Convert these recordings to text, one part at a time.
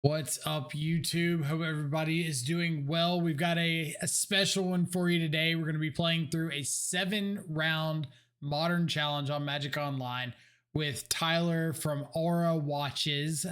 What's up, YouTube? Hope everybody is doing well. We've got a special one for you today. We're going to be playing through a 7-round modern challenge on Magic Online with Tyler from Aura Watches,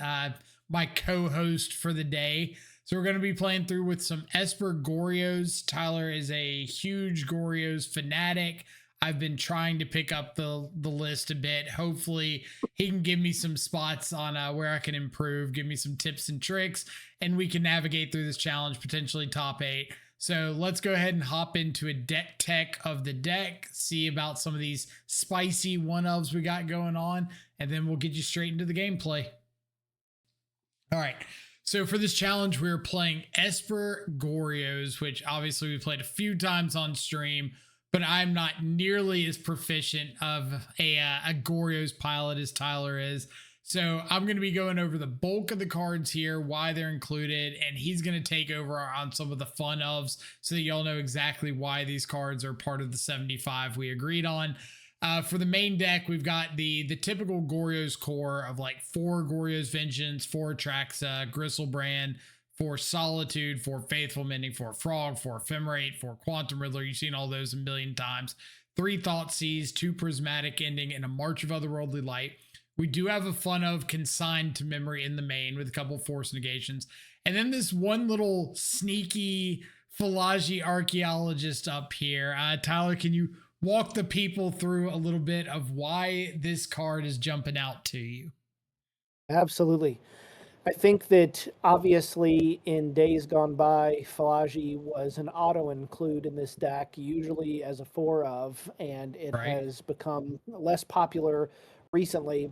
my co-host for the day. So we're going to be playing through with some Esper Goryos. Tyler is a huge Goryos fanatic. I've been trying to pick up the list a bit. Hopefully he can give me some spots on where I can improve, give me some tips and tricks, and we can navigate through this challenge, potentially top 8. So let's go ahead and hop into a deck tech of the deck, see about some of these spicy one-ofs we got going on, and then we'll get you straight into the gameplay. All right. So for this challenge, we're playing Esper Goryos, which obviously we played a few times on stream, but I'm not nearly as proficient of a Goryos pilot as Tyler is. So I'm going to be going over the bulk of the cards here, why they're included, and he's going to take over on some of the fun ofs so that y'all know exactly why these cards are part of the 75 we agreed on. For the main deck, we've got the typical Goryos core of like 4 Goryos Vengeance, 4 Traxa, Gristlebrand, 4 Solitude, 4 Faithful Mending, 4 Frog, 4 Ephemerate, 4 Quantum Riddler. You've seen all those a million times. 3 Thoughtseize, 2 Prismatic Ending, and a March of Otherworldly Light. We do have a fun of Consigned to Memory in the main with a couple Force Negations. And then this one little sneaky Phalagi Archaeologist up here. Tyler, can you walk the people through a little bit of why this card is jumping out to you? Absolutely. I think that obviously in days gone by, Phalagi was an auto-include in this deck, usually as a 4 of, and it has become less popular recently.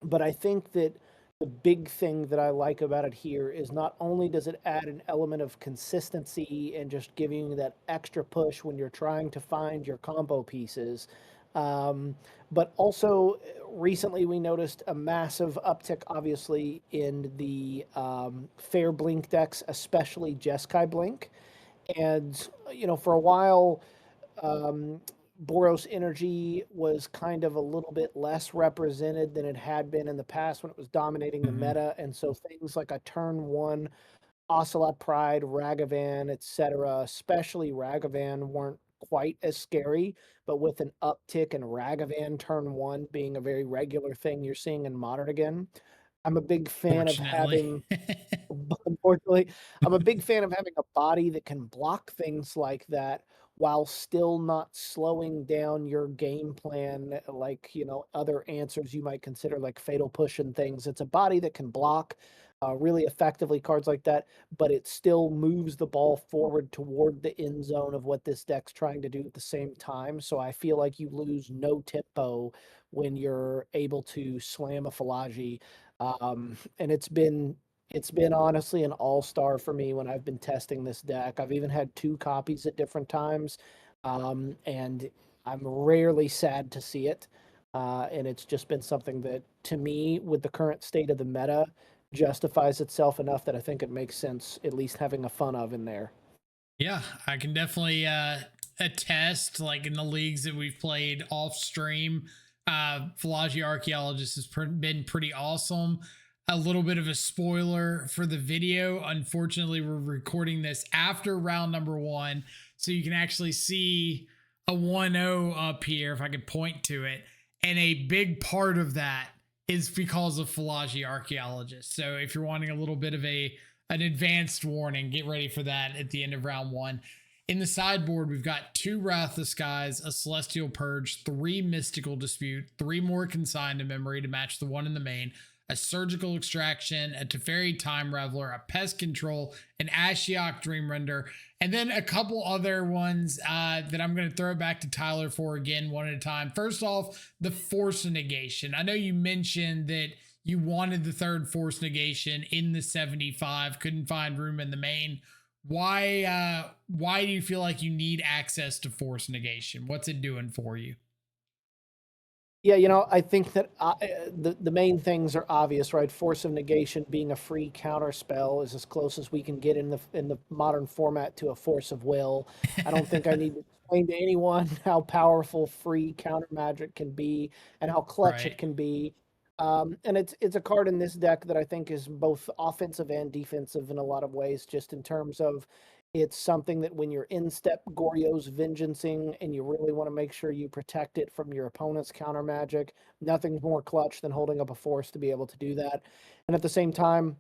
But I think that the big thing that I like about it here is not only does it add an element of consistency and just giving you that extra push when you're trying to find your combo pieces, but also recently we noticed a massive uptick, obviously, in the Fair Blink decks, especially Jeskai Blink. And, you know, for a while, Boros Energy was kind of a little bit less represented than it had been in the past when it was dominating the meta. And so things like a turn 1 Ocelot Pride, Ragavan, etc., especially Ragavan, weren't quite as scary, but with an uptick in Ragavan turn 1 being a very regular thing you're seeing in Modern again. I'm a big fan of having, unfortunately, I'm a big fan of having a body that can block things like that while still not slowing down your game plan, like, you know, other answers you might consider, like Fatal Push and things. It's a body that can block really effectively, cards like that, but it still moves the ball forward toward the end zone of what this deck's trying to do at the same time. So I feel like you lose no tempo when you're able to slam a Phalagi. And it's been honestly an all-star for me when I've been testing this deck. I've even had 2 copies at different times, and I'm rarely sad to see it. And it's just been something that, to me, with the current state of the meta, justifies itself enough that I think it makes sense at least having a fun of in there. Yeah, I can definitely attest, like in the leagues that we've played off stream, Phalagi Archaeologist has been pretty awesome. A little bit of a spoiler for the video. Unfortunately, we're recording this after round number 1, so you can actually see a 1-0 up here if I could point to it. And a big part of that is because of Phalagi Archaeologist. So if you're wanting a little bit of an advanced warning, get ready for that at the end of round 1. In the sideboard, we've got 2 Wrath of Skies, a Celestial Purge, 3 Mystical Dispute, 3 more Consigned to Memory to match the one in the main, a Surgical Extraction, a Teferi Time Reveler, a Pest Control, an Ashiok Dream Render, and then a couple other ones that I'm going to throw it back to Tyler for again, one at a time. First off, the Force Negation. I know you mentioned that you wanted the 3rd Force Negation in the 75, couldn't find room in the main. Why do you feel like you need access to Force Negation? What's it doing for you? Yeah, you know, I think that the main things are obvious, right? Force of Negation being a free counter spell is as close as we can get in the modern format to a Force of Will. I don't think I need to explain to anyone how powerful free counter magic can be and how clutch it can be. And it's a card in this deck that I think is both offensive and defensive in a lot of ways, just in terms of it's something that when you're in step Goryo's vengeancing and you really want to make sure you protect it from your opponent's counter magic, nothing's more clutch than holding up a force to be able to do that. And at the same time,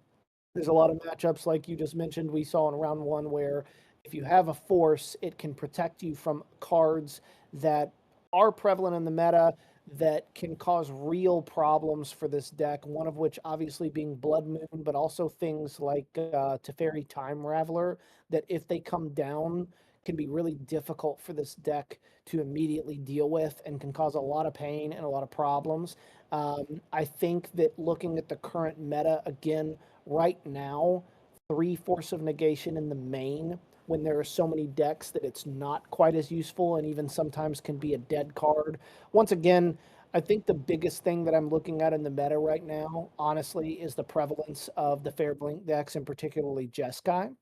there's a lot of matchups like you just mentioned we saw in round one where if you have a force, it can protect you from cards that are prevalent in the meta that can cause real problems for this deck. One of which obviously being Blood Moon, but also things like Teferi Time Raveler that if they come down can be really difficult for this deck to immediately deal with and can cause a lot of pain and a lot of problems. I think that looking at the current meta again right now, 3 Force of Negation in the main when there are so many decks that it's not quite as useful and even sometimes can be a dead card. Once again, I think the biggest thing that I'm looking at in the meta right now, honestly, is the prevalence of the Fair Blink decks and particularly Jeskai.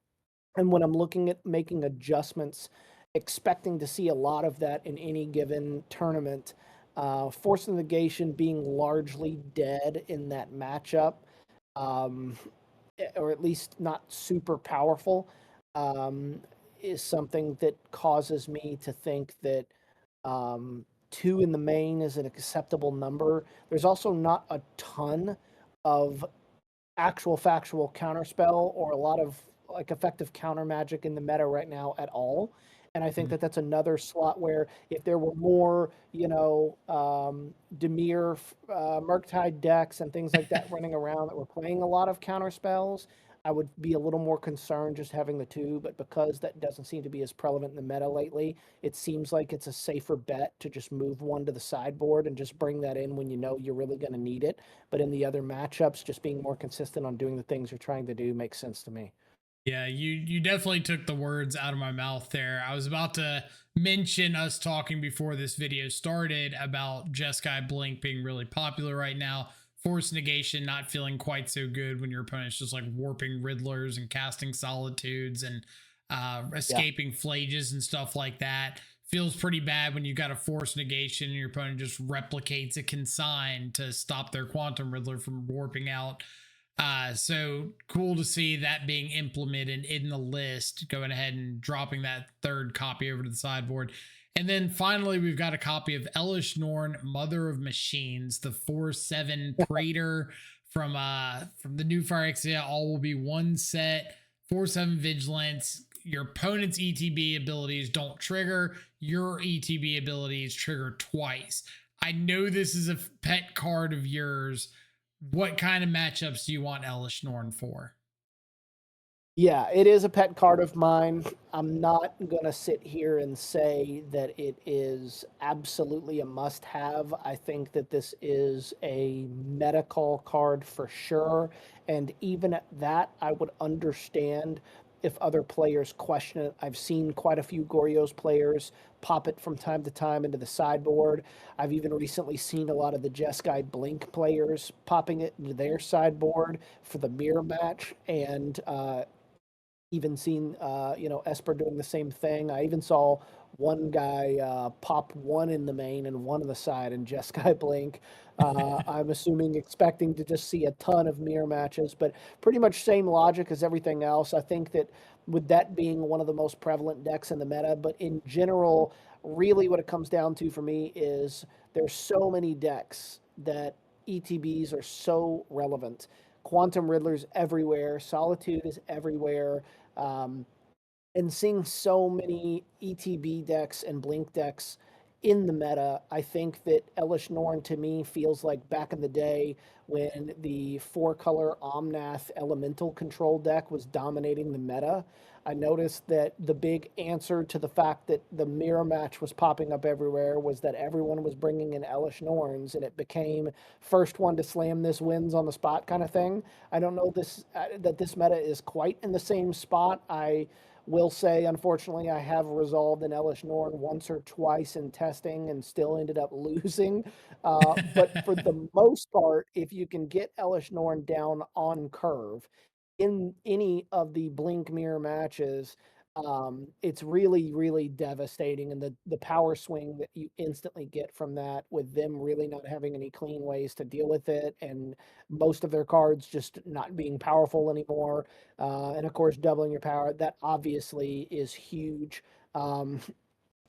And when I'm looking at making adjustments, expecting to see a lot of that in any given tournament, Force of Negation being largely dead in that matchup, um, or at least not super powerful, um, is something that causes me to think that um, 2 in the main is an acceptable number. There's also not a ton of actual factual counterspell or a lot of like effective counter magic in the meta right now at all. And I think that that's another slot where if there were more, Demir, Murktide decks and things like that running around that were playing a lot of counter spells, I would be a little more concerned just having the 2. But because that doesn't seem to be as prevalent in the meta lately, it seems like it's a safer bet to just move 1 to the sideboard and just bring that in when you know you're really going to need it. But in the other matchups, just being more consistent on doing the things you're trying to do makes sense to me. Yeah, you definitely took the words out of my mouth there. I was about to mention us talking before this video started about Jeskai Blink being really popular right now. Force Negation not feeling quite so good when your opponent's just like warping Riddlers and casting Solitudes and Yeah. escaping Phlages and stuff like that. Feels pretty bad when you got a Force Negation and your opponent just replicates a Consign to stop their Quantum Riddler from warping out. So cool to see that being implemented in the list, going ahead and dropping that 3rd copy over to the sideboard. And then finally, we've got a copy of Elish Norn, Mother of Machines, the 4/7 Praetor from the new Fire Exia. All will be 1 set, 4/7 Vigilance. Your opponent's ETB abilities don't trigger. Your ETB abilities trigger twice. I know this is a pet card of yours. What kind of matchups do you want Elish Norn for? Yeah, it is a pet card of mine. I'm not going to sit here and say that it is absolutely a must have. I think that this is a medical card for sure. And even at that, I would understand if other players question it. I've seen quite a few Goryo's players pop it from time to time into the sideboard. I've even recently seen a lot of the Jeskai Blink players popping it into their sideboard for the mirror match. And even seen Esper doing the same thing. I even saw one guy pop 1 in the main and 1 on the side and Jeskai Blink. I'm assuming expecting to just see a ton of mirror matches, but pretty much same logic as everything else. I think that with that being one of the most prevalent decks in the meta, but in general, really what it comes down to for me is there's so many decks that ETBs are so relevant. Quantum Riddler's everywhere, Solitude is everywhere. Um, and seeing so many ETB decks and Blink decks in the meta, I think that Elish Norn to me feels like back in the day when the 4-color Omnath elemental control deck was dominating the meta. I noticed that the big answer to the fact that the mirror match was popping up everywhere was that everyone was bringing in Elish Norns, and it became first one to slam this wins on the spot kind of thing. I don't know that this meta is quite in the same spot. I will say, unfortunately, I have resolved an Elish Norn once or twice in testing and still ended up losing. But for the most part, if you can get Elish Norn down on curve in any of the Blink mirror matches, It's really, really devastating, and the power swing that you instantly get from that, with them really not having any clean ways to deal with it, and most of their cards just not being powerful anymore, and of course doubling your power, that obviously is huge.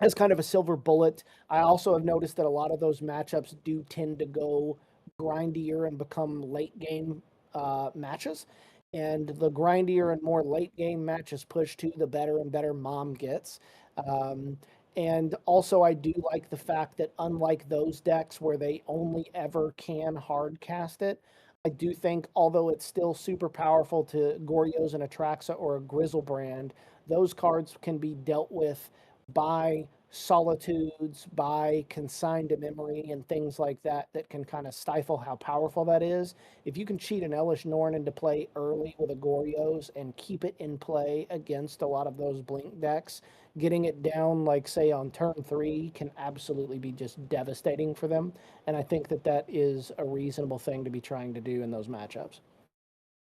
As kind of a silver bullet, I also have noticed that a lot of those matchups do tend to go grindier and become late game matches. And the grindier and more late game matches push to, the better and better mom gets. Um, and also, I do like the fact that unlike those decks where they only ever can hard cast it, I do think, although it's still super powerful to Goryo's and Atraxa or a Grizzlebrand, those cards can be dealt with by solitudes, by consigned to memory, and things like that that can kind of stifle how powerful that is. If you can cheat an Elish Norn into play early with a Goryo's and keep it in play against a lot of those blink decks, getting it down, like say on turn 3, can absolutely be just devastating for them. And I think that that is a reasonable thing to be trying to do in those matchups.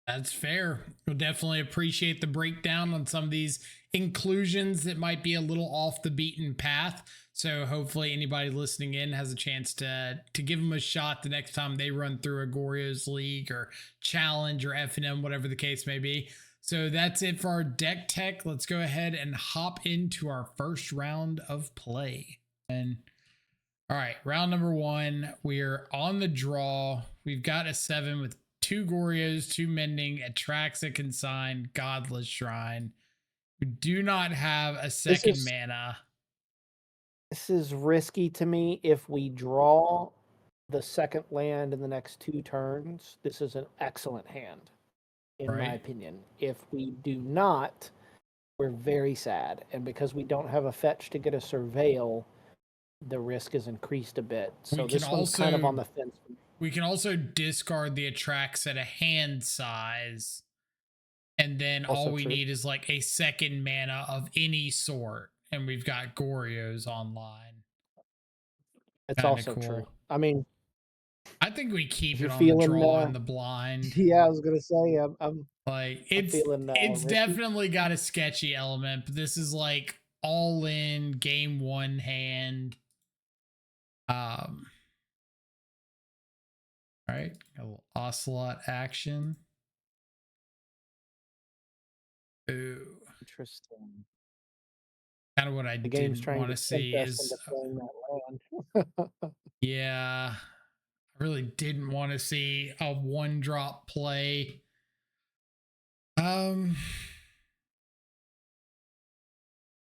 That's fair. We'll definitely appreciate the breakdown on some of these inclusions that might be a little off the beaten path. So hopefully anybody listening in has a chance to give them a shot the next time they run through a Goryo's League or challenge or FNM, whatever the case may be. So that's it for our deck tech. Let's go ahead and hop into our first round of play. And all right, round number 1. We're on the draw. We've got a 7 with 2 Goryos, 2 Mending, Atraxa Consign, Godless Shrine. We do not have a second mana. This is risky to me. If we draw the second land in the next 2 turns, this is an excellent hand, in my opinion. If we do not, we're very sad. And because we don't have a fetch to get a Surveil, the risk is increased a bit. So this one's kind of on the fence. We can also discard the Atraxa at a hand size. And then all we need is like a second mana of any sort. And we've got Goryos online. It's also cool. True. I mean, I think we keep it on the draw and the blind. Yeah, I was gonna say, I'm like it's definitely got a sketchy element, but this is like all in game 1 hand. All right, a little Ocelot action. Ooh, interesting. Kind of what I didn't want to see is yeah, I really didn't want to see a 1-drop play.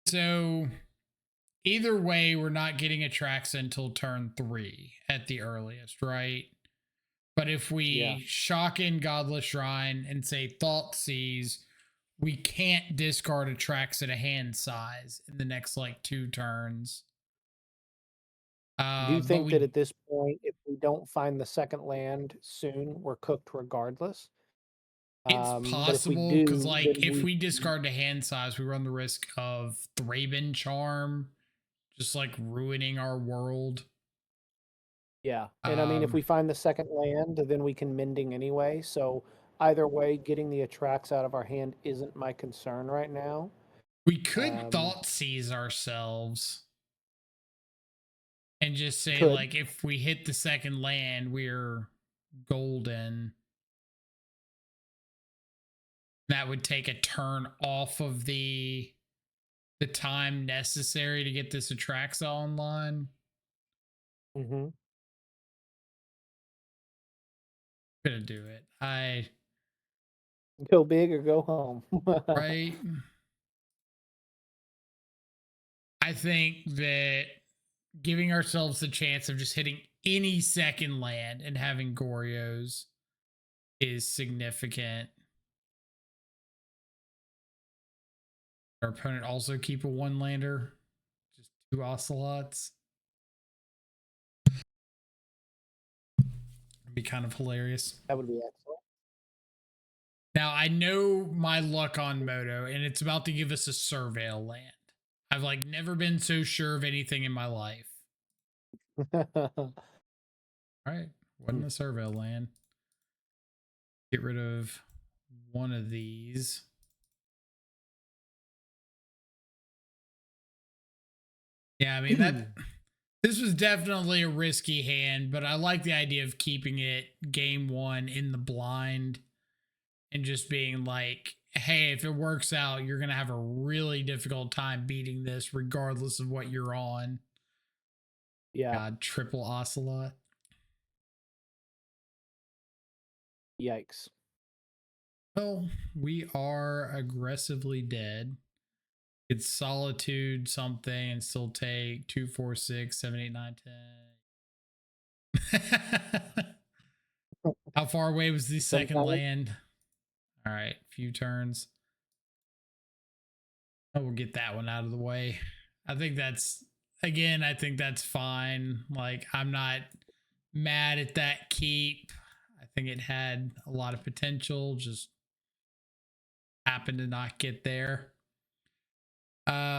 So either way, we're not getting Atraxa until turn 3 at the earliest, right? But if we shock in Godless Shrine and say Thoughtseize, we can't discard Atraxa at a hand size in the next like 2 turns. Do you think that at this point, if we don't find the second land soon, we're cooked regardless? It's possible because like if we discard the hand size, we run the risk of Thraben Charm just like ruining our world. Yeah, and I mean, if we find the second land, then we can Mending anyway. So either way, getting the Atraxa out of our hand isn't my concern right now. We could Thoughtseize ourselves and just say like if we hit the second land, we're golden. That would take a turn off of the time necessary to get this Atraxa online. Gonna do it. I go big or go home. Right. I think that giving ourselves the chance of just hitting any second land and having Goryos is significant. Our opponent also keep a 1-lander, just 2 Ocelots. It'd be kind of hilarious. That would be excellent. Now I know my luck on Moto, and it's about to give us a Surveil land. I've like never been so sure of anything in my life. All right, wasn't a Surveil land. Get rid of one of these. Yeah, I mean that this was definitely a risky hand, but I like the idea of keeping it game one in the blind and just being like, hey, if it works out, you're gonna have a really difficult time beating this regardless of what you're on. Yeah. God, triple ocelot. Yikes. Well, we are aggressively dead. It's solitude something and still take 2, 4, 6, 7, 8, 9, 10. How far away was the second Sometimes land? All right, few turns. Oh, we'll get that one out of the way. I think that's, again, I think that's fine. Like, I'm not mad at that keep. I think it had a lot of potential, just happened to not get there.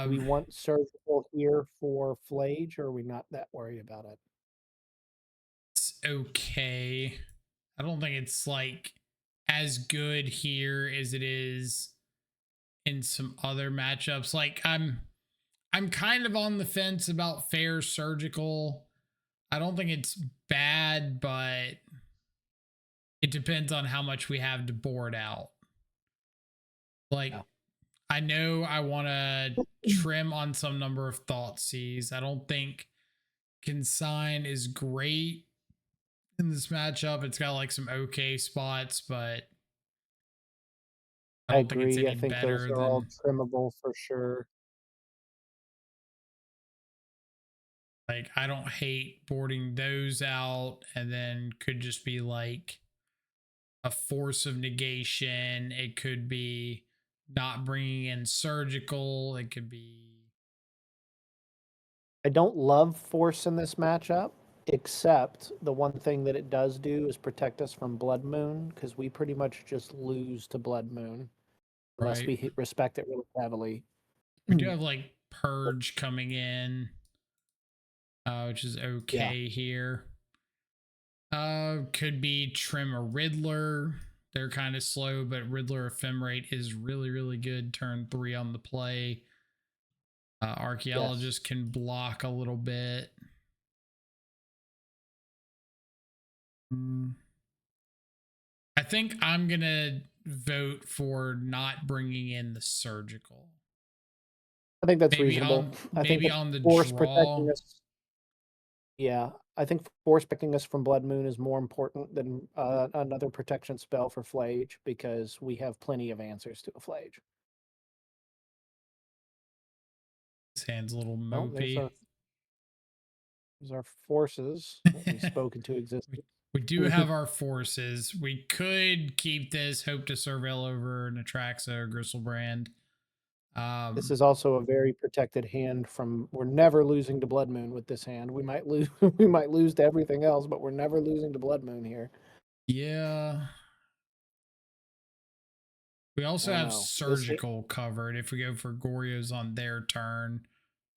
we want surgical here for Flage, or are we not that worried about it? It's okay. I don't think it's like as good here as it is in some other matchups. Like I'm kind of on the fence about fair surgical. I don't think it's bad, but it depends on how much we have to board out. Like Yeah. I know I want to trim on some number of Thoughtseize. I don't think Consign is great in this matchup. It's got like some okay spots, but I I don't think it's agree. I any think those better are all than, trimmable for sure. like, I don't hate boarding those out and then could just be like a force of negation. It could be not bringing in surgical. It could be, I don't love Force in this matchup, except the one thing that it does do is protect us from Blood Moon, because we pretty much just lose to Blood Moon unless right? we respect it really heavily. We do have like Purge coming in, which is Yeah. okay here. Could be Trim or Riddler. They're kind of slow, but Riddler Ephemerate is really, really good. Turn 3 on the play. Archaeologist can block a little bit. I think I'm going to vote for not bringing in the surgical. I think that's Maybe reasonable. on I think maybe the on the Force draw. protecting us. Yeah, I think Force protecting us from Blood Moon is more important than another protection spell for Flage, because we have plenty of answers to a Flage. This hand's a little Well, mopey. there's our forces that we spoke into existence. We do have our forces. We could keep this, hope to surveil over Natraxa or Gristlebrand. This is also a very protected hand from. We're never losing to Blood Moon with this hand. We might lose. We might lose to everything else, but we're never losing to Blood Moon here. Yeah. We also have This surgical covered if we go for Goryo's on their turn,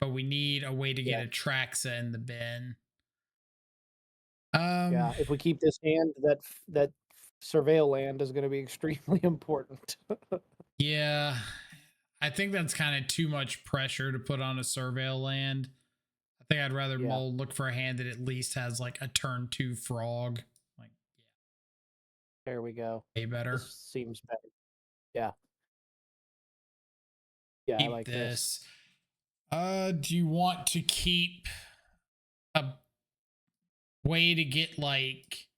but we need a way to get Yeah. a Traxa in the bin. Yeah, if we keep this hand, that surveil land is going to be extremely important. Yeah. I think that's kind of too much pressure to put on a surveil land. I think I'd rather Yeah. look for a hand that at least has like a turn 2 frog. Like, There we go. way better. This seems better. Yeah. Yeah, Keep I like this. Do you want to keep a way to get like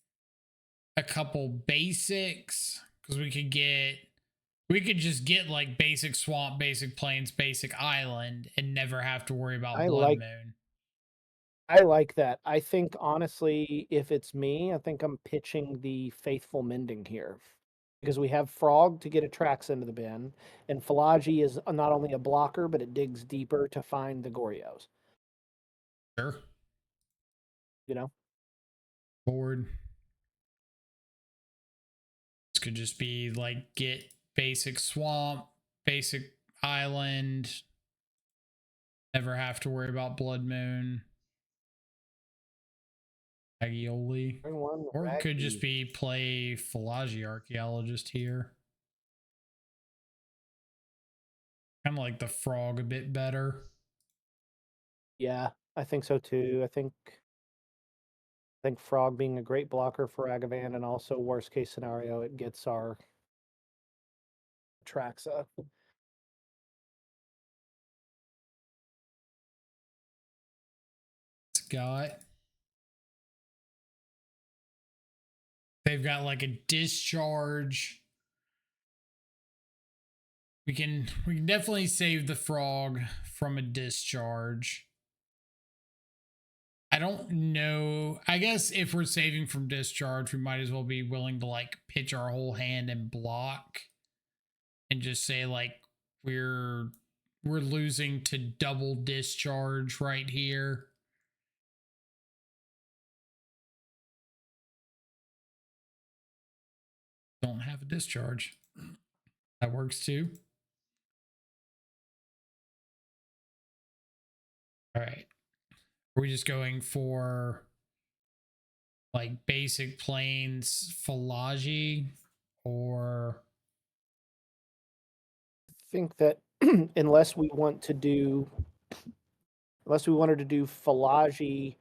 a couple basics? Because we could just get like basic swamp, basic plains, basic island, and never have to worry about Blood Moon. I like that. I think honestly, if it's me, I think I'm pitching the Faithful Mending here, because we have Frog to get a Trax into the bin, and Philagi is not only a blocker, but it digs deeper to find the Goryos. Sure. You know? Board. This could just be like get basic swamp, basic island, never have to worry about Blood Moon. Agioli. Or it could just be play Philagi Archaeologist here. Kind of like the frog a bit better. Yeah, I think so too. I think Frog being a great blocker for Agavan, and also worst case scenario, it gets our Traxa. It's got. They've got like a discharge. We can definitely save the frog from a discharge. I don't know. I guess if we're saving from discharge, we might as well be willing to like pitch our whole hand and block and just say like we're losing to double discharge right here. Don't have a discharge. That works too. All right. Are we just going for like basic plains Philagi or I think that unless we wanted to do Philagi,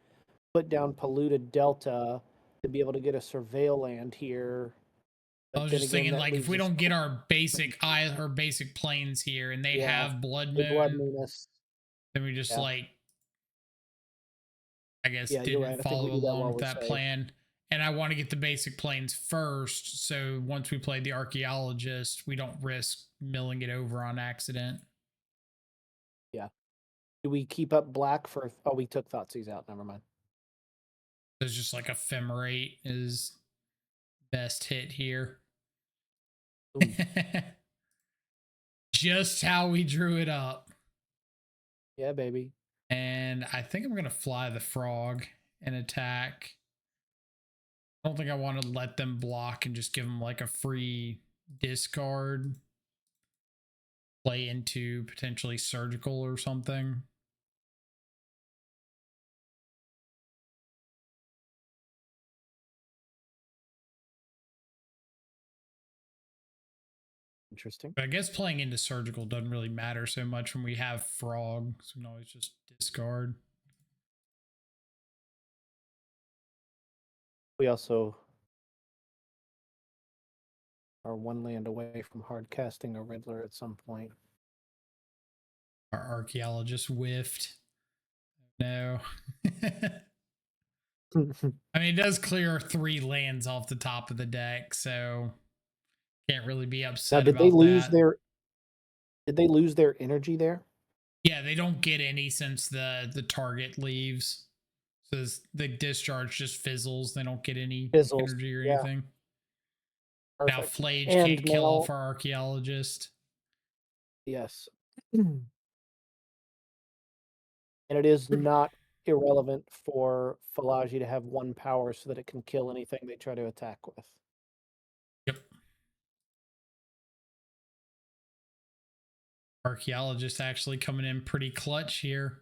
put down polluted Delta to be able to get a surveil land here. I But was then just again, thinking, that like, if leaves we us don't get our basic planes here, and they yeah, have Blood a Blood Moon, Moonus. then we just Yeah. like, I guess, Yeah, you're didn't right. I think we follow do that along while with we're that safe. plan. And I want to get the basic planes first, so once we play the archaeologist, we don't risk milling it over on accident. Yeah. Do we keep up black for? Oh, we took Thoughtseize out. Never mind. There's just like ephemerate is best hit here. Just how we drew it up. Yeah, baby. And I think I'm going to fly the frog and attack. I don't think I want to let them block and just give them like a free discard. Play into potentially surgical or something. Interesting. But I guess playing into surgical doesn't really matter so much when we have frog, so we can always just discard. We also are one land away from hard casting a Riddler at some point. Our archaeologist whiffed. No. I mean, it does clear 3 lands off the top of the deck, so can't really be Now, upset did they about lose that. their energy there? Yeah, they don't get any since the target leaves. So the discharge just fizzles. They don't get any Fizzles. energy or Yeah. anything. Now Perfect. Flage And can't kill now, off our archaeologist. yes. And it is not irrelevant for Philagi to have 1 power so that it can kill anything they try to attack with. Yep. Archaeologist actually coming in pretty clutch here.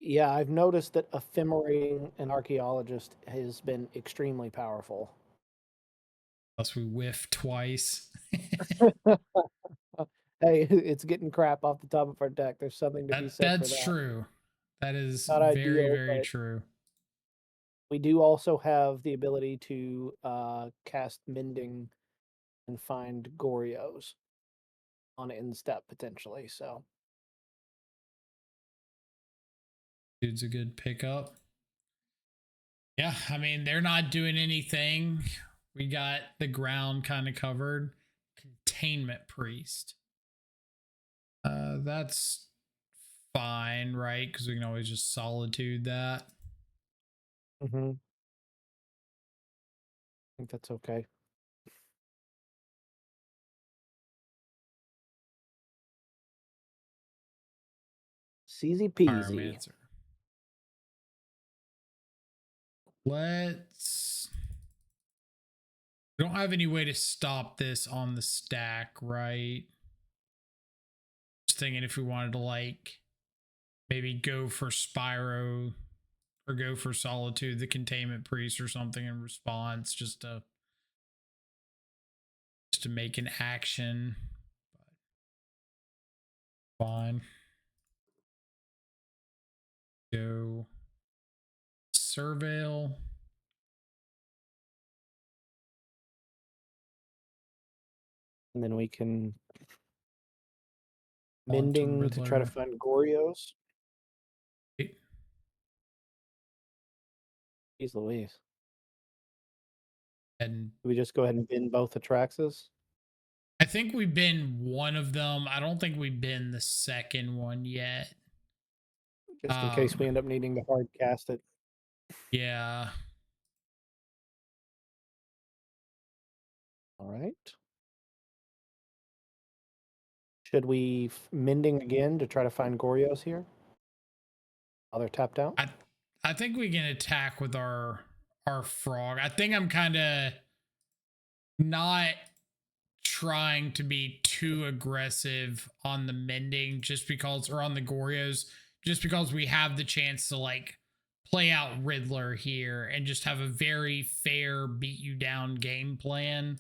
Yeah, I've noticed that ephemerating an archaeologist has been extremely powerful. Plus we whiff twice. Hey, it's getting crap off the top of our deck. There's something to be said for That's that. true. That is Not very, ideal, very but true. we do also have the ability to cast Mending and find Goryos on end step potentially. So Dude's a good pickup. Yeah, I mean, they're not doing anything. We got the ground kind of covered. Containment Priest. That's fine, right? Because we can always just solitude that. I think that's okay. Easy peasy. Pyromancer. Let's. We don't have any way to stop this on the stack, right? Just thinking if we wanted to like maybe go for Spyro or go for Solitude, the Containment Priest or something in response, just to make an action. But fine. Go surveil. And then we can On to mending to try to Riddler. find Goryos. Jeez Louise. And Do we just go ahead and bin both Atraxas? I think we've been one of them. I don't think we've been the second one yet. Just in case we end up needing to hard cast it. Yeah. All right. Should we mending again to try to find Goryos here? Oh, they're tapped out. I think we can attack with our frog. I think I'm kind of not trying to be too aggressive on the mending just because, or on the Goryos, just because we have the chance to like play out Riddler here and just have a very fair beat you down game plan.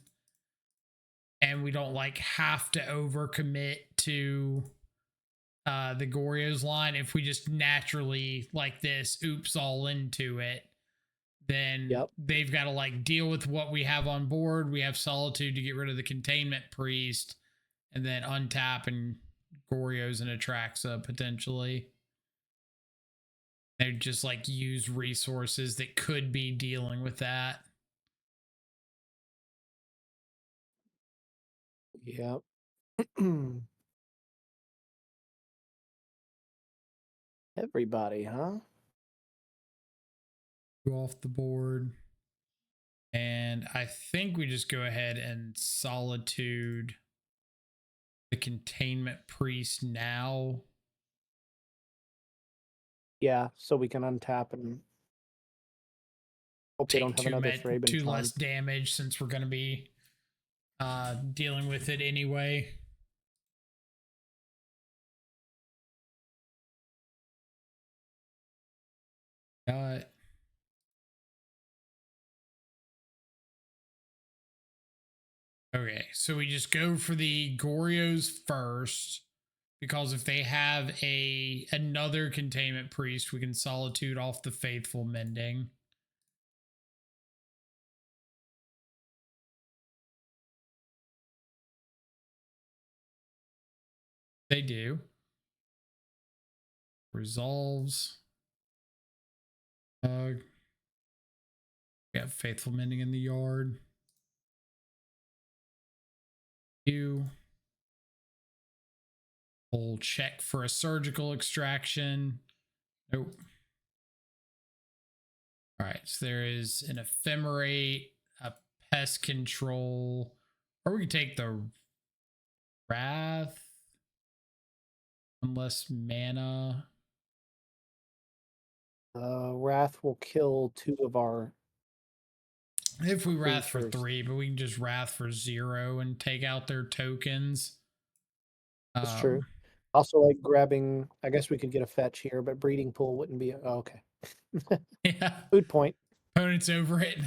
And we don't like have to overcommit to the Goryos line. If we just naturally like this, oops all into it, then they've got to like deal with what we have on board. We have Solitude to get rid of the Containment Priest, and then untap and Goryos and Atraxa potentially. They just like use resources that could be dealing with that. Yep. Everybody, huh? Go off the board. And I think we just go ahead and Solitude the Containment Priest now. Yeah, so we can untap and hope they don't have another Thraben two Charm. less damage since we're going to be dealing with it anyway. Okay, so we just go for the Goryos first, because if they have another Containment Priest, we can Solitude off the Faithful Mending. They do. Resolves. We have Faithful Mending in the yard. We'll check for a surgical extraction. Nope. All right, so there is an Ephemerate, a Pest Control, or we can take the Wrath. Unless mana. Wrath will kill 2 of our. If we Wrath for 3, but we can just Wrath for 0 and take out their tokens. That's true. Also, like grabbing, I guess we could get a fetch here, but Breeding Pool wouldn't be. Oh, okay. Yeah. Good point. Opponent's over it.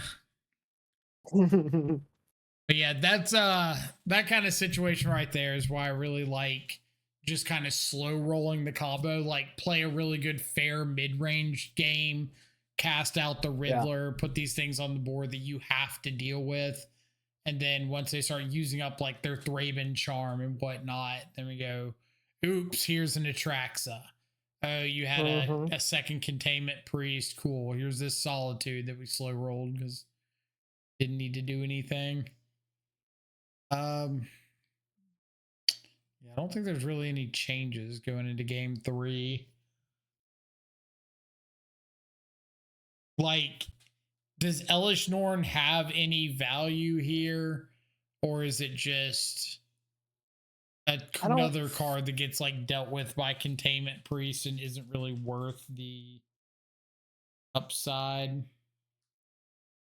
But yeah, that's that kind of situation right there is why I really like just kind of slow rolling the combo, like play a really good fair mid-range game, cast out the Riddler, put these things on the board that you have to deal with. And then once they start using up like their Thraben Charm and whatnot, then we go, oops, here's an Atraxa. Oh, you had a second Containment Priest. Cool. Here's this Solitude that we slow rolled because didn't need to do anything. Yeah, I don't think there's really any changes going into game 3. Like, does Elish Norn have any value here? Or is it just another card that gets like dealt with by Containment Priest and isn't really worth the upside?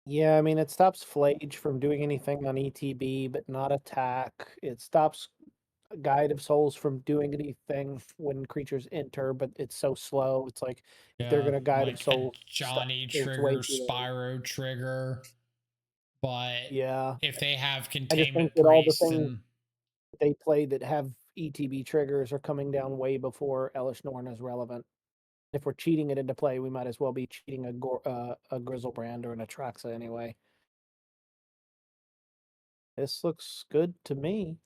Yeah, I mean, it stops Flage from doing anything on ETB, but not attack. It stops Guide of Souls from doing anything when creatures enter, but it's so slow. It's like if they're gonna Guide like of Souls, Johnny trigger, Spyro trigger. But yeah, if they have I just Containment think that all the Priest things they play that have ETB triggers are coming down way before Elish Norn is relevant. If we're cheating it into play, we might as well be cheating a Grizzlebrand or an Atraxa anyway. This looks good to me.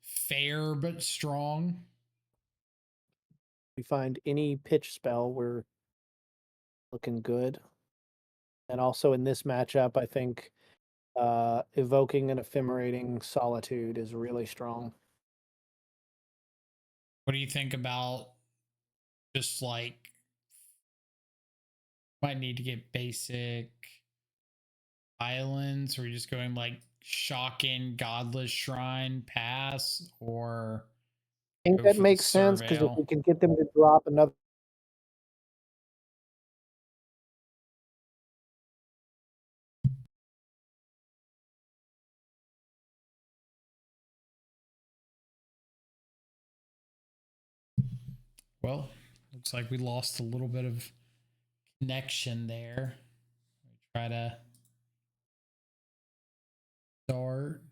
Fair but strong. We find any pitch spell, we're looking good. And also in this matchup, I think evoking and ephemerating Solitude is really strong. What do you think about just like might need to get basic islands, or are you just going like shocking godless shrine pass, or I think go that for the makes sense because if surveil? we can get them to drop another. Well, looks like we lost a little bit of connection there. Try to start.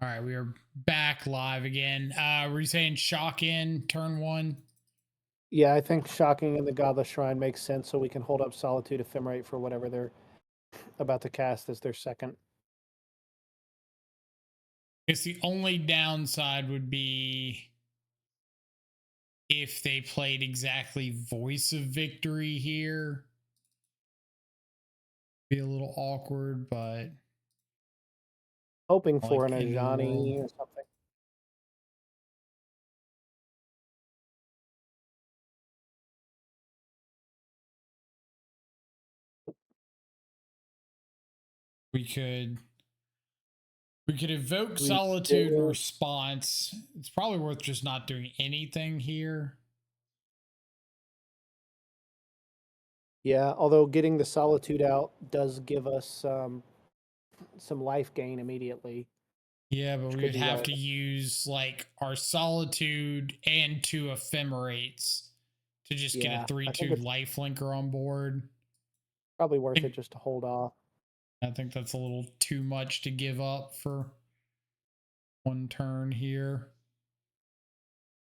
All right, we are back live again. Were you saying shock in turn one? Yeah, I think shocking in the Godless Shrine makes sense, so we can hold up Solitude Ephemerate for whatever they're about to cast as their second. I guess the only downside would be if they played exactly Voice of Victory here. Be a little awkward, but Hoping for like an end of the world. Ajani or something. We could evoke We Solitude in dare- response. It's probably worth just not doing anything here. Yeah, although getting the Solitude out does give us some life gain immediately. Yeah, but Which we could would be have to relevant. use like our Solitude and 2 Ephemerates to just get a Yeah, I think 3/2 it's life linker on board. probably worth I it just to hold off. think that's a little too much to give up for one turn here.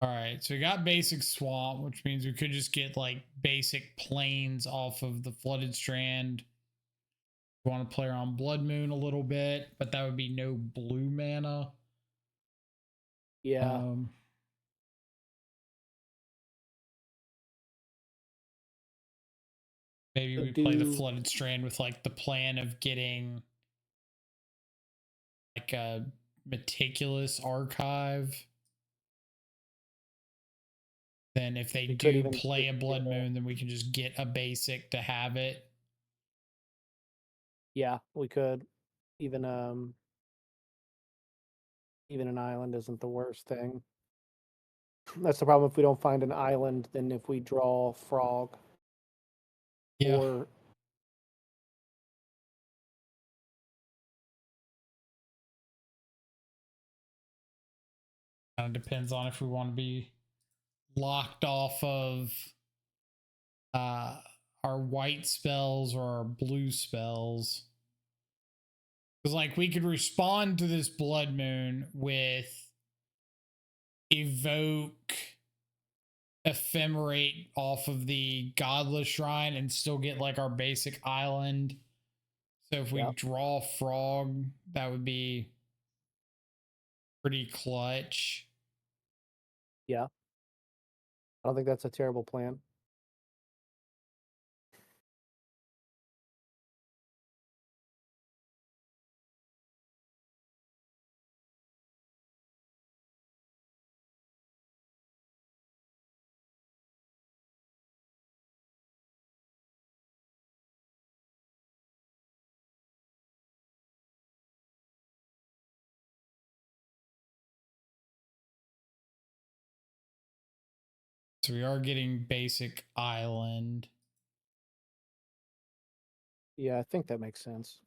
All right, so we got basic swamp, which means we could just get like basic plains off of the flooded strand. We want to play around Blood Moon a little bit, but that would be no blue mana. Yeah, Maybe so we play the do flooded strand with like the plan of getting like a meticulous archive. Then if they we could do even play just a Blood Moon, then we can just get a basic to have it. yeah, we could even even an island isn't the worst thing. That's the problem if we don't find an island, then if we draw frog Yeah. or Kind of depends on if we want to be locked off of uh our white spells or our blue spells. Because like we could respond to this Blood Moon with evoke ephemerate off of the godless shrine and still get like our basic island. So if we yeah, draw frog, that would be pretty clutch. yeah. I don't think that's a terrible plan. So we are getting basic island. Yeah, I think that makes sense.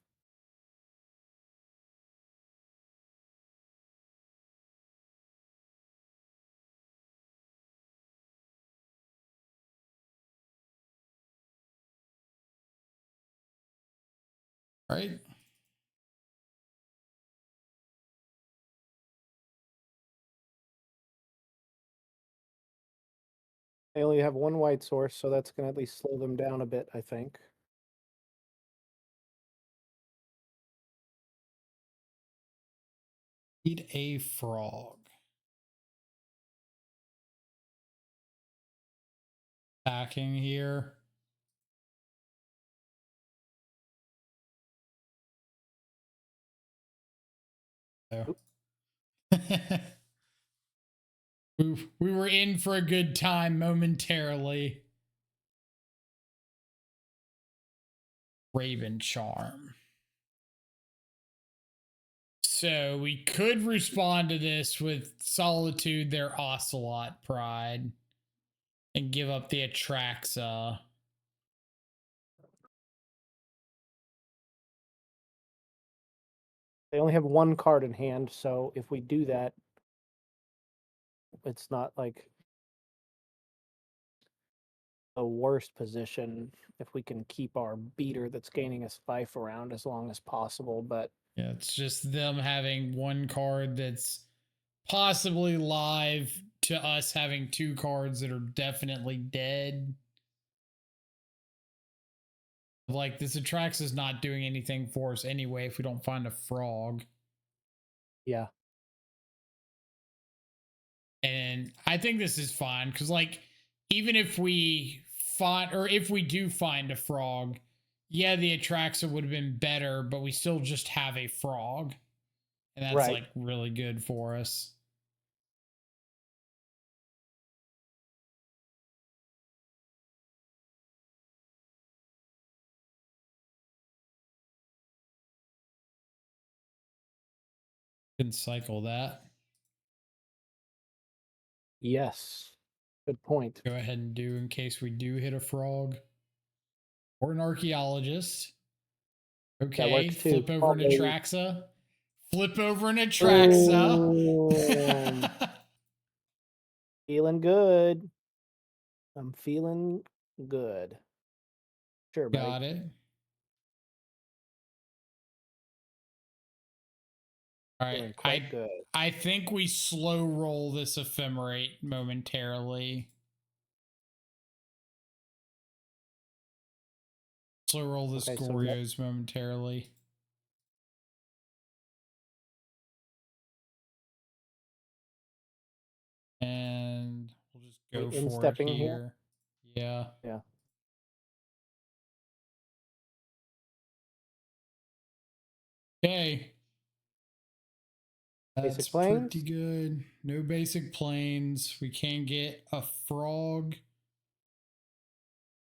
Right? They only have one white source, so that's going to at least slow them down a bit, I think. Eat a frog. Attacking here. Oh. We were in for a good time momentarily. Raven Charm. So we could respond to this with Solitude, their Ocelot Pride, and give up the Atraxa. They only have one card in hand, so if we do that, it's not like the worst position if we can keep our beater that's gaining us life around as long as possible. But yeah, it's just them having one card that's possibly live to us having two cards that are definitely dead. Like, this Atraxa is not doing anything for us anyway if we don't find a frog. yeah. And I think this is fine because, like, even if we find, or if we do find a frog, yeah, the Atraxa would have been better, but we still just have a frog. And that's like really good for us. Can cycle that. Yes. Good point. Go ahead and do in case we do hit a frog or an archaeologist. Okay, that works too. Flip over an Atraxa. Flip over an Atraxa. Feeling good. I'm feeling good. Sure, buddy. Got it. All right. I think we slow roll this Ephemerate momentarily. Slow roll this Goryos momentarily. And we'll just go for it here. Yeah. Yeah. Okay. That's pretty good. No basic planes. We can get a frog.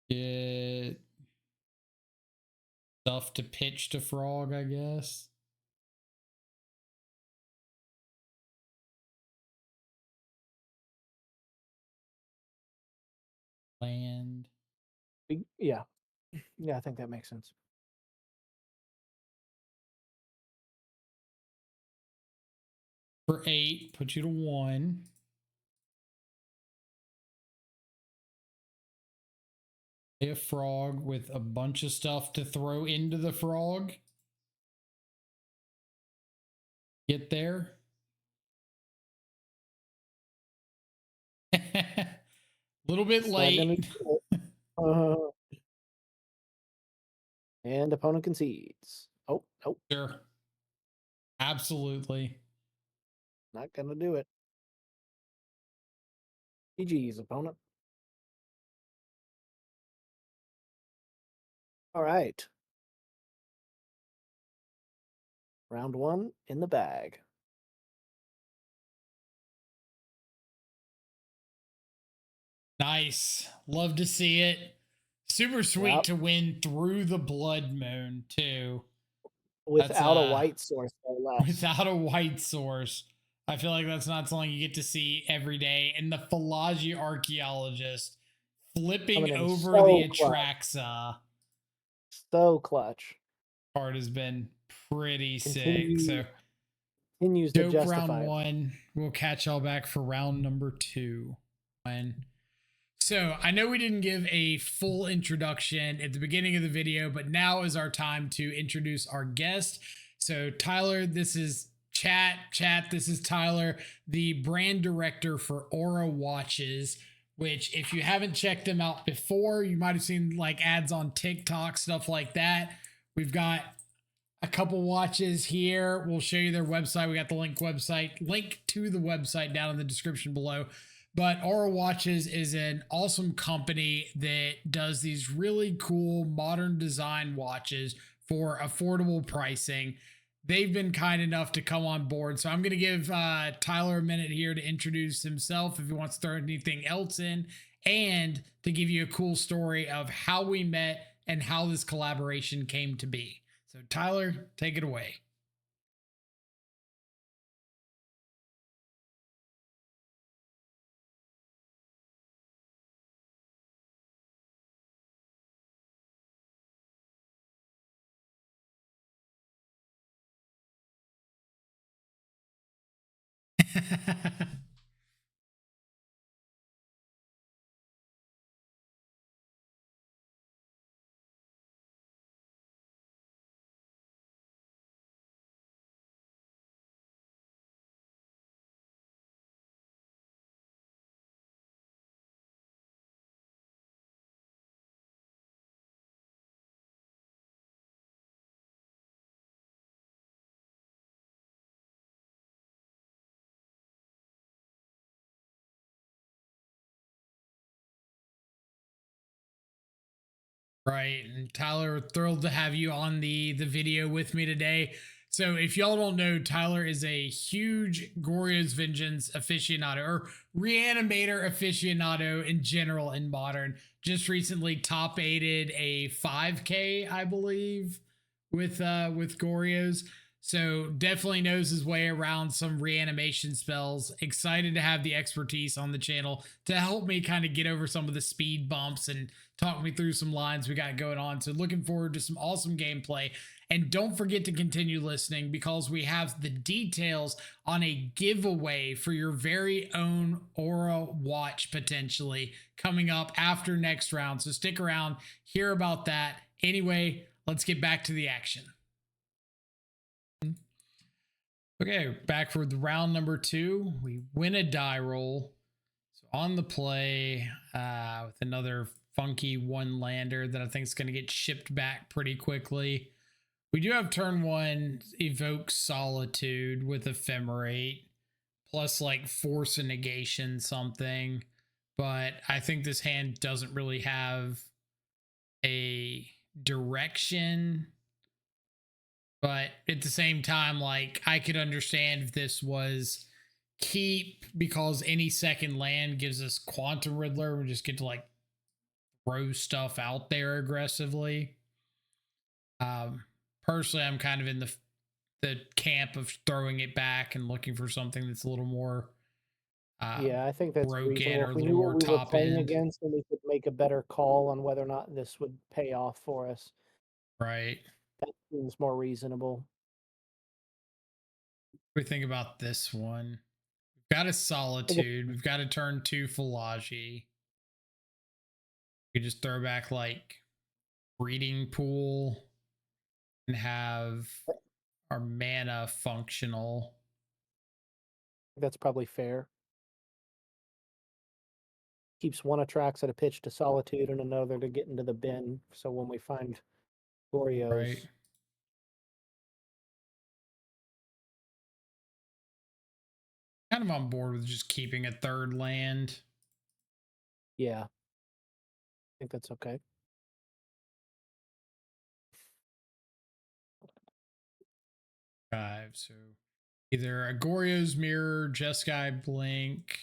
Get stuff to pitch to frog, I guess. Land. Yeah. Yeah, I think that makes sense. For 8, put you to 1. A frog with a bunch of stuff to throw into the frog. Get there. Little bit late. And opponent concedes. Oh, nope. Sure. Absolutely. Not gonna do it. GG's, opponent. All right. Round 1 in the bag. Nice. Love to see it. Super sweet to win through the Blood Moon, too. Without a white source, no less. Without a white source. I feel like that's not something you get to see every day. And the Philology Archaeologist flipping over the Atraxa. So clutch. Card has been pretty sick. So continues to justify round 1. We'll catch y'all back for round number 2. So I know we didn't give a full introduction at the beginning of the video, but now is our time to introduce our guest. So Tyler, this is Chat. This is Tyler, the brand director for Aura Watches, which if you haven't checked them out before, you might have seen like ads on TikTok, stuff like that. We've got a couple watches here. We'll show you their website. We got the link to the website down in the description below. But Aura Watches is an awesome company that does these really cool modern design watches for affordable pricing. They've been kind enough to come on board. So I'm going to give Tyler a minute here to introduce himself if he wants to throw anything else in, and to give you a cool story of how we met and how this collaboration came to be. So Tyler, take it away. Right. And Tyler, thrilled to have you on the video with me today. So if y'all don't know, Tyler is a huge Goryo's Vengeance aficionado, or reanimator aficionado in general in modern. Just recently top aided a 5K, I believe, with Goryo's. So definitely knows his way around some reanimation spells. Excited to have the expertise on the channel to help me kind of get over some of the speed bumps and talk me through some lines we got going on. So looking forward to some awesome gameplay. And don't forget to continue listening, because we have the details on a giveaway for your very own Aura watch potentially coming up after next round. So stick around, hear about that. Anyway, let's get back to the action. Okay, back for the round number 2. We win a die roll. So on the play with another funky one lander that I think is going to get shipped back pretty quickly. We do have turn 1 evoke Solitude with Ephemerate plus like force a negation something, but I think this hand doesn't really have a direction. But at the same time, like, I could understand if this was keep, because any second land gives us Quantum Riddler. We just get to like throw stuff out there aggressively. Personally, I'm kind of in the camp of throwing it back and looking for something that's a little more yeah, I think that's broken reasonable. or a If we little knew more what we were top playing end. against, then we could make a better call on whether or not this would pay off for us. Right. That seems more reasonable. What do we think about this one? We've got a Solitude. We've got a turn 2 Philology. We just throw back like Breeding Pool and have our mana functional. That's probably fair. Keeps one Atrax at a pitch to Solitude and another to get into the bin. So when we find Goryo's, Right. Kind of on board with just keeping a third land. yeah, I think that's okay. So either a Goryo's Mirror, Jeskai Blink.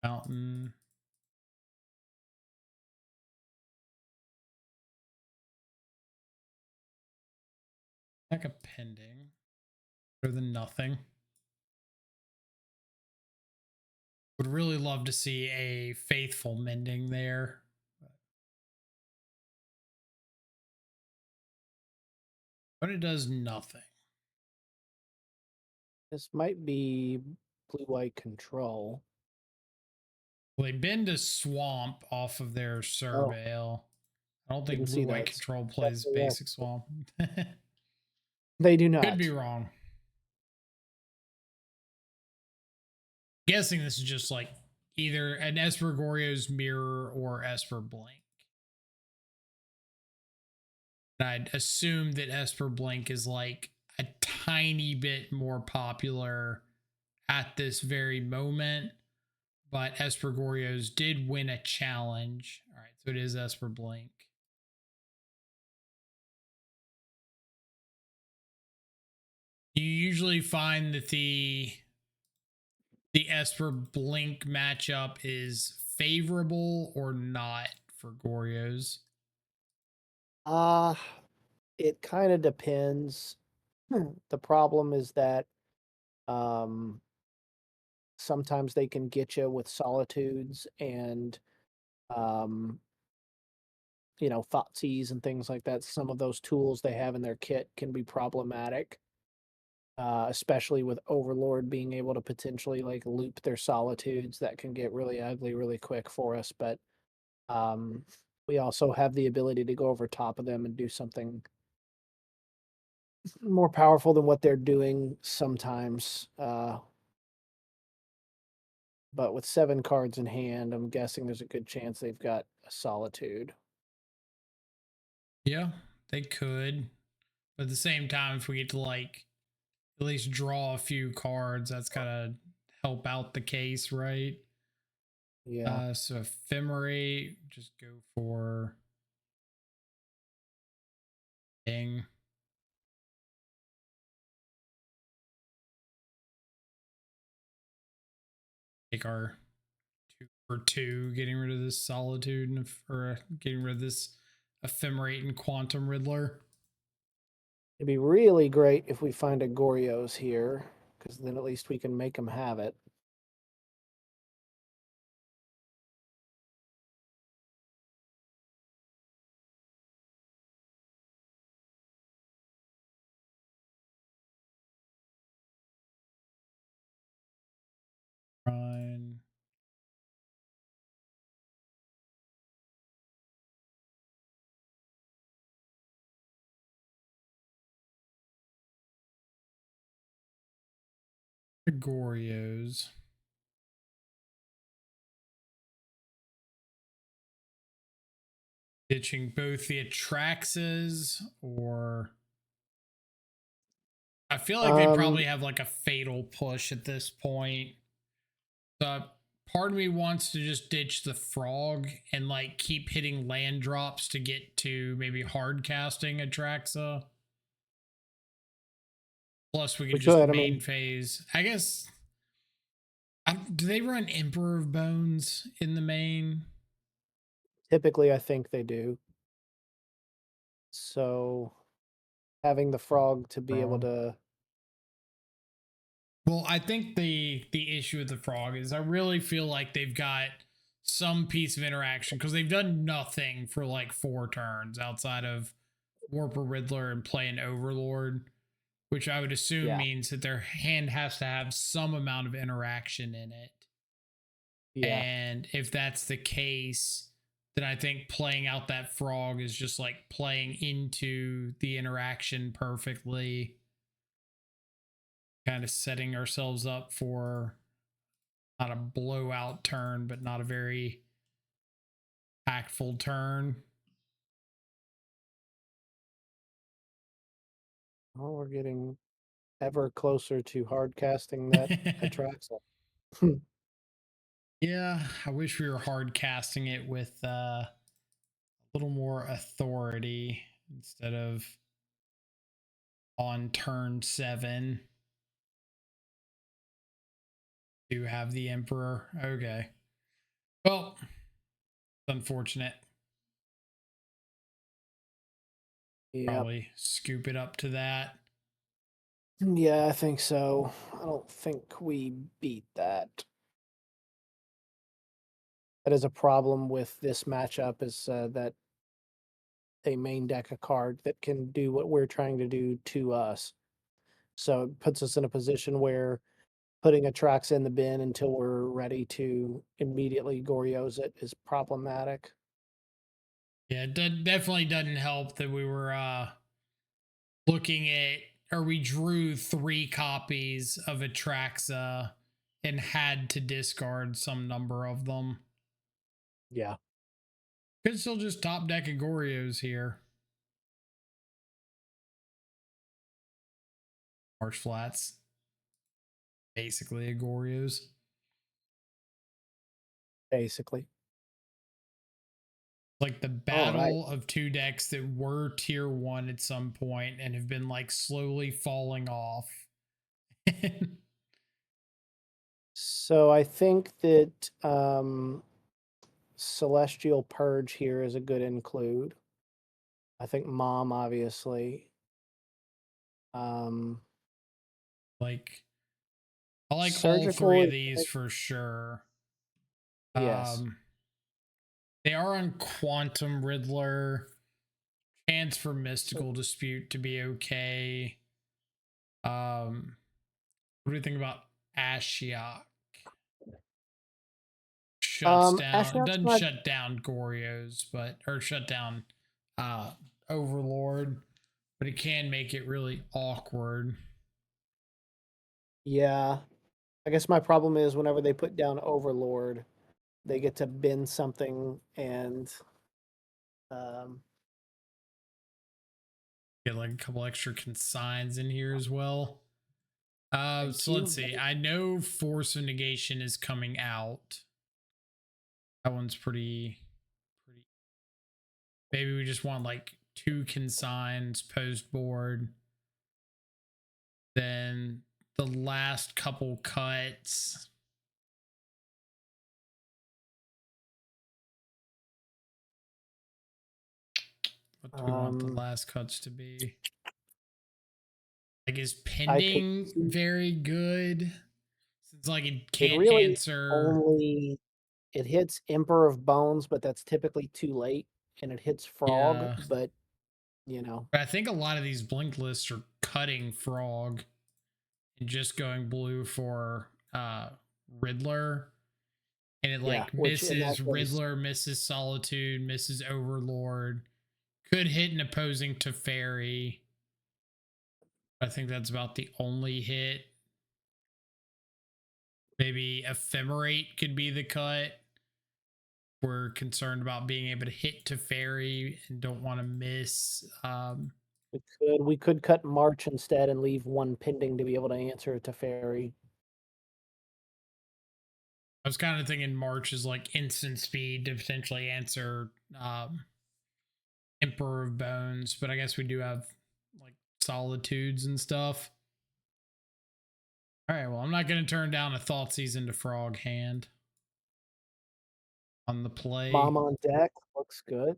Mountain. Like a pending. Better than nothing. Would really love to see a Faithful Mending there. But it does nothing. This might be blue-white control. Well, they bend a swamp off of their surveil. I don't think Didn't see blue-white that. control It's plays definitely basic swamp. They do Could be not. wrong. Guessing this is just like either an Esper Goryo's mirror or Esper Blink. And I'd assume that Esper Blink is like a tiny bit more popular at this very moment, but Esper Goryo's did win a challenge. All right, so it is Esper Blink. You usually find that the Esper Blink matchup is favorable or not for Goryo's. It kind of depends. The problem is that sometimes they can get you with solitudes and um, Thoughtseize and things like that. Some of those tools they have in their kit can be problematic, especially with Overlord being able to potentially like loop their solitudes. That can get really ugly really quick for us. But um, we also have the ability to go over top of them and do something more powerful than what they're doing sometimes. But with 7 cards in hand, I'm guessing there's a good chance they've got a solitude. Yeah, they could. But at the same time, if we get to like at least draw a few cards, that's gotta help out the case, right? Yeah. So Ephemerate, just go for Ding. Take our 2 for 2, getting rid of this Solitude or getting rid of this Ephemerate and Quantum Riddler. It'd be really great if we find a Goryo's here, because then at least we can make them have it. Run. Goryo's. Ditching both the Atraxes, or I feel like they probably have like a fatal push at this point. Part of me wants to just ditch the frog and like keep hitting land drops to get to maybe hard casting Atraxa. Plus, we could just main phase. I guess. Do they run Emperor of Bones in the main? Typically, I think they do. So having the frog to be able to. Well, I think the issue with the frog is I really feel like they've got some piece of interaction because they've done nothing for like 4 turns outside of Warper Riddler and play an Overlord, which I would assume means that their hand has to have some amount of interaction in it. Yeah. And if that's the case, then I think playing out that frog is just like playing into the interaction perfectly, kind of setting ourselves up for not a blowout turn, but not a very impactful turn. Oh, we're getting ever closer to hard casting that Atraxa. Yeah, I wish we were hard casting it with a little more authority instead of on turn 7 to have the Emperor. Okay. Well, it's unfortunate. Yeah. Probably scoop it up to that. Yeah, I think so. I don't think we beat that. That is a problem with this matchup is that they main deck a card that can do what we're trying to do to us. So it puts us in a position where putting Atraxa in the bin until we're ready to immediately Goryos it is problematic. Yeah, it definitely doesn't help that we were looking at, or we drew 3 copies of Atraxa and had to discard some number of them. Yeah. Could still just top deck a Goryos here. Marsh Flats. Basically a Goryos. Basically. Like the battle of 2 decks that were tier 1 at some point and have been like slowly falling off. So I think that Celestial Purge here is a good include. I think Mom, obviously. Like, I like Surgical all 3 of these for sure. Yes. They are on Quantum Riddler. Chance for Mystical Dispute to be okay. What do you think about Ashiok? Shuts down. It doesn't shut down Goryos, or shut down Overlord, but it can make it really awkward. Yeah. I guess my problem is whenever they put down Overlord, they get to bin something and get like a couple extra consigns in here as well. So let's see. I know Force of Negation is coming out. That one's pretty. Maybe we just want like 2 consigns post board. Then the last couple cuts. What do we want the last cuts to be? Like, is pending very good? Since like it can't answer. It hits Emperor of Bones, but that's typically too late, and it hits Frog, Yeah. but you know. But I think a lot of these blink lists are cutting Frog and just going blue for Riddler. And it like misses Riddler, misses Solitude, misses Overlord. Could hit an opposing Teferi. I think that's about the only hit. Maybe Ephemerate could be the cut. We're concerned about being able to hit Teferi and don't want to miss. We could cut March instead and leave 1 pending to be able to answer Teferi. I was kind of thinking March is like instant speed to potentially answer Emperor of Bones, but I guess we do have like Solitudes and stuff. All right, well, I'm not going to turn down a Thoughtseize into Frog hand on the play. Mom on deck looks good.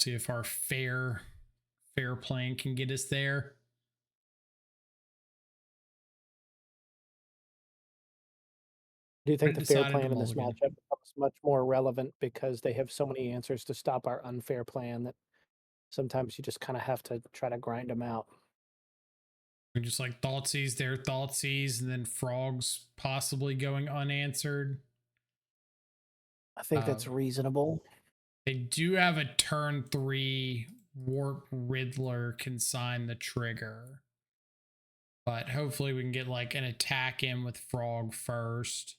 See if our fair playing can get us there. Do you think the fair plan in this matchup becomes much more relevant because they have so many answers to stop our unfair plan that sometimes you just kind of have to try to grind them out? We just like Thoughtseize their Thoughtseize, and then Frogs possibly going unanswered. I think that's reasonable. They do have a turn 3 Warp Riddler consign the trigger. But hopefully we can get like an attack in with Frog first.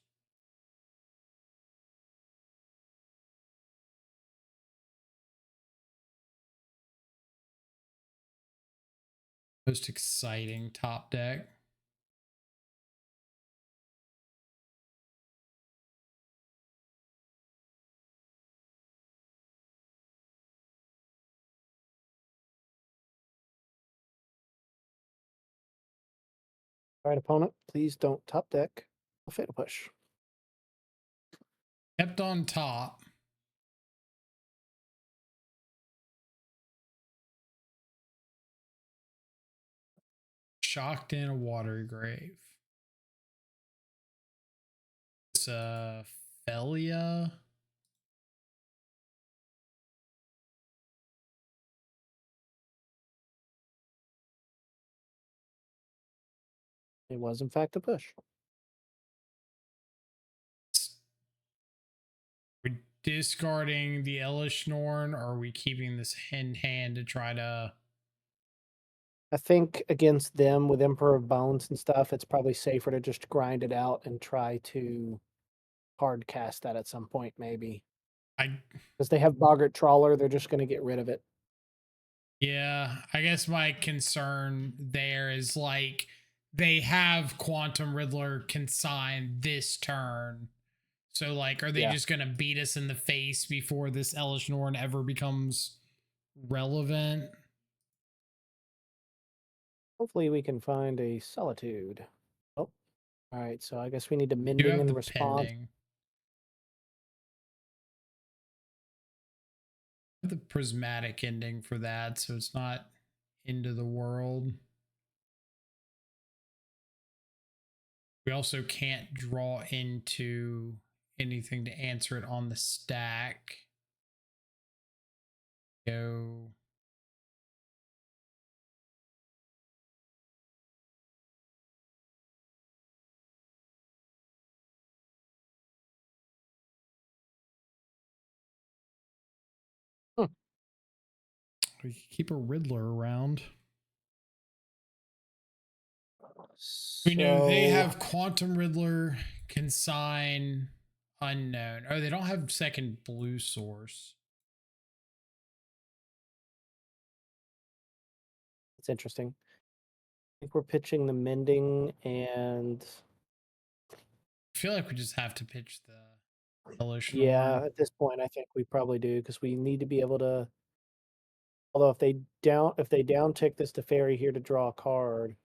Most exciting top deck. All right, opponent, please don't top deck a Fatal Push. Kept on top. Shocked in a water grave. It's Felia. It was, in fact, a push. We're discarding the Elishnorn, or are we keeping this in hand to try to... I think against them with Emperor of Bones and stuff, it's probably safer to just grind it out and try to hard cast that at some point, maybe. Because they have Boggart Trawler, they're just going to get rid of it. Yeah, I guess my concern there is like they have Quantum Riddler consign this turn. So like, are they just gonna beat us in the face before this Elish Norn ever becomes relevant? Hopefully we can find a Solitude. Oh, all right. So I guess we need to Mending in response. The prismatic ending for that, so it's not into the world. We also can't draw into anything to answer it on the stack. Go. We can keep a Riddler around. So... We know they have Quantum Riddler, Consign, Unknown. Oh, they don't have second blue source. It's interesting. I think we're pitching the Mending, and I feel like we just have to pitch the Hellish yeah, Norn. at this point, I think we probably do, because we need to be able to. Although if they down tick this to Fairy here to draw a card,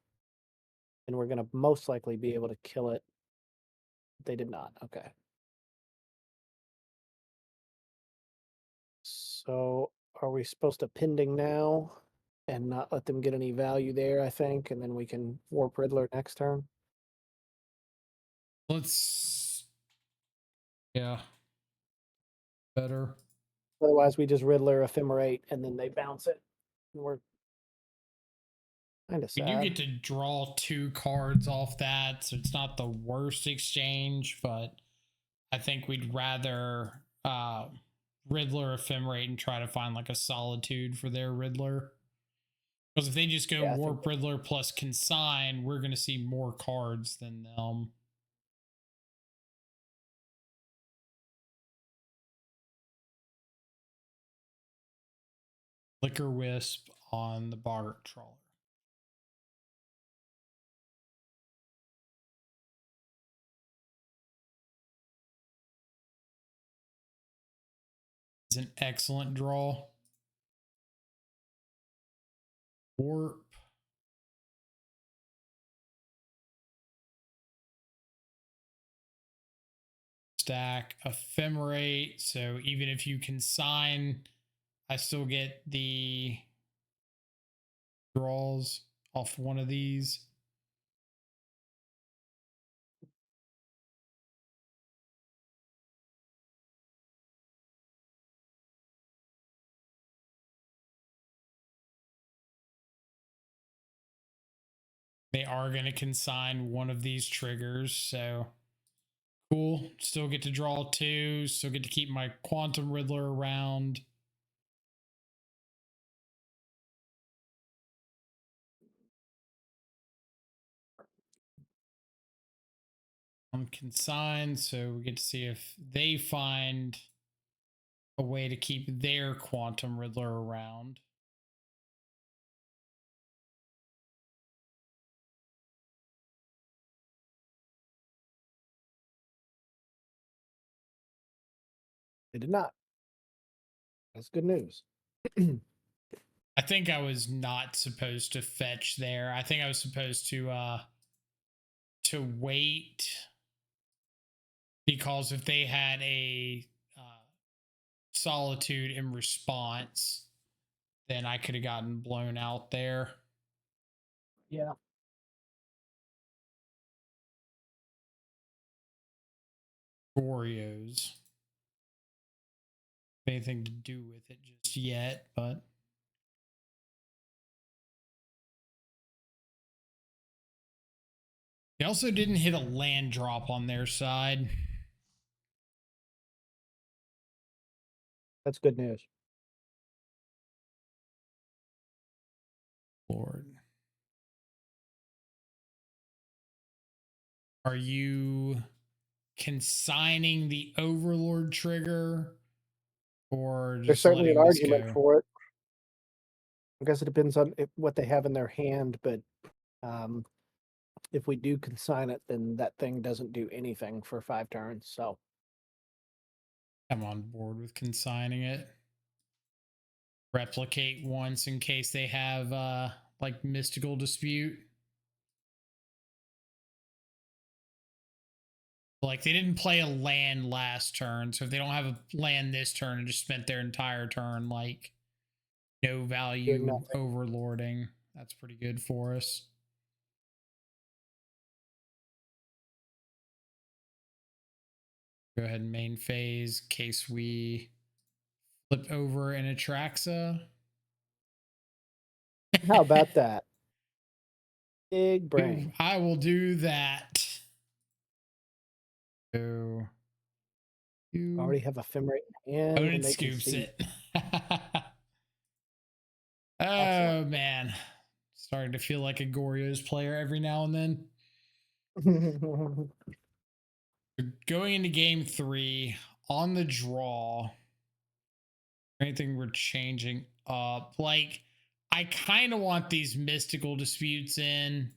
then we're gonna most likely be able to kill it. They did not. Okay. So are we supposed to Pending now and not let them get any value there, I think, and then we can Warp Riddler next turn? Let's... Yeah. Better. Otherwise, we just Riddler Ephemerate and then they bounce it. And we're kind of sad. You get to draw 2 cards off that, so it's not the worst exchange, but I think we'd rather Riddler Ephemerate and try to find like a Solitude for their Riddler. Because if they just go Warp Riddler plus Consign, we're going to see more cards than them. Flicker Wisp on the Boggart Trawler. It's an excellent draw. Warp. Stack Ephemerate. So even if you consign, I still get the draws off one of these. They are going to consign one of these triggers, so cool. Still get to draw 2, still get to keep my Quantum Riddler around. On consign, so we get to see if they find a way to keep their Quantum Riddler around. They did not. That's good news. I think I was not supposed to fetch there. I think I was supposed to wait, because if they had a Solitude in response, then I could have gotten blown out there. Yeah. Goryos. Anything to do with it just yet, but they also didn't hit a land drop on their side. That's good news. Lord. Are you consigning the Overlord trigger or There's just certainly an letting this argument go? for it. I guess it depends on what they have in their hand, but if we do consign it, then that thing doesn't do anything for 5 turns. So I'm on board with consigning it. Replicate once in case they have like mystical dispute. Like they didn't play a land last turn, so if they don't have a land this turn and just spent their entire turn like no value overlording, that's pretty good for us. Go ahead and main phase in case we flip over an Atraxa. how about that? Big brain. I will do that. So you Already have Ephemerate in hand, opponent and they can scoops see. it. Oh man, starting to feel like a Goryo's player every now and then. Going into game 3 on the draw. Anything we're changing up? Like, I kind of want these mystical disputes in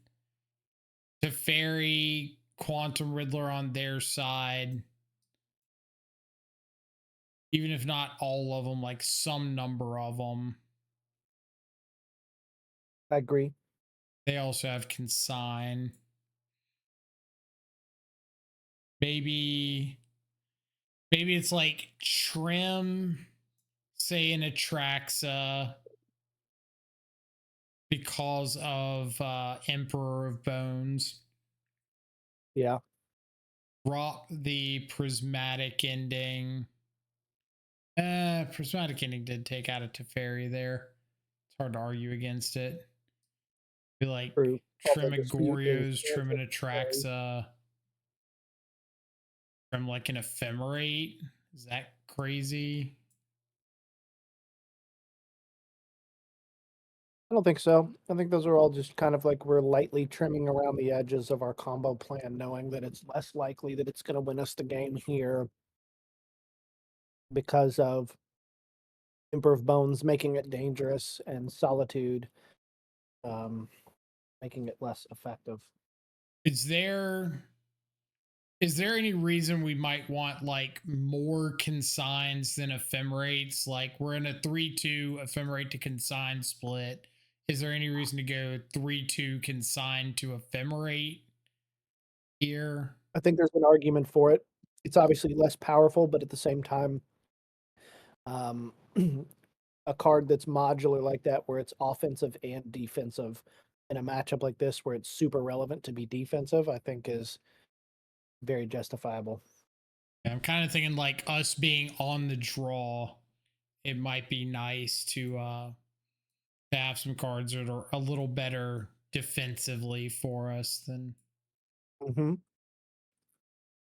to Fairy Quantum Riddler on their side. Even if not all of them, like some number of them. I agree. They also have consign. Maybe it's like trim, say an Atraxa because of Emperor of Bones. Yeah. Drop the prismatic ending. Prismatic ending did take out a Teferi there. It's hard to argue against it. Be like True. trim a Goryos, trim an Atraxa, trim like an Ephemerate. Is that crazy? I don't think so. I think those are all just kind of like we're lightly trimming around the edges of our combo plan, knowing that it's less likely that it's going to win us the game here because of Emperor of Bones making it dangerous and Solitude making it less effective. Is there any reason we might want like more consigns than ephemerates? Like we're in a 3-2 ephemerate to consign split. Is there any reason to go 3-2 consign to ephemerate here? I think there's an argument for it. It's obviously less powerful, but at the same time, a card that's modular like that, where it's offensive and defensive in a matchup like this, where it's super relevant to be defensive, I think is very justifiable. I'm kind of thinking like us being on the draw, it might be nice to have some cards that are a little better defensively for us than.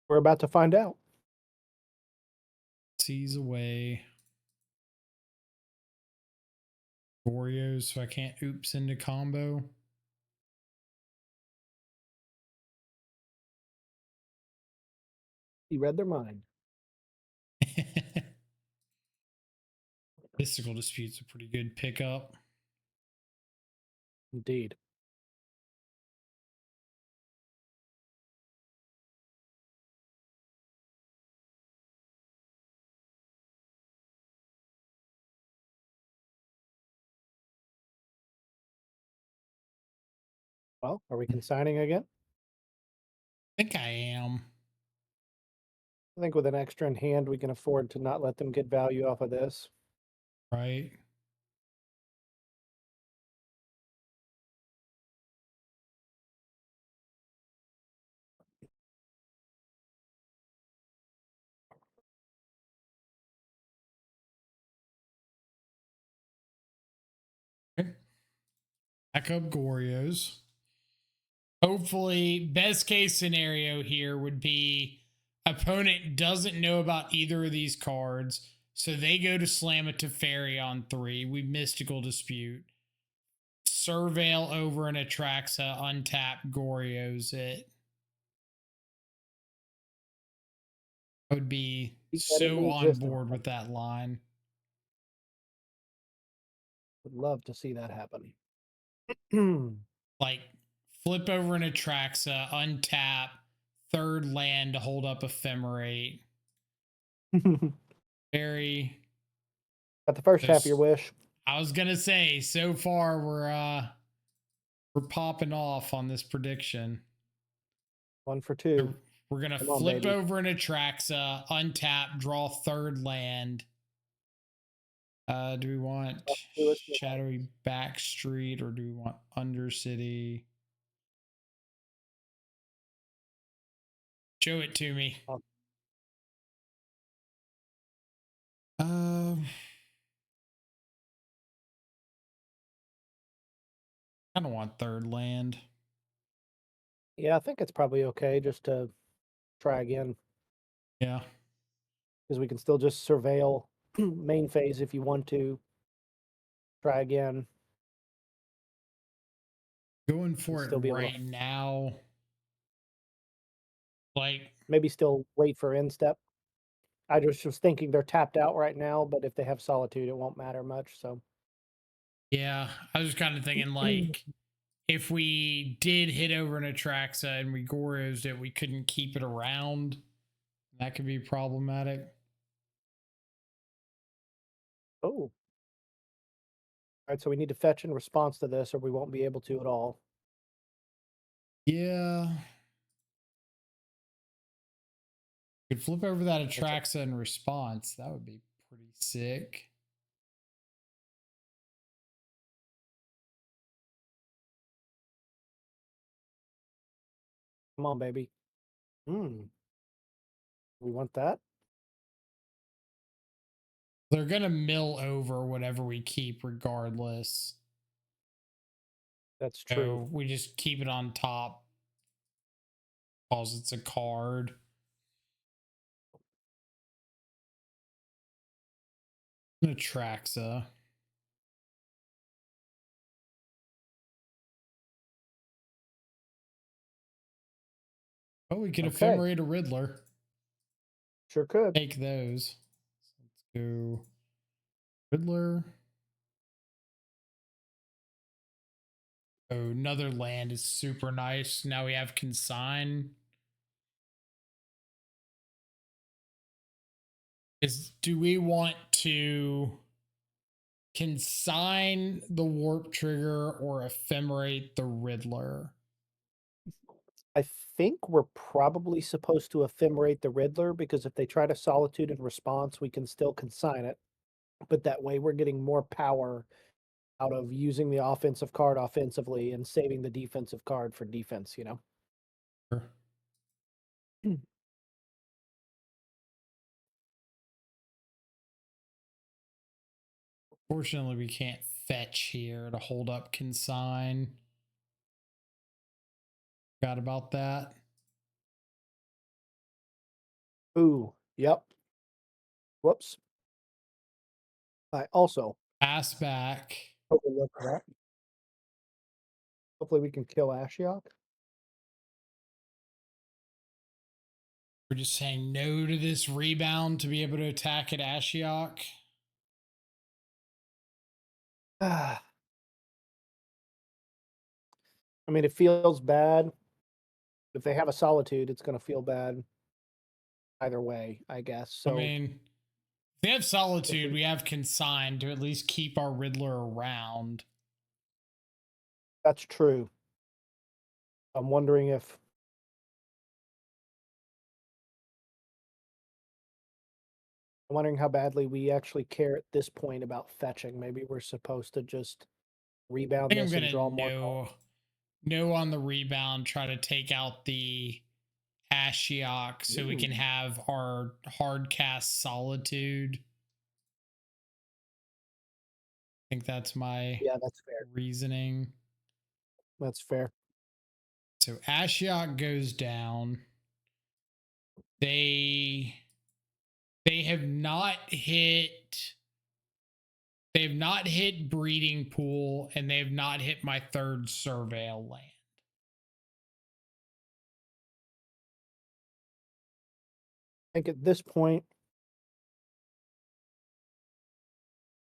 We're about to find out. Sees away. Oreos, so I can't oops into combo. He read their mind. Mystical Dispute's a pretty good pickup. Indeed. Well, are we consigning again? I think I am. I think with an extra in hand, we can afford to not let them get value off of this. Right. Back up Goryos. Hopefully, best case scenario here would be opponent doesn't know about either of these cards, so they go to slam it to Fairy on 3. We Mystical Dispute. Surveil over an Atraxa, untap Goryos it. I would be so on board with that line. Would love to see that happen. Like, flip over an Atraxa, untap, third land to hold up Ephemerate. Very. Got the first half of your wish. I was gonna say, so far we're popping off on this prediction. 1 for 2. So we're gonna flip over an Atraxa, untap, draw third land. Do we want Shadowy Backstreet or do we want Undercity? Show it to me. I don't want third land. Yeah, I think it's probably okay just to try again. Yeah. Because we can still just surveil main phase if you want to. Try again. Going for it right now. Like, maybe still wait for end step. I just was thinking they're tapped out right now, but if they have Solitude, it won't matter much. So yeah, I was just kind of thinking like if we did hit over an Atraxa and we Goryos it, we couldn't keep it around. That could be problematic. Oh. All right, so we need to fetch in response to this, or we won't be able to at all. Yeah. You could flip over that Atraxa in response. That would be pretty sick. Come on, baby. We want that. They're going to mill over whatever we keep regardless. That's true. So we just keep it on top because it's a card. Atraxa. Oh, we could ephemerate a Riddler. Sure could. Take those. Let's go Riddler. Oh, another land is super nice. Now we have Consign. Do we want to consign the Warp Trigger or ephemerate the Riddler? I think we're probably supposed to ephemerate the Riddler because if they try to Solitude in response, we can still consign it. But that way we're getting more power out of using the offensive card offensively and saving the defensive card for defense, you know? Sure. Fortunately, we can't fetch here to hold up Consign. Forgot about that. Ooh, yep. Whoops. I also Pass back. overlooked that. Hopefully we can kill Ashiok. We're just saying no to this rebound to be able to attack at Ashiok. I mean, it feels bad. If they have a Solitude, it's going to feel bad either way, I guess. So I mean, if they have Solitude, we have Consign to at least keep our Riddler around. That's true. I'm wondering if I'm wondering how badly we actually care at this point about fetching. Maybe we're supposed to just rebound this and draw more. No on the rebound, try to take out the Ashiok so we can have our hard cast Solitude. I think that's my that's fair reasoning. That's fair. So Ashiok goes down. They have not hit breeding pool, and they have not hit my third surveil land. I think at this point,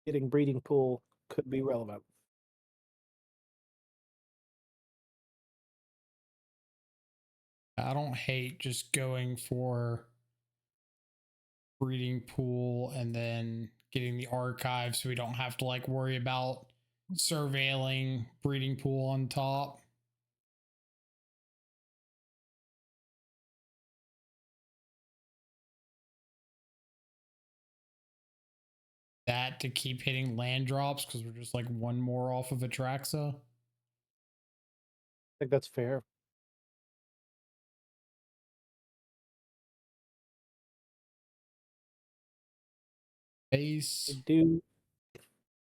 getting breeding pool could be relevant. I don't hate just going for breeding pool and then getting the archive, so we don't have to like worry about surveilling breeding pool on top. That to keep hitting land drops because we're just like one more off of Atraxa. I think that's fair. Base.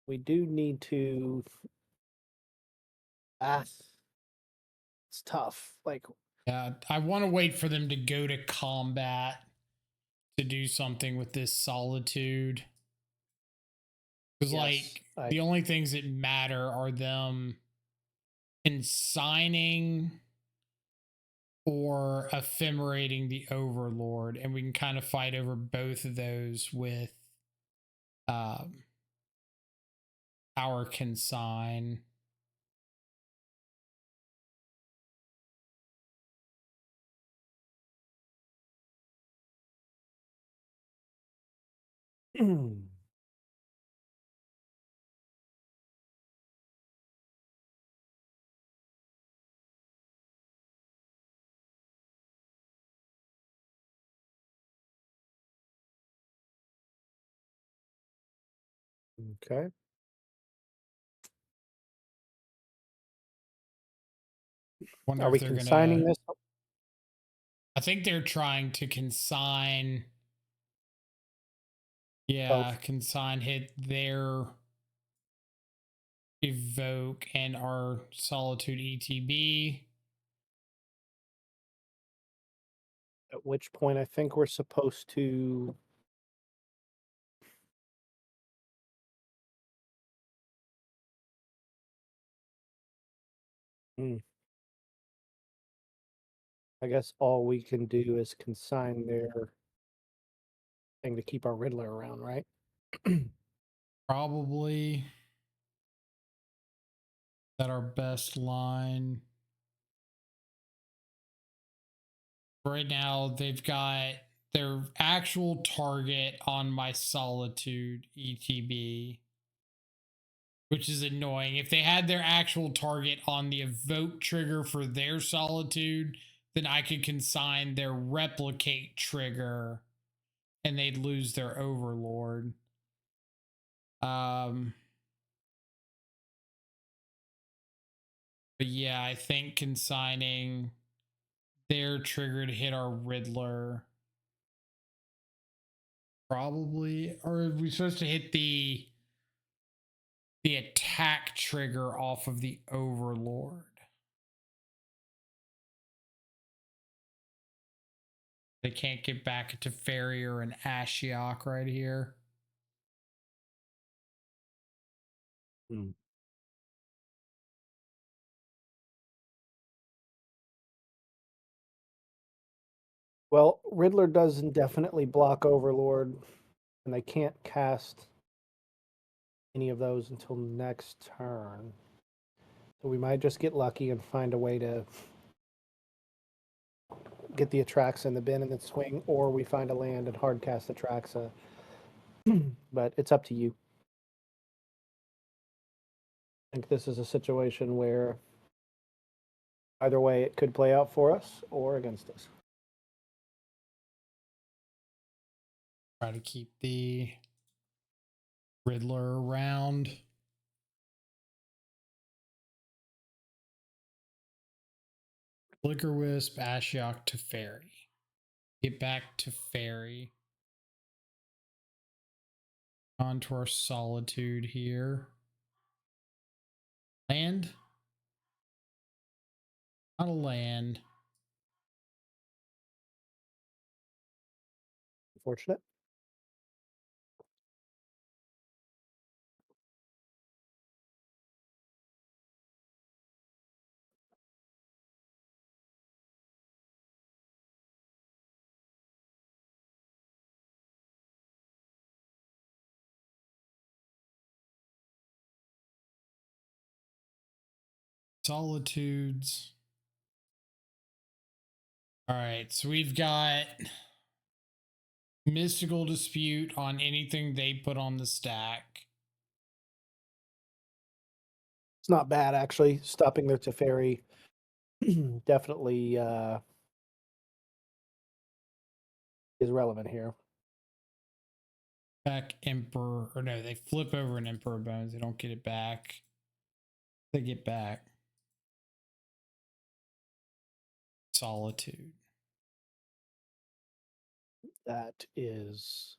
We do need to. It's tough. Like, Yeah, I want to wait for them to go to combat to do something with this solitude. Because yes, like the only things that matter are them consigning or ephemerating the overlord, and we can kind of fight over both of those with our consign. okay. Wonder Are if we they're consigning gonna. this? I think they're trying to consign. Yeah, Both. consign hit their evoke and our solitude ETB. At which point, I think we're supposed to. I guess all we can do is consign their thing to keep our Riddler around, right? Probably that our best line. Right now, they've got their actual target on my solitude ETB, which is annoying. If they had their actual target on the evoke trigger for their solitude, then I could consign their replicate trigger and they'd lose their overlord. But yeah, I think consigning their trigger to hit our Riddler probably, or are we supposed to hit the attack trigger off of the overlord? They can't get back to Farrier and Ashiok right here. Hmm. Well, Riddler does indefinitely block Overlord, and they can't cast any of those until next turn. So we might just get lucky and find a way to get the Atraxa in the bin and then swing, or we find a land and hard cast Atraxa. But it's up to you. I think this is a situation where either way it could play out for us or against us. Try to keep the Riddler around. Flicker Wisp, Ashiok to Fairy. Get back to Fairy. Onto our Solitude here. Land. Not a land. Unfortunate. Solitudes. All right, so we've got Mystical Dispute on anything they put on the stack. It's not bad, actually. Stopping their Teferi definitely is relevant here. Back Emperor, or no, they flip over an Emperor Bones. They don't get it back. They get back Solitude. That is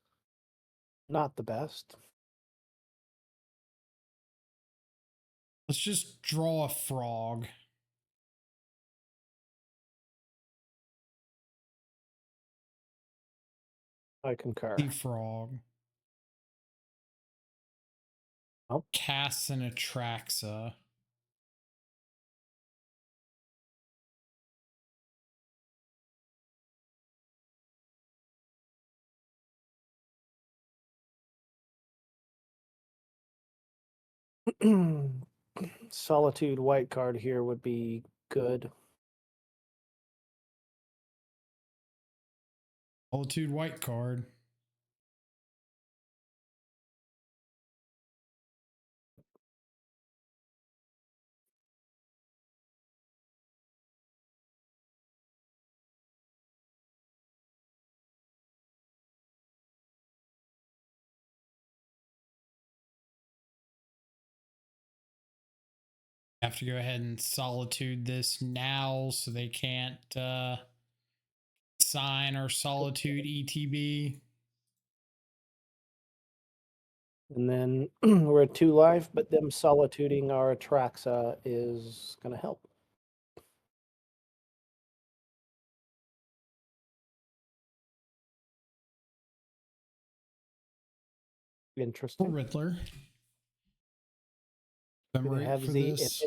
not the best. Let's just draw a frog. I concur. The frog. Oh. Casts an Atraxa. Solitude white card here would be good. Solitude white card. Have to go ahead and Solitude this now so they can't sign our Solitude ETB. And then we're at 2 life, but them solituding our Atraxa is going to help. Interesting. Riddler. Do they have for the this.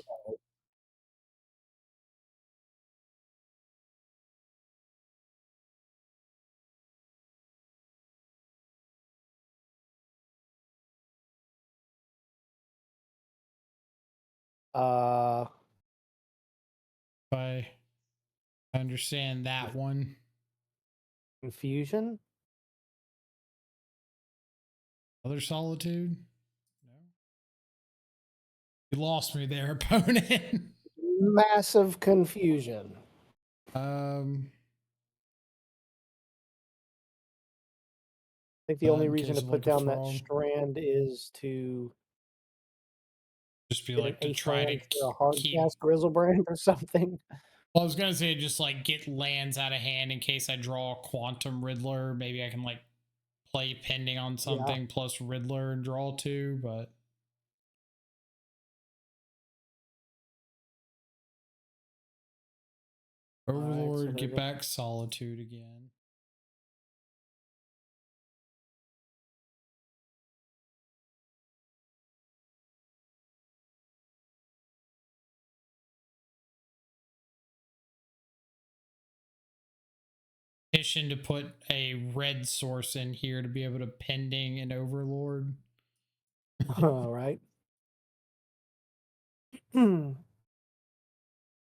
I understand that one. Confusion. Other Solitude? No. You lost me there, opponent. Massive confusion. I think the only reason to put down that strand is to just be like to try to a hard cast Grizzlebrand or something. Well, I was gonna say just like get lands out of hand in case I draw a Quantum Riddler. Maybe I can like play pending on something plus Riddler and draw 2, but Overlord, so get back Solitude again. Petition to put a red source in here to be able to pending an Overlord. All right.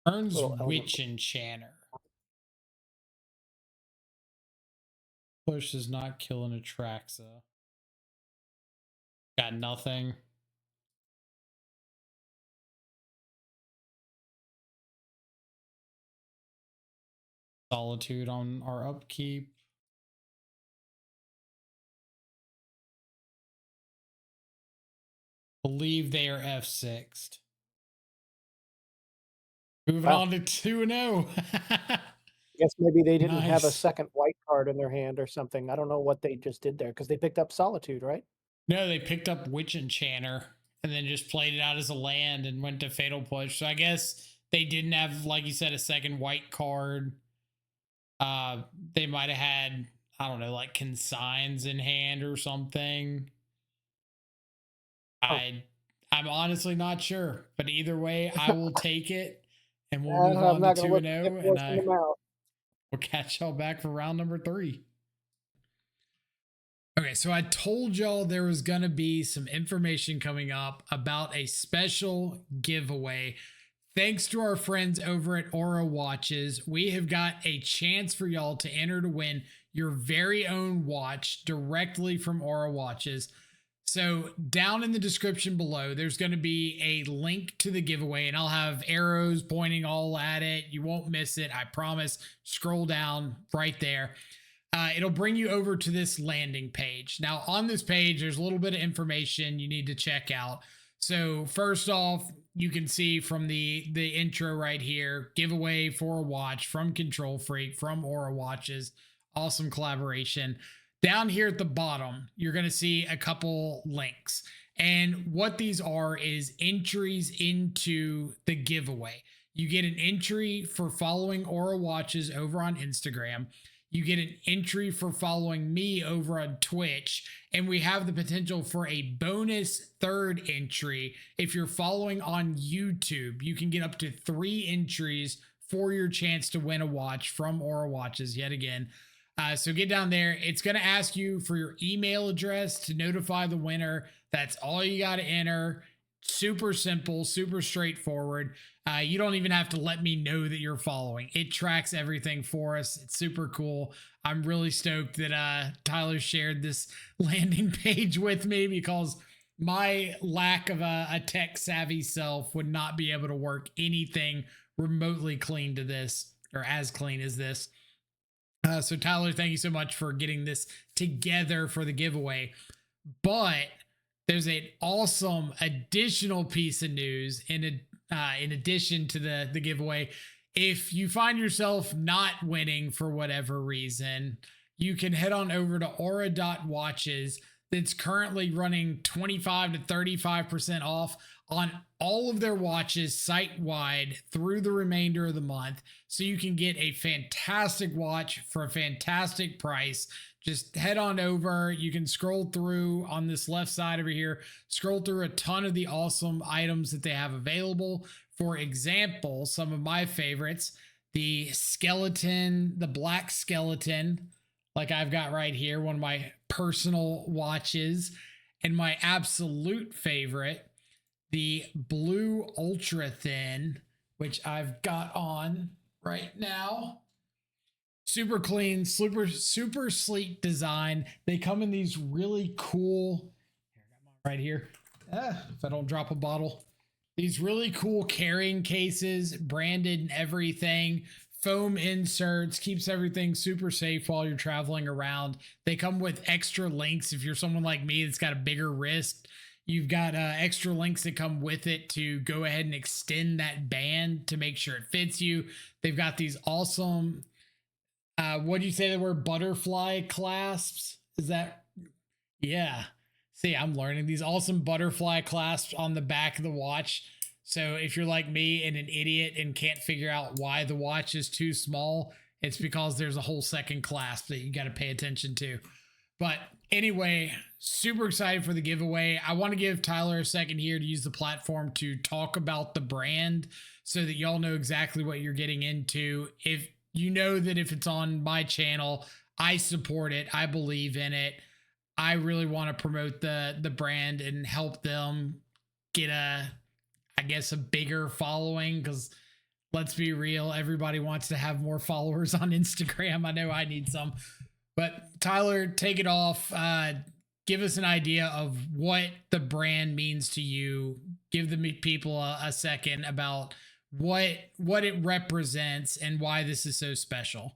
Earns Witch Enchanter. Push does not kill an Atraxa. Got nothing. Solitude on our upkeep. Believe they are F6'd. Moving on to 2-0. I guess maybe they didn't have a second white card in their hand or something. I don't know what they just did there because they picked up Solitude, right? No, they picked up Witch Enchanter and then just played it out as a land and went to Fatal Push. So I guess they didn't have, like you said, a second white card. They might have had, I don't know, like consigns in hand or something. Oh, I'm honestly not sure, but either way, I will take it, and we'll move I'm on to not going to 2 look and the 0, and horse in I the mouth. will catch y'all back for round number 3. Okay, so I told y'all there was going to be some information coming up about a special giveaway. Thanks to our friends over at Aura Watches, we have got a chance for y'all to enter to win your very own watch directly from Aura Watches. So down in the description below, there's going to be a link to the giveaway, and I'll have arrows pointing all at it. You won't miss it, I promise. Scroll down right there. It'll bring you over to this landing page. Now, on this page, there's a little bit of information you need to check out. So first off, you can see from the intro right here, giveaway for a watch from Control Freak, from Aura Watches. Awesome collaboration. Down here at the bottom, you're going to see a couple links. And what these are is entries into the giveaway. You get an entry for following Aura Watches over on Instagram. You get an entry for following me over on Twitch, and we have the potential for a bonus third entry. If you're following on YouTube, you can get up to 3 entries for your chance to win a watch from Aura Watches yet again. So get down there. It's going to ask you for your email address to notify the winner. That's all you got to enter. Super simple, super straightforward. You don't even have to let me know that you're following. It tracks everything for us. It's super cool. I'm really stoked that Tyler shared this landing page with me, because my lack of a tech savvy self would not be able to work anything remotely clean to this, or as clean as this. So Tyler, thank you so much for getting this together for the giveaway. But there's an awesome additional piece of news in addition to the giveaway. If you find yourself not winning for whatever reason, you can head on over to aura.watches. That's currently running 25 to 35% off on all of their watches site-wide through the remainder of the month. So you can get a fantastic watch for a fantastic price. Just head on over. You can scroll through on this left side over here, scroll through a ton of the awesome items that they have available. For example, some of my favorites, the skeleton, the black skeleton, like I've got right here, one of my personal watches, and my absolute favorite, the blue ultra thin, which I've got on right now. Super clean, super sleek design. They come in these really cool, here, I got mine right here. If I don't drop a bottle, these really cool carrying cases, branded and everything. Foam inserts, keeps everything super safe while you're traveling around. They come with extra links. If you're someone like me that's got a bigger wrist, you've got extra links that come with it to go ahead and extend that band to make sure it fits you. They've got these awesome, what do you say they were? Butterfly clasps? Is that? Yeah. See, I'm learning these awesome butterfly clasps on the back of the watch. So if you're like me and an idiot and can't figure out why the watch is too small, it's because there's a whole second clasp that you got to pay attention to. But anyway, super excited for the giveaway. I want to give Tyler a second here to use the platform to talk about the brand so that y'all know exactly what you're getting into. If you know that if it's on my channel, I support it. I believe in it. I really want to promote the brand and help them get a bigger following, because let's be real, everybody wants to have more followers on Instagram. I know I need some. But Tyler, take it off. Give us an idea of what the brand means to you. Give the people a second about what it represents and why this is so special.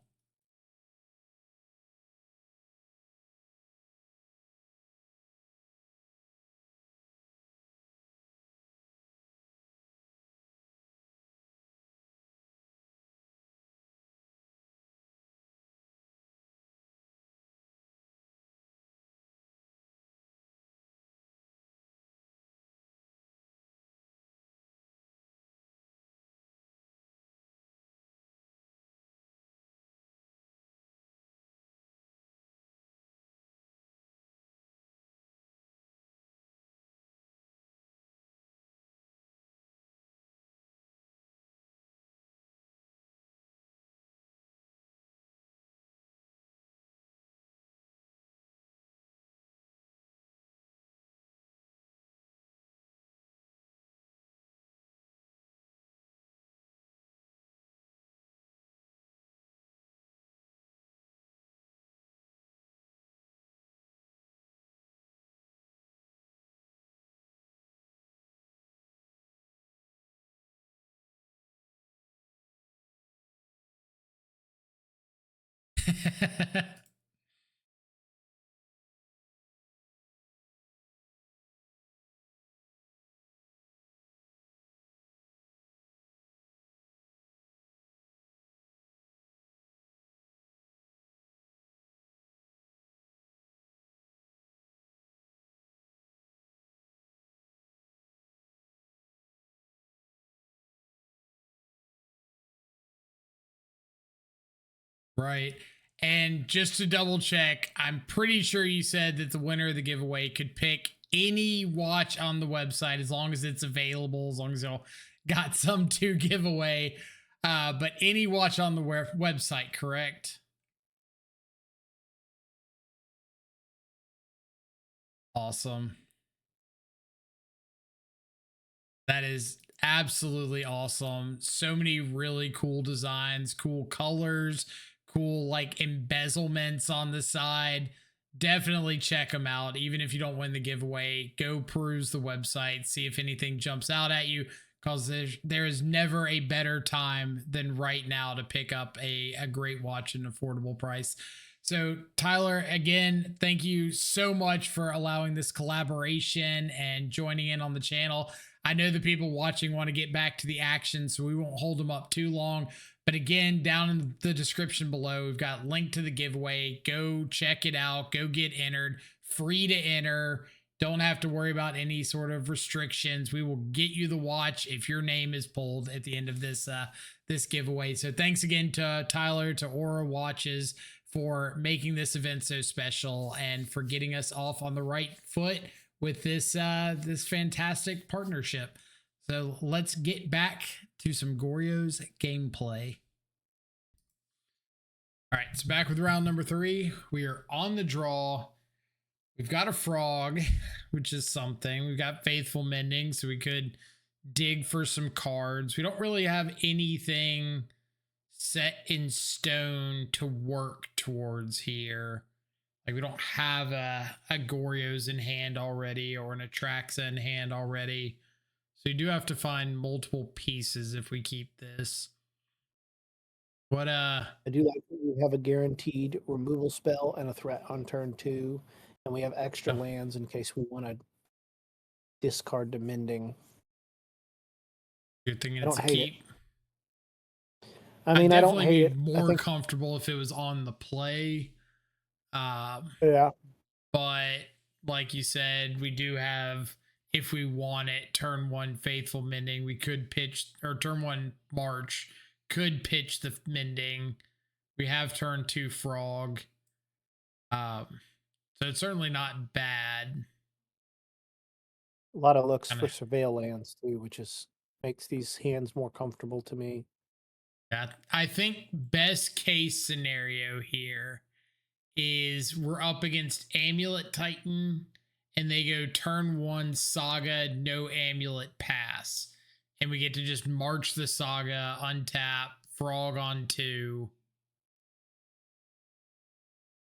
Right. And just to double check, I'm pretty sure you said that the winner of the giveaway could pick any watch on the website as long as it's available, as long as y'all got some to give away. But any watch on the website, correct? Awesome. That is absolutely awesome. So many really cool designs, cool colors, cool like embezzlements on the side. Definitely check them out. Even if you don't win the giveaway, go peruse the website, see if anything jumps out at you, because there is never a better time than right now to pick up a great watch at an affordable price. So, Tyler, again, thank you so much for allowing this collaboration and joining in on the channel. I know the people watching want to get back to the action, so we won't hold them up too long. But again, down in the description below, we've got a link to the giveaway. Go check it out. Go get entered. Free to enter. Don't have to worry about any sort of restrictions. We will get you the watch if your name is pulled at the end of this this giveaway. So thanks again to Tyler, to Aura Watches, for making this event so special and for getting us off on the right foot with this this fantastic partnership. So let's get back to some Goryo's gameplay. All right, so back with round number 3. We are on the draw. We've got a frog, which is something. We've got Faithful Mending, so we could dig for some cards. We don't really have anything set in stone to work towards here. Like, we don't have a Goryo's in hand already or an Atraxa in hand already. So you do have to find multiple pieces if we keep this. What I do like that we have a guaranteed removal spell and a threat on turn 2, and we have extra lands in case we want to discard the mending. you're thinking I it's don't a hate keep? it. I mean, I don't hate be it. more comfortable if it was on the play. Yeah. But like you said, we do have, if we want it, turn 1 Faithful Mending. We could pitch, or turn 1 March, could pitch the mending. We have turn 2 Frog. So it's certainly not bad. A lot of looks for surveil lands too, which is makes these hands more comfortable to me. Yeah, I think best case scenario here is we're up against Amulet Titan and they go turn 1 Saga, no Amulet, pass. And we get to just march the Saga, untap, Frog on 2.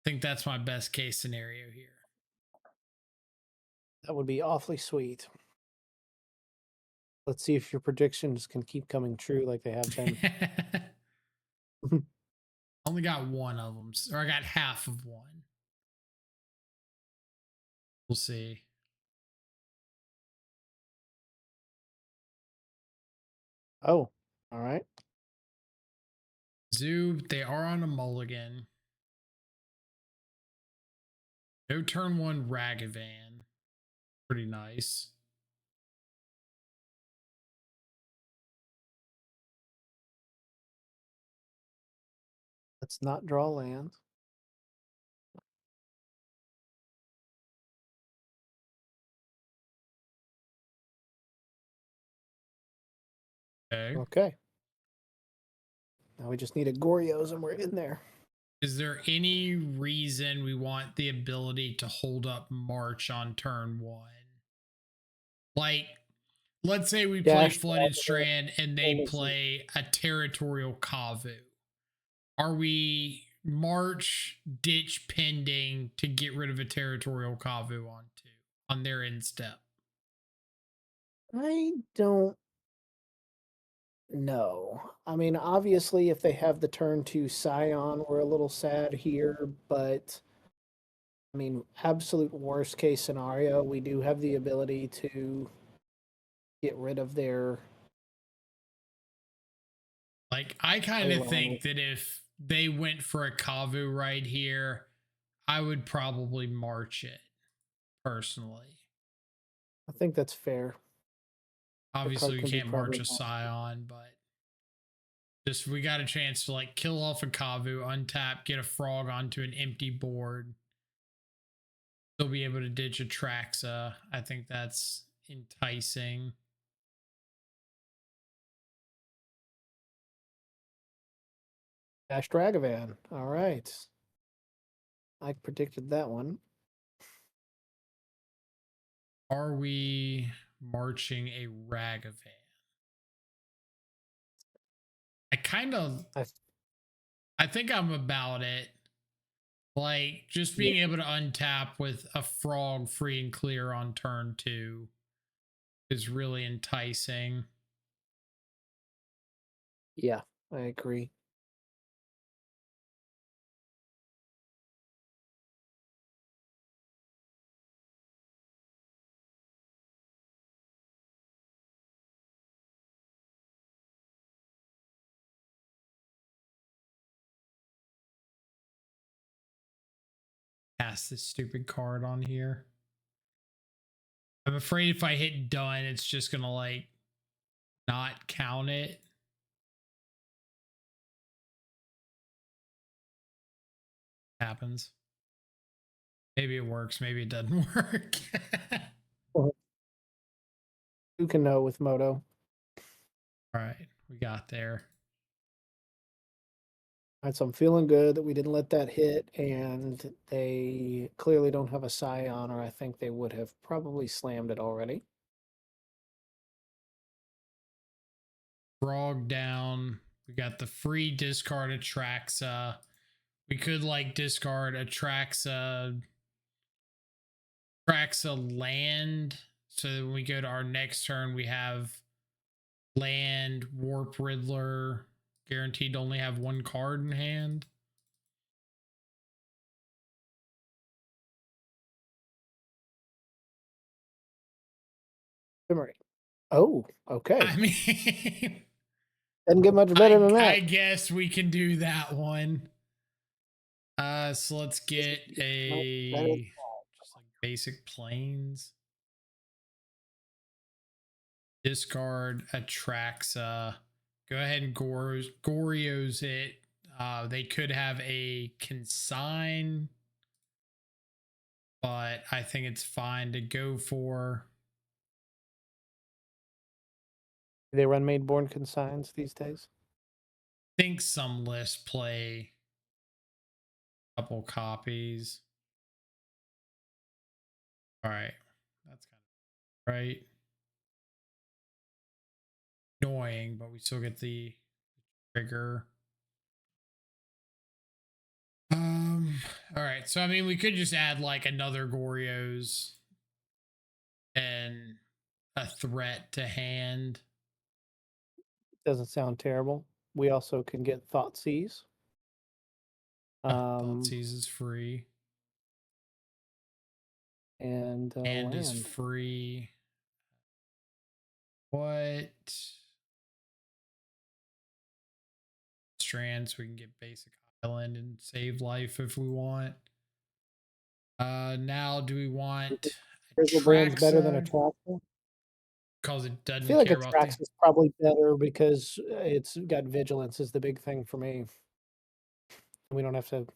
I think that's my best case scenario here. That would be awfully sweet. Let's see if your predictions can keep coming true like they have been. Only got one of them, or I got half of one. We'll see. Oh, all right. Zoo, they are on a mulligan. No turn 1 Ragavan. Pretty nice. Let's not draw land. Okay. Okay. Now we just need a Goryo's and we're in there. Is there any reason we want the ability to hold up March on turn 1? Like, let's say we play Flooded Strand and they play a Territorial Kavu. Are we March ditch pending to get rid of a Territorial Kavu on their end step? I don't No. I mean, obviously, if they have the turn 2 Scion, we're a little sad here, but I mean, absolute worst case scenario, we do have the ability to get rid of their Like, I kind of payload. think that if they went for a Kavu right here, I would probably march it personally. I think that's fair. The Obviously, card we can be can't march probably a more. Scion, but just we got a chance to like kill off a Kavu, untap, get a frog onto an empty board. Still be able to ditch a Traxa. I think that's enticing. Dash Dragavan. All right. I predicted that one. Are we marching a Ragavan? I kind of, I, I think I'm about it. Like just yeah, being able to untap with a frog free and clear on turn 2 is really enticing. yeah, I agree. Pass this stupid card on here. I'm afraid if I hit done, it's just gonna like not count it. Happens. Maybe it works. Maybe it doesn't work. Who can know with Moto? All right, we got there. All right, so I'm feeling good that we didn't let that hit, and they clearly don't have a Scion, or I think they would have probably slammed it already. Frog down. We got the free discard Atraxa. We could like discard Atraxa land. So that when we go to our next turn, we have land, Warp Riddler, guaranteed to only have one card in hand. Memory. Oh, okay. I mean, Doesn't get much better than I that. guess we can do that one. So let's get Much better. a just like basic planes. Discard Atraxa. Go ahead and Goryo's it. They could have a consign, but I think it's fine to go for. They run main born consigns these days. I think some lists play a couple copies. All right, that's kind of right. Annoying, but we still get the trigger. All right. So I mean, we could just add like another Goryo's and a threat to hand. Doesn't sound terrible. We also can get Thoughtseize. Thoughtseize is free. And And is land. free. What? Strands, we can get basic island and save life if we want. Now do we want Brand's better than Traxa? Atraxa. Because it I doesn't feel like care about the. Atraxa is probably better because it's got vigilance is the big thing for me. We don't have to.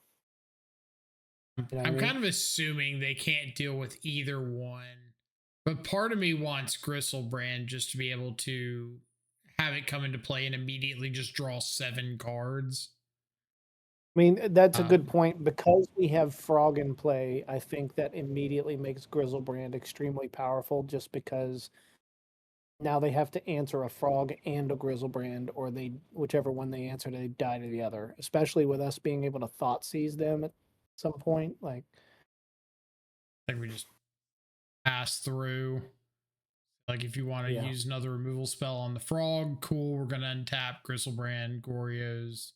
You know what I I'm mean? kind of assuming they can't deal with either one, but part of me wants Gristlebrand just to be able to have it come into play and immediately just draw 7 cards. I mean, that's a good Um, point. Because we have Frog in play, I think that immediately makes Grizzlebrand extremely powerful just because now they have to answer a Frog and a Grizzlebrand, or they whichever one they answer, they die to the other. Especially with us being able to Thoughtseize them at some point. Like, I think we just pass through. Like if you want to use another removal spell on the frog, cool. We're gonna untap Gristlebrand, Goryos.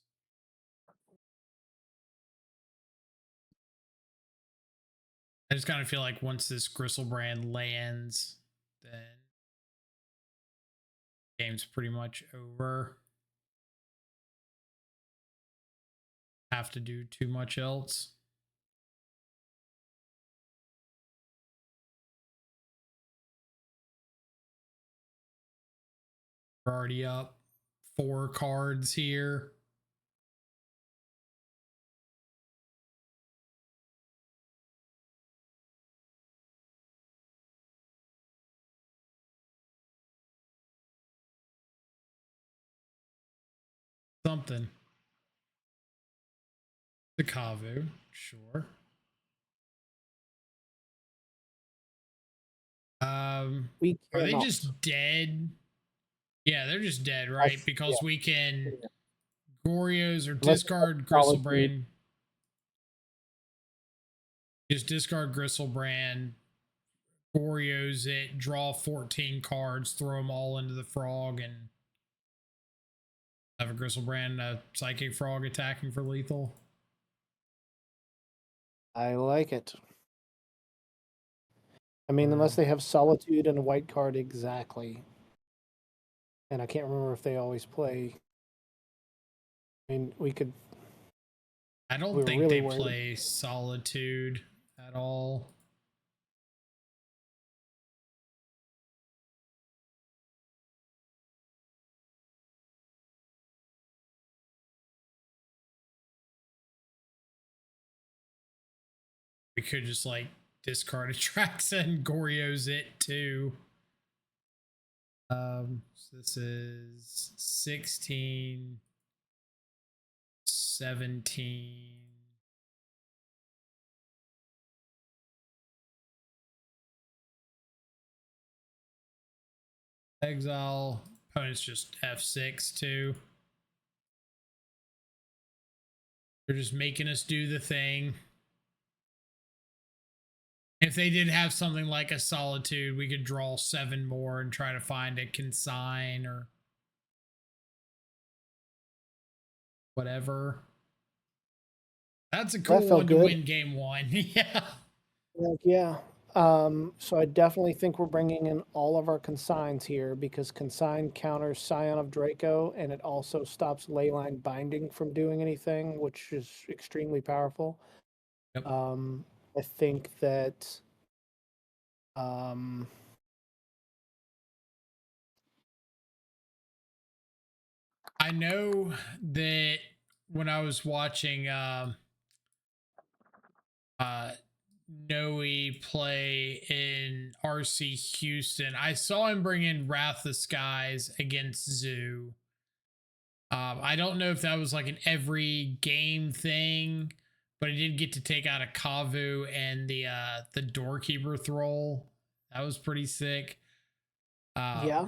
I just kind of feel like once this Gristlebrand lands, then game's pretty much over. Have to do too much else. We're already up 4 cards here. Something. The Kavu, sure. Are they just dead? Yeah, they're just dead, right? Because we can Goryos or discard Gristlebrand. Just discard Gristlebrand, Goryos it, draw 14 cards, throw them all into the frog, and have a Gristlebrand, a Psychic Frog attacking for lethal. I like it. I mean, unless they have Solitude and a white card exactly. And I can't remember if they always play. I mean, we could. I don't think they play Solitude at all. We could just like discard a Traxa and Goryos it too. So this is 16, 17. Exile. Opponent's just F6 too. They're just making us do the thing. If they did have something like a Solitude, we could draw 7 more and try to find a consign or whatever. That's a cool one to win game 1. Yeah. Yeah. So I definitely think we're bringing in all of our consigns here because consign counters Scion of Draco, and it also stops Leyline Binding from doing anything, which is extremely powerful. Yep. I think that I know that when I was watching Noe play in RC Houston, I saw him bring in Wrath of the Skies against Zoo. I don't know if that was like an every game thing, but he did get to take out a Kavu and the Doorkeeper Thrall. That was pretty sick. yeah.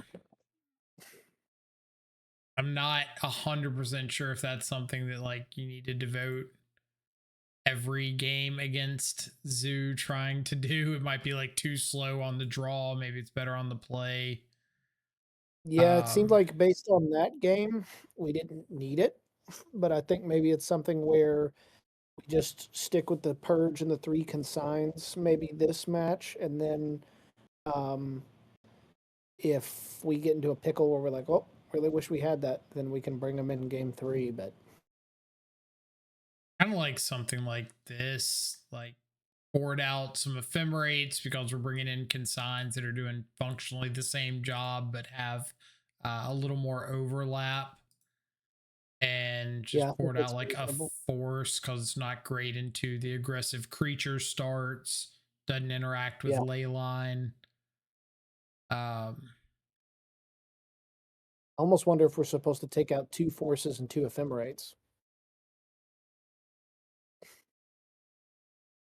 I'm not 100% sure if that's something that like you need to devote every game against Zoo trying to do. It might be like too slow on the draw. Maybe it's better on the play. Yeah, it seemed like based on that game, we didn't need it. But I think maybe it's something where we just stick with the Purge and the 3 consigns, maybe this match, and then if we get into a pickle where we're like, oh, really wish we had that, then we can bring them in game 3. But kind of like something like this, like board out some ephemerates because we're bringing in consigns that are doing functionally the same job but have a little more overlap, and just board out like reasonable. A force because it's not great into the aggressive creature starts, doesn't interact with Leyline. I almost wonder if we're supposed to take out 2 forces and 2 ephemerates.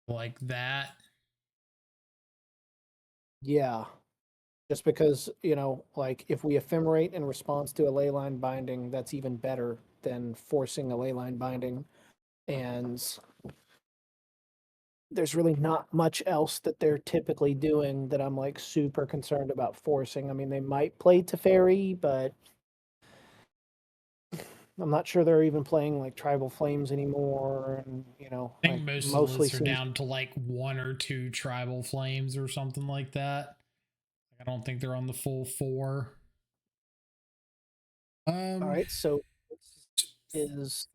Like that. Yeah. Just because, you know, like if we ephemerate in response to a Leyline Binding, that's even better than forcing a Leyline Binding. And there's really not much else that they're typically doing that I'm like super concerned about forcing. I mean, they might play Teferi, but I'm not sure they're even playing like Tribal Flames anymore. And, I think like most of the mostly lists are seems. down to like 1 or 2 tribal flames or something like that. I don't think they're on the full 4. All right, so this is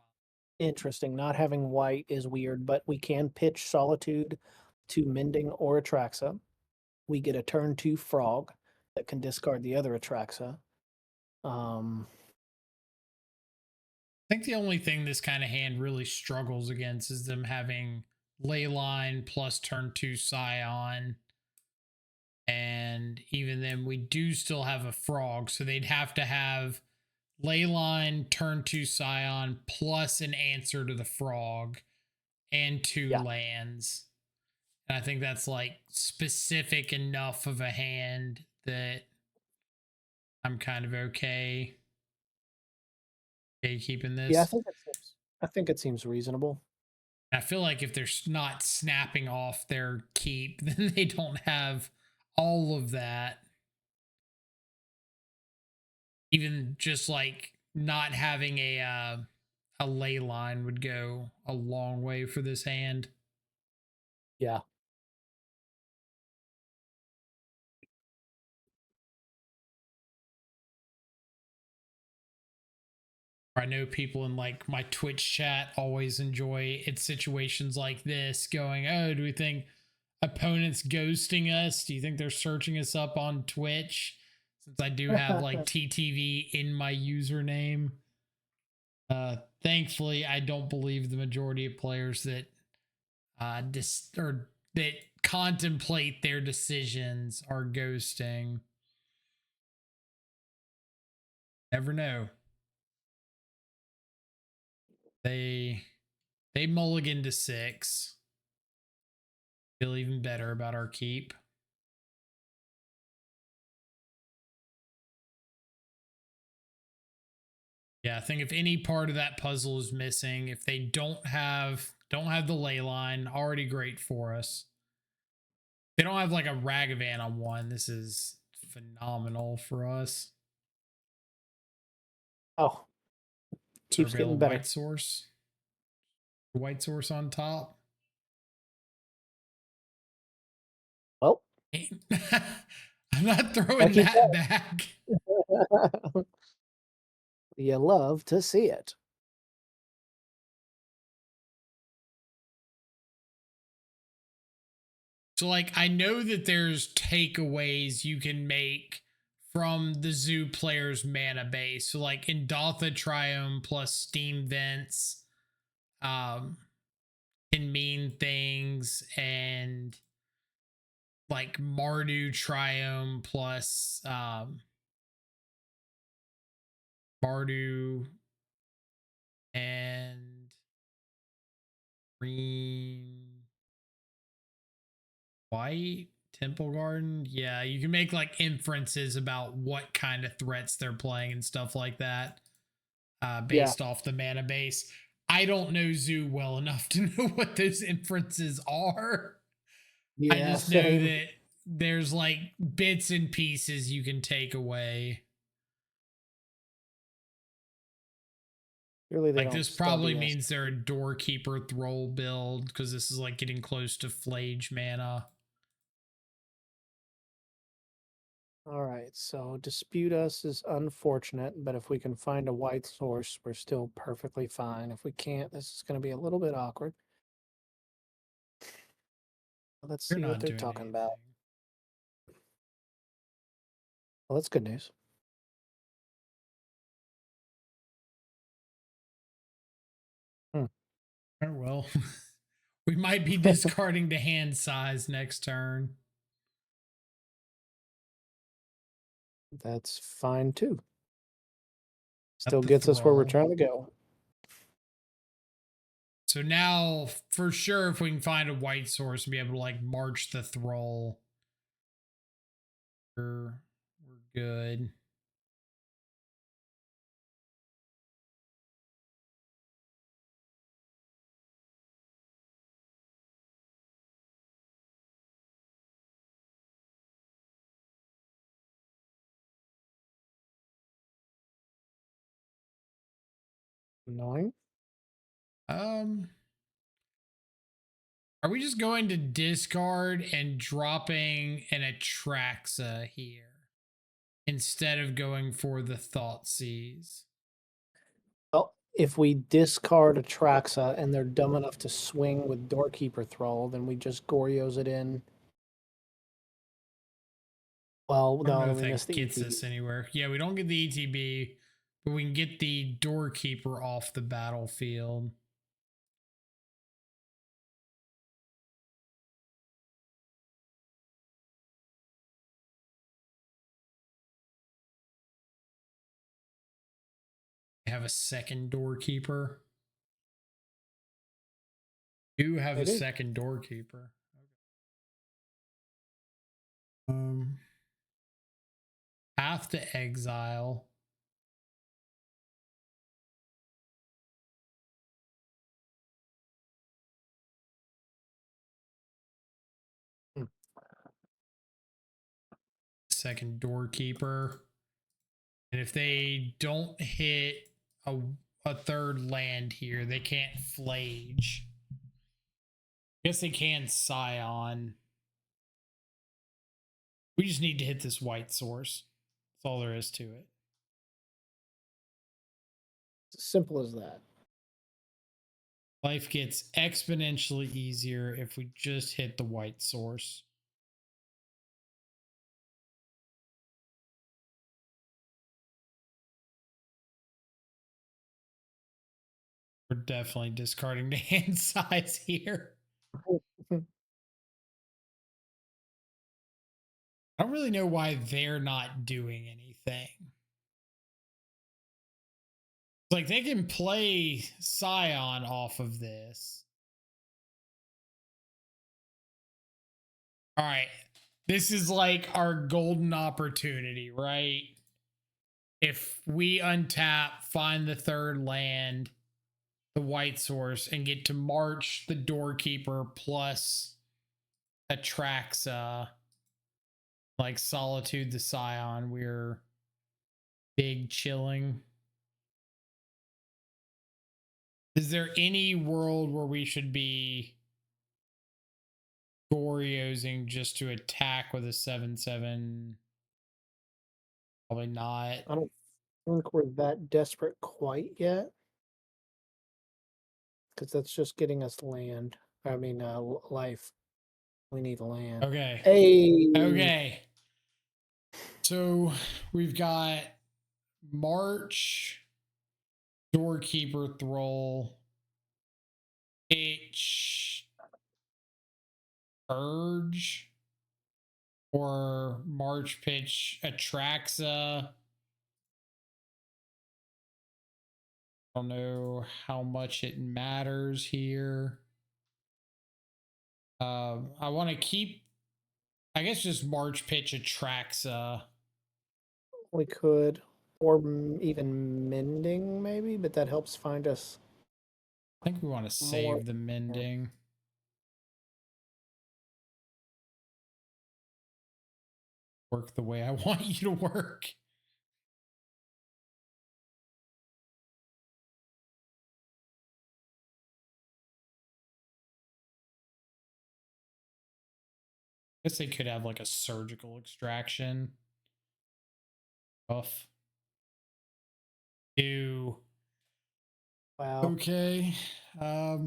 interesting. Not having white is weird, but we can pitch Solitude to Mending or Atraxa. We get a turn 2 Frog that can discard the other Atraxa. I think the only thing this kind of hand really struggles against is them having Leyline plus turn 2 Scion. And even then, we do still have a frog. So they'd have to have Leyline, turn 2 Scion, plus an answer to the frog and 2 Yeah. lands. And I think that's like specific enough of a hand that I'm kind of okay keeping Yeah, this. I think it seems reasonable. I feel like if they're not snapping off their keep, then they don't have all of that. Even just like not having a ley line would go a long way for this hand. Yeah. I know people in like my Twitch chat always enjoy it situations like this, going, "Oh, do we think opponents ghosting us? Do you think they're searching us up on Twitch?" Since I do have like TTV in my username. Thankfully, I don't believe the majority of players that or that contemplate their decisions are ghosting. Never know. They mulligan to 6. Feel even better about our keep. Yeah, I think if any part of that puzzle is missing, if they don't have the ley line, already great for us. They don't have like a Ragavan on 1. This is phenomenal for us. Oh, keeps Surveil getting and better. White Source. White Source on top. Well, I'm not throwing like you that back. said, you love to see it. So, like, I know that there's takeaways you can make from the zoo player's mana base. So, like, Indotha Triome plus Steam Vents um, can mean things, and like Mardu Triome plus Mardu and green white Temple Garden. Yeah, you can make like inferences about what kind of threats they're playing and stuff like that Yeah. based off the mana base. I don't know Zoo well enough to know what those inferences are. I Yeah, just know same. that there's like bits and pieces you can take away. Really, they Like don't this probably study us. means they're a Doorkeeper Thrall build because this is like getting close to Flage mana. All right, so dispute us is unfortunate, but if we can find a white source, we're still perfectly fine. If we can't, this is going to be a little bit awkward. Let's You're see what not they're doing talking anything. about. Well, that's good news. Oh well. We might be discarding the hand size next turn. That's fine too. At Still the gets us where we're Thrall. trying to go. So now, for sure, if we can find a white source and be able to like march the Thrall, we're good. Annoying. Are we just going to discard and dropping an Atraxa here instead of going for the Thoughtseize? Well, if we discard Atraxa and they're dumb enough to swing with Doorkeeper Thrall, then we just Goryos it in. Well, I don't no, know if we missed that the gets us ETB. anywhere. Yeah, we don't get the ETB, but we can get the Doorkeeper off the battlefield. Have a second Doorkeeper. Do have a second Doorkeeper. Path to Exile. Second Doorkeeper. And if they don't hit a third land here, they can't Flage. I guess they can Scion. We just need to hit this white source. That's all there is to it. It's as simple as that. Life gets exponentially easier if we just hit the white source. We're definitely discarding the hand size here. I don't really know why they're not doing anything. Like, they can play Scion off of this. All right. This is like our golden opportunity, right? If we untap, find the third land, the white source, and get to march the Doorkeeper plus Atraxa, like Solitude the Scion, we're big chilling. Is there any world where we should be Goryosing just to attack with a 7/7? Probably not. I don't think we're that desperate quite yet. Because that's just getting us land. I mean, life. We need land. Okay. Hey. Okay. So we've got March, Doorkeeper Thrall, H, Urge, or March Pitch Atraxa. I don't know how much it matters here. I want to keep, I guess, just March Pitch Atraxa. We could. Or even Mending, maybe, but that helps find us. I think we want to save the Mending. Work the way I want you to work. I guess they could have like a surgical extraction. Buff. Ew. Wow. Okay. Are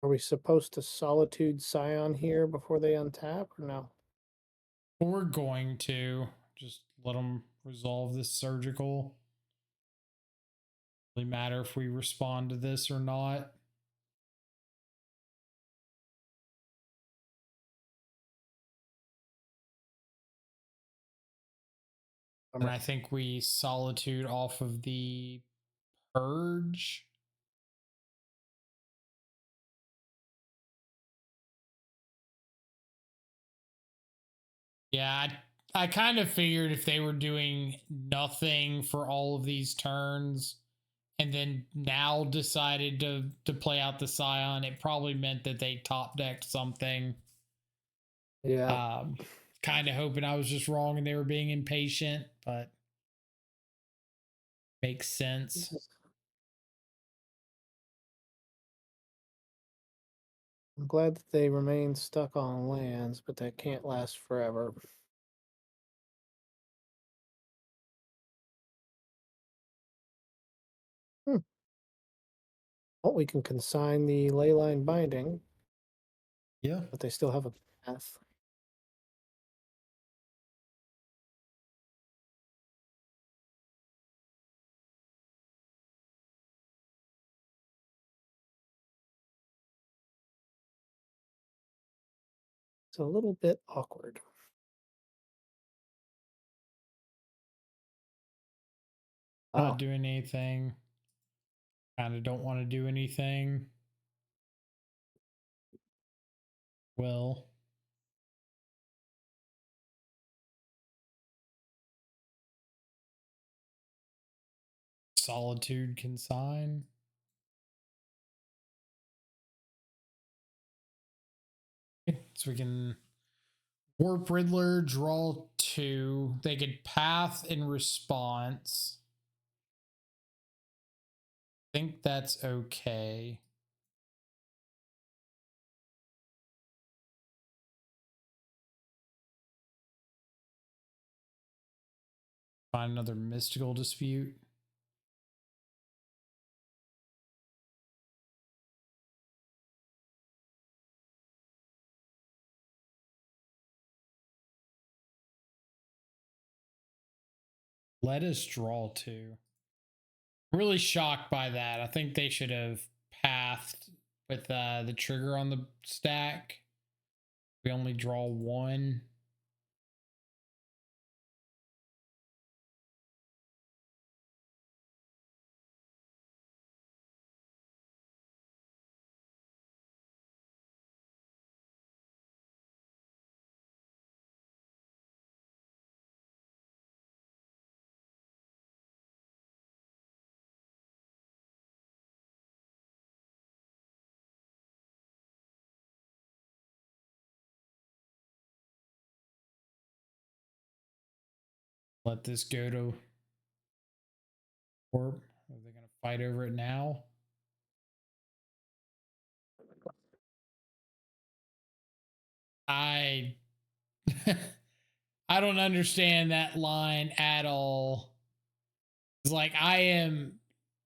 we supposed to Solitude Scion here before they untap, or no? We're going to just let them resolve this surgical. Really matter if we respond to this or not. And I think we Solitude off of the Purge. Yeah, I kind of figured if they were doing nothing for all of these turns and then now decided to play out the Scion, it probably meant that they top decked something. Yeah. Kind of hoping I was just wrong and they were being impatient, but Makes sense. I'm glad that they remain stuck on lands, but that can't last forever. Well, we can consign the leyline binding, Yeah. but they still have a path. It's a little bit awkward. Not Oh, doing anything. Kind of don't want to do anything. Will. Solitude consign. So we can Warp Riddler, draw 2. They could path in response. I think that's okay. Find another mystical dispute. Let us draw 2. Really shocked by that. I think they should have pathed with the trigger on the stack. We only draw 1. Let this go to Warp. Are they going to fight over it now? I I don't understand that line at all. It's like I am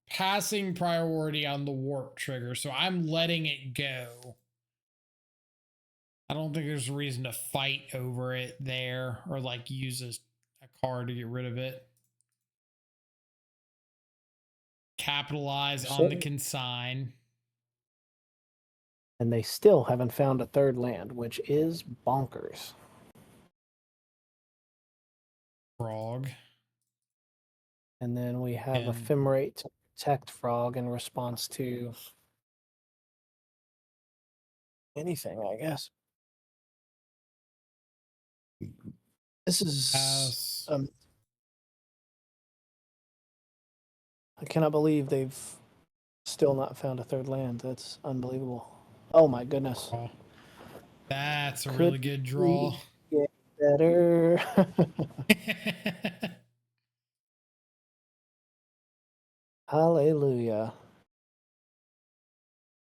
passing priority on the warp trigger, so I'm letting it go. I don't think there's a reason to fight over it there or like use a card to get rid of it. Capitalize on the consign. And they still haven't found a third land, which is bonkers. Frog. And then we have Ephemerate to protect Frog in response to anything, I guess. This is I cannot believe they've still not found a third land. That's unbelievable. Oh my goodness. That's a really good draw. Get better. Hallelujah.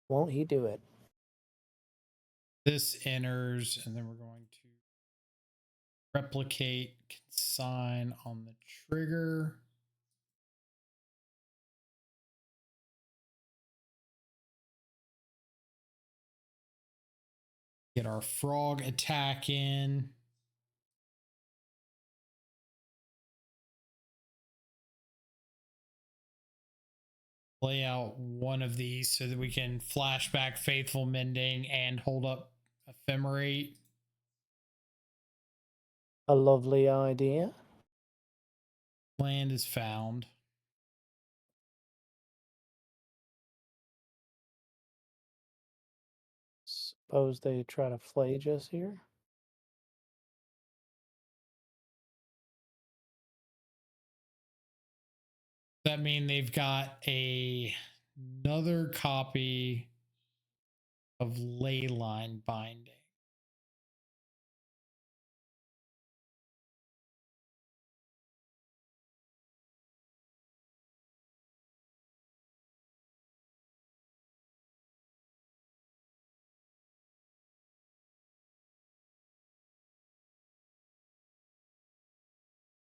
Won't he do it? This enters, and then we're going to replicate consign on the trigger. Get our frog attack in. Play out one of these so that we can flashback Faithful Mending and hold up Ephemerate. A lovely idea. Land is found. Suppose they try to flage us here. That mean they've got another copy of Leyline Binding.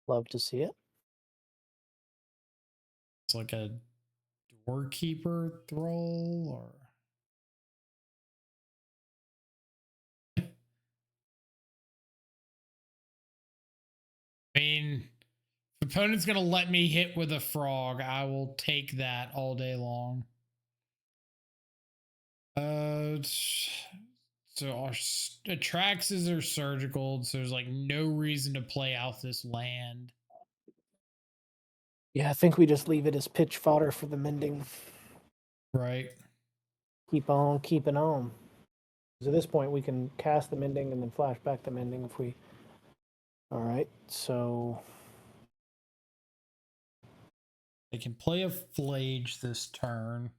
Love to see it. It's like a doorkeeper thrall, or I mean, if opponent's gonna let me hit with a frog, I will take that all day long. So our Atraxes are surgical, so there's like no reason to play out this land. Yeah, I think we just leave it as pitch fodder for the mending. Right. Keep on keeping on. Because at this point, we can cast the mending and then flash back the mending if we. All right, so They can play a Flage this turn.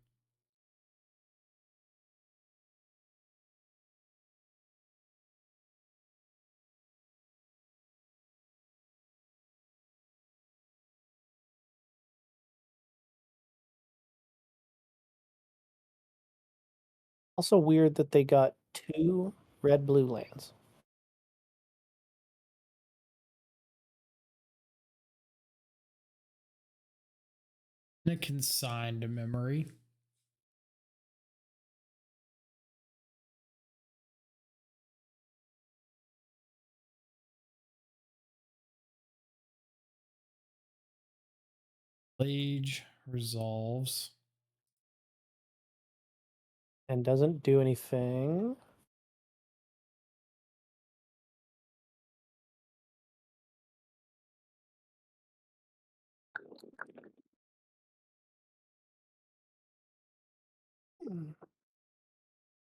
also weird that they got 2 red-blue lands. And a consigned memory. Flage resolves. And doesn't do anything.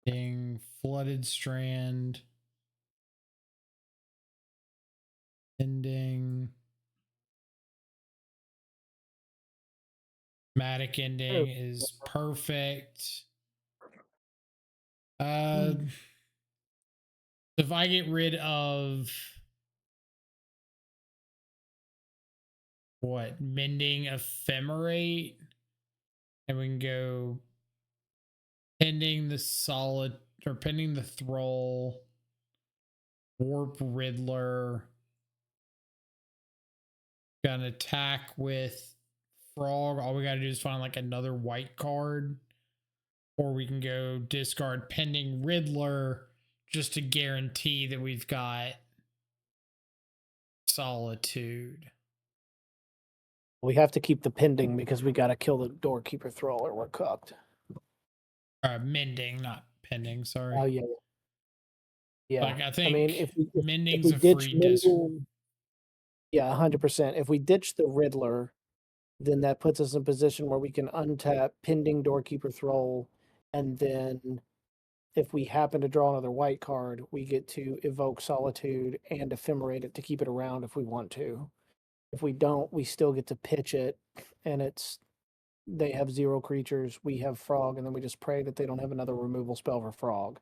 Being Flooded Strand. Ending. Matic ending is perfect. If I get rid of what, Mending Ephemerate, and we can go pending the solid, or pending the Thrall, Warp Riddler, got an attack with Frog. All we got to do is find like another white card, or we can go discard pending Riddler just to guarantee that we've got Solitude. We have to keep the pending because we got to kill the doorkeeper thrall or we're cooked. Mending, not pending. Sorry. Oh yeah, yeah. Like I think I mean, if mending's we a ditch free disc. mending, yeah, 100%. If we ditch the Riddler, then that puts us in a position where we can untap pending doorkeeper thrall, and then if we happen to draw another white card, we get to evoke solitude and ephemerate it to keep it around if we want to. If we don't, we still get to pitch it, and they have 0 creatures, we have frog, and then we just pray that they don't have another removal spell for frog.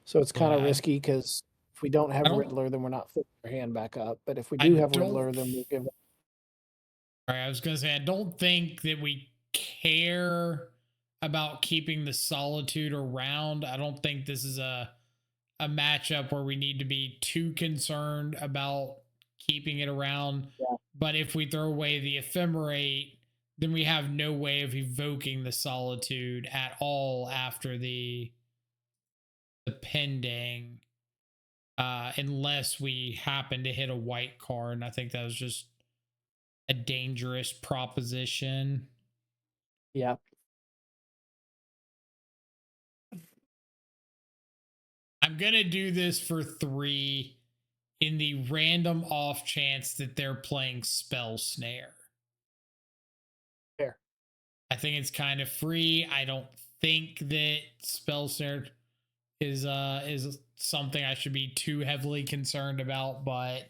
So it's kind of risky because if we don't have Riddler, then we're not filling our hand back up. But if we do have Riddler, then we'll give. All right, I was gonna say I don't think that we care about keeping the Solitude around. I don't think this is a matchup where we need to be too concerned about keeping it around. Yeah. But if we throw away the Ephemerate, then we have no way of evoking the Solitude at all after the pending, unless we happen to hit a white card. And I think that was just a dangerous proposition. Yeah. I'm gonna do this for 3 in the random off chance that they're playing Spell Snare. Fair. I think it's kind of free. I don't think that Spell Snare is something I should be too heavily concerned about, but I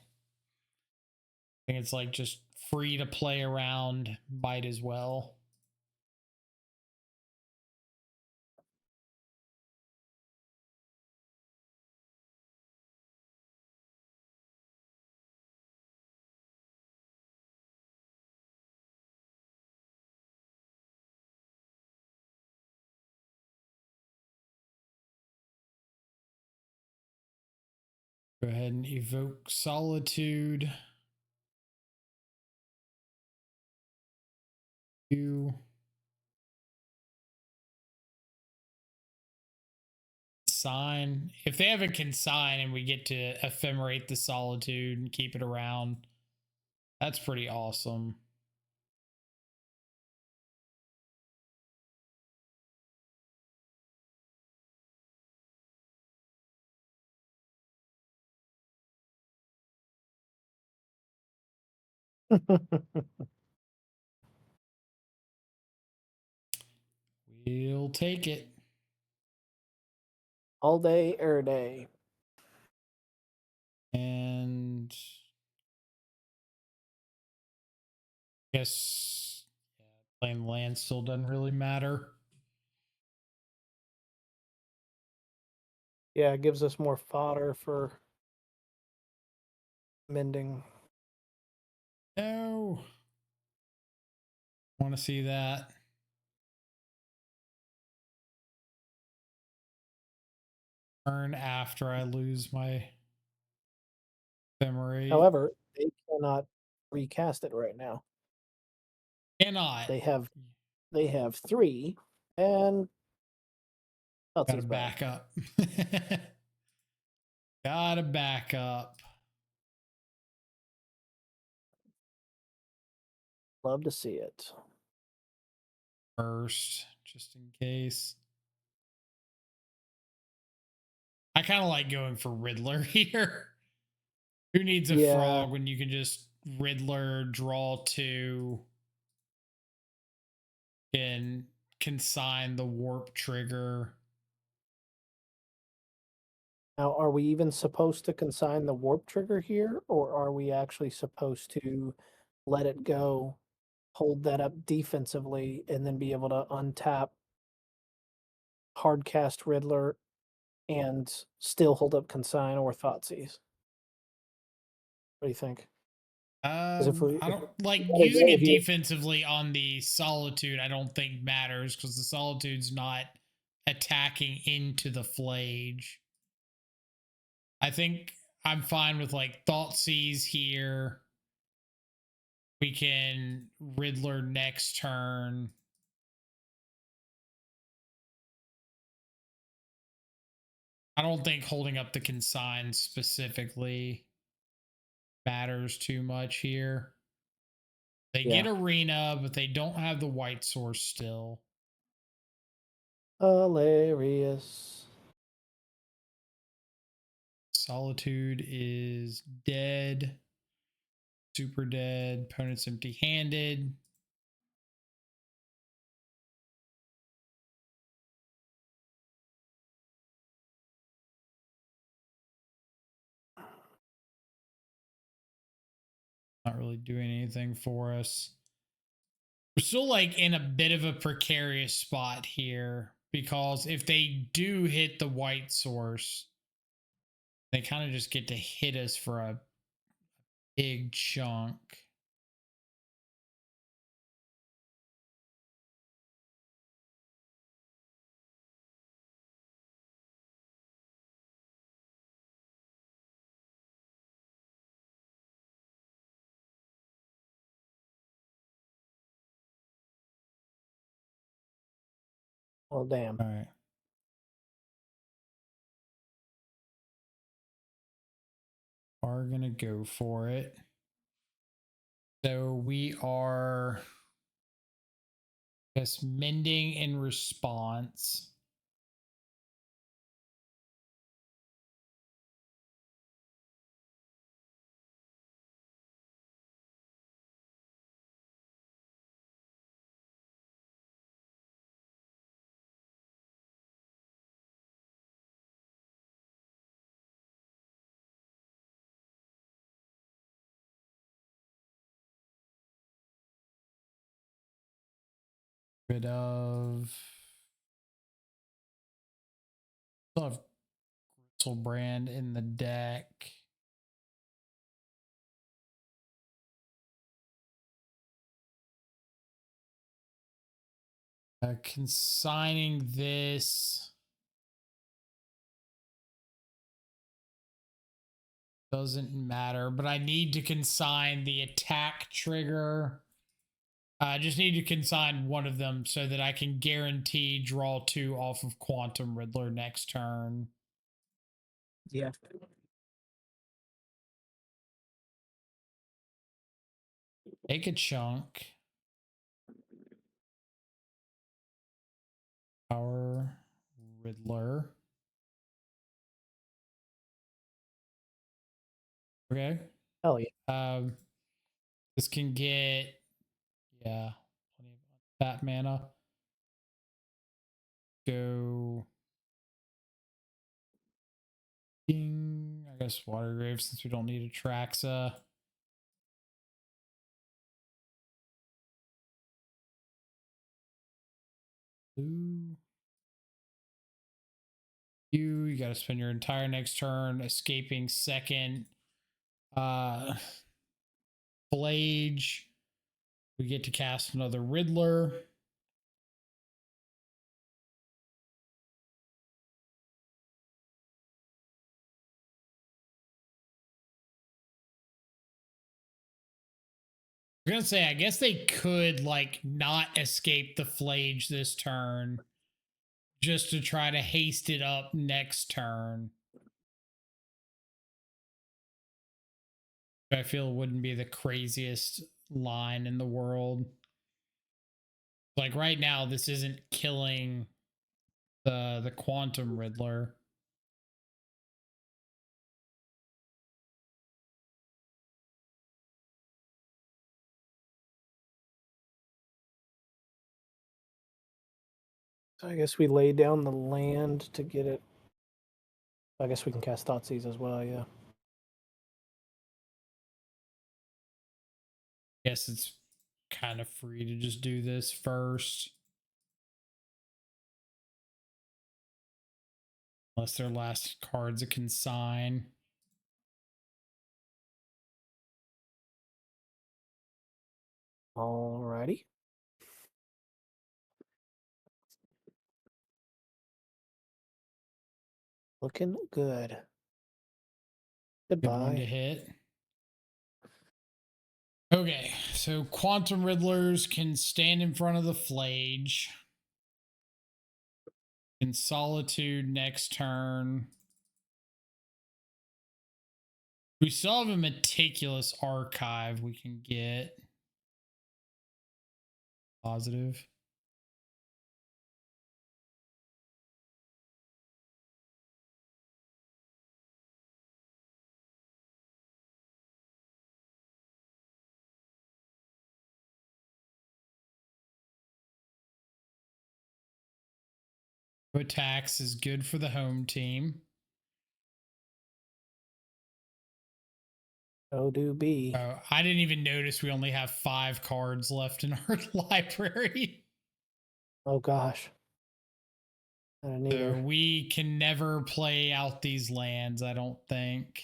think it's like just free to play around, might as well. Go ahead and evoke Solitude. You sign. If they have a consign and we get to ephemerate the solitude and keep it around, that's pretty awesome. We'll take it. All day, air day. And I guess playing land still doesn't really matter. Yeah, it gives us more fodder for mending. No. Want to see that. Turn after I lose my ephemerate. However, they cannot recast it right now. Cannot. They have 3, and Gotta back up. Gotta back up. Love to see it. First, just in case. I kind of like going for Riddler here. Who needs a frog when you can just Riddler, draw 2, and consign the warp trigger? Now, are we even supposed to consign the warp trigger here, or are we actually supposed to let it go, hold that up defensively, and then be able to untap hardcast Riddler and still hold up consign or Thoughtseize? What do you think? I don't like using it defensively on the solitude. I don't think matters because the solitude's not attacking into the flage. I think I'm fine with like Thoughtseize here. We can Riddler next turn. I don't think holding up the consign specifically matters too much here. They get Arena, but they don't have the white source still. Hilarious. Solitude is dead. Super dead. Opponent's empty-handed. Not really doing anything for us. We're still like in a bit of a precarious spot here because if they do hit the white source, they kind of just get to hit us for a big chunk. Well, damn. All right. Are going to go for it. So we are, I guess, mending in response. Rid of, still have Brand in the deck. Consigning this doesn't matter, but I need to consign the attack trigger I just need to consign one of them so that I can guarantee draw 2 off of Quantum Riddler next turn. Yeah. Take a chunk. Power Riddler. Okay. Hell yeah. This can get, yeah, plenty of that mana. Go King, I guess Watergrave since we don't need a Traxa. Blue. You got to spend your entire next turn escaping second. Flage. We get to cast another Riddler. I'm gonna say, I guess they could like not escape the Flage this turn just to try to haste it up next turn. I feel wouldn't be the craziest line in the world. Like right now, this isn't killing the Quantum Riddler. So I guess we lay down the land to get it. I guess we can cast Thoughtseize as well, yeah. Guess it's kind of free to just do this first. Unless their last card's a consign. Alrighty. Looking good. Good one to Goodbye. hit. Okay, so Quantum Riddlers can stand in front of the Flage. In Solitude next turn. We still have a Meticulous Archive we can get. Positive. Attacks is good for the home team. So do be. Oh, I didn't even notice we only have 5 cards left in our library. Oh gosh. So we can never play out these lands, I don't think.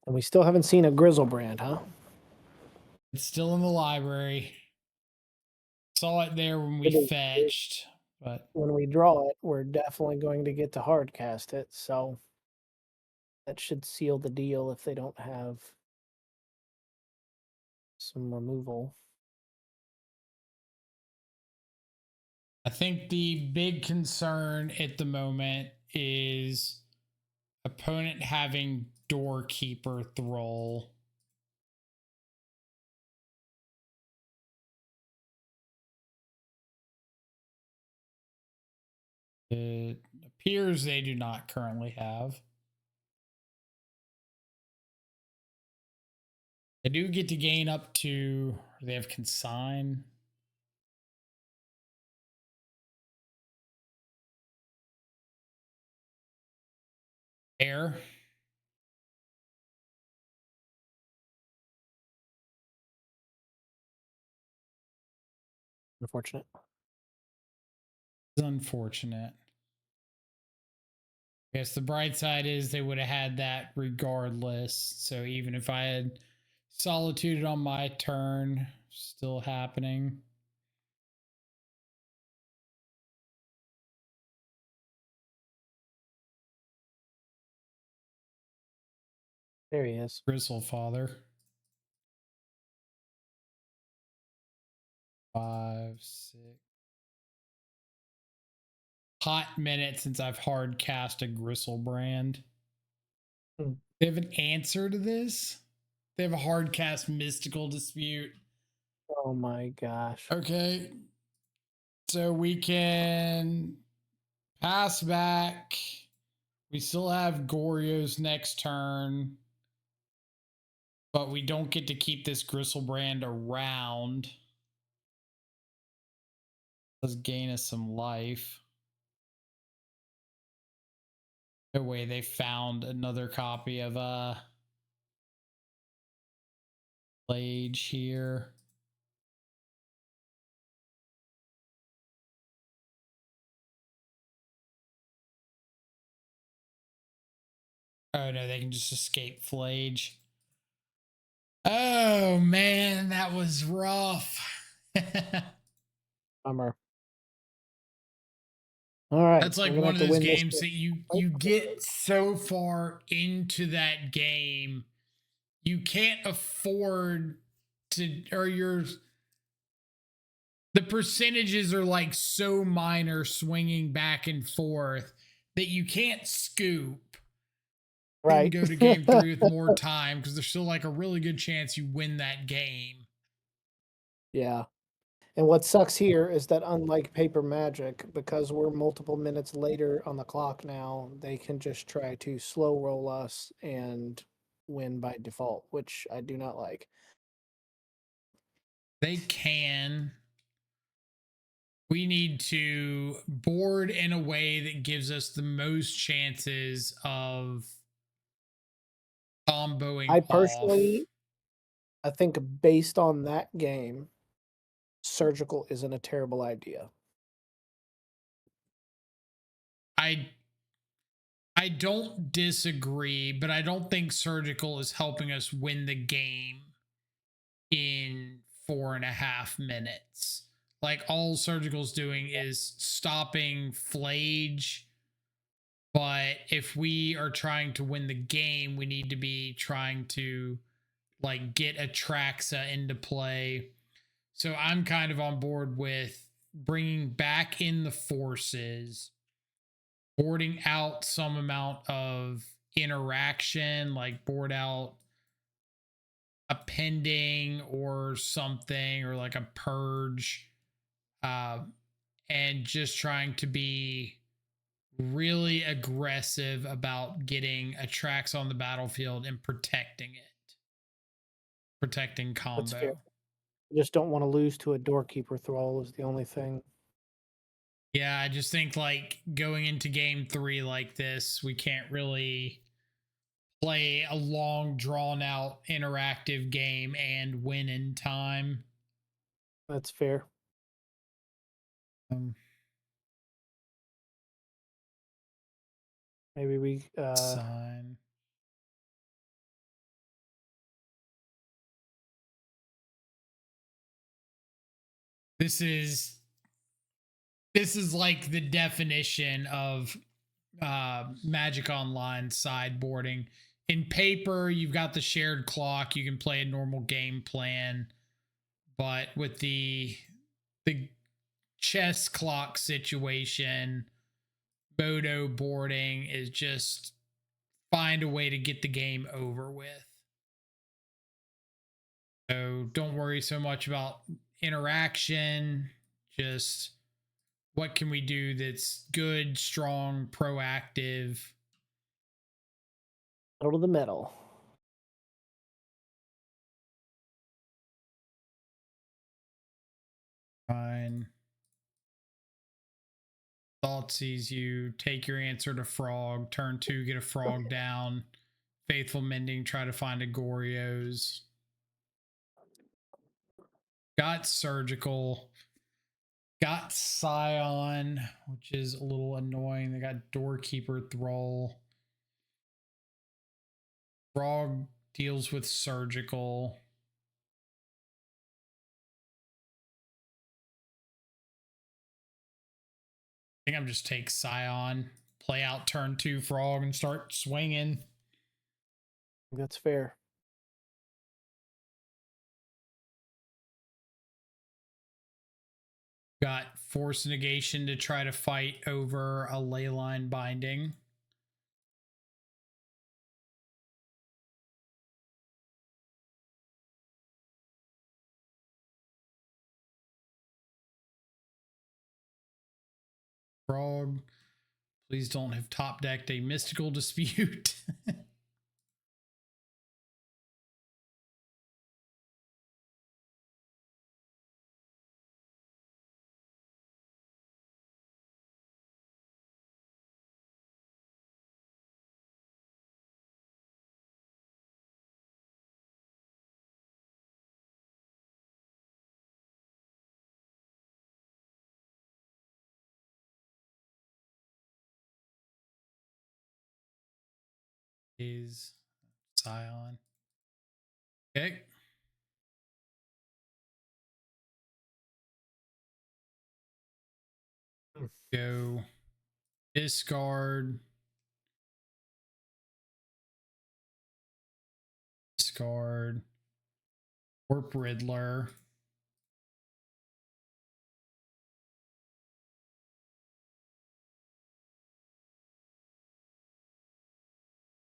And we still haven't seen a Grizzlebrand, huh? It's still in the library. Saw it there when we fetched, but when we draw it, we're definitely going to get to hard cast it. So that should seal the deal if they don't have some removal. I think the big concern at the moment is opponent having Doorkeeper Thrall. It appears they do not currently have. They do get to gain up to, they have Consign. Air. Unfortunate. It's unfortunate. I guess the bright side is they would have had that regardless. So even if I had Solitude on my turn, still happening. There he is. Grizzle Father. 5, 6. Hot minute since I've hard cast a Gristlebrand. They have an answer to this. They have a hard cast Mystical Dispute. Oh my gosh. Okay. So we can pass back. We still have Goryo's next turn. But we don't get to keep this Gristlebrand around. Let's gain us some life. No way, they found another copy of Blade here. Oh no, they can just escape Flage. Oh man, that was rough. Bummer. All right. That's like one of those games that you get so far into that game, you can't afford to, or the percentages are like so minor, swinging back and forth, that you can't scoop and go to game 3 with more time, because there's still like a really good chance you win that game. Yeah. And what sucks here is that unlike Paper Magic, because we're multiple minutes later on the clock now, they can just try to slow roll us and win by default, which I do not like. They can. We need to board in a way that gives us the most chances of comboing. I personally, I think based on that game, Surgical isn't a terrible idea. I don't disagree, but I don't think Surgical is helping us win the game in 4.5 minutes. Like, all Surgical's doing is stopping Flage. But if we are trying to win the game, we need to be trying to like get Atraxa into play. So I'm kind of on board with bringing back in the forces, boarding out some amount of interaction, like board out a pending or something, or like a purge, and just trying to be really aggressive about getting Atraxa on the battlefield and protecting it, protecting combo. That's fair. I just don't want to lose to a Doorkeeper Thrall is the only thing. Yeah, I just think like going into game 3 like this, we can't really play a long, drawn out, interactive game and win in time. That's fair. Maybe we sign. This is like the definition of Magic Online sideboarding. In paper, you've got the shared clock. You can play a normal game plan, but with the chess clock situation, Bodo boarding is just find a way to get the game over with. So don't worry so much about interaction. Just what can we do that's good, strong, proactive? Pedal to the metal. Fine. Thought sees you. Take your answer to Frog. Turn 2, get a Frog down. Faithful Mending, try to find a Goryo's. Got Surgical. Got Scion, which is a little annoying. They got Doorkeeper Thrall. Frog deals with Surgical. I think I'm just take Scion, play out turn 2 Frog, and start swinging. That's fair. Got force negation to try to fight over a leyline binding. Frog, please don't have top decked a mystical dispute. Is Scion. Okay. Go discard. Discard. Warp Riddler.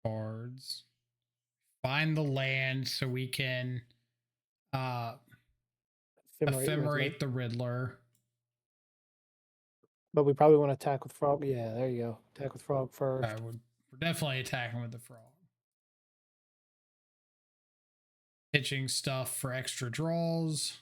Cards. Find the land so we can ephemerate the Riddler. But we probably want to attack with Frog. Yeah, there you go. Attack with Frog first. We're definitely attacking with the Frog. Pitching stuff for extra draws.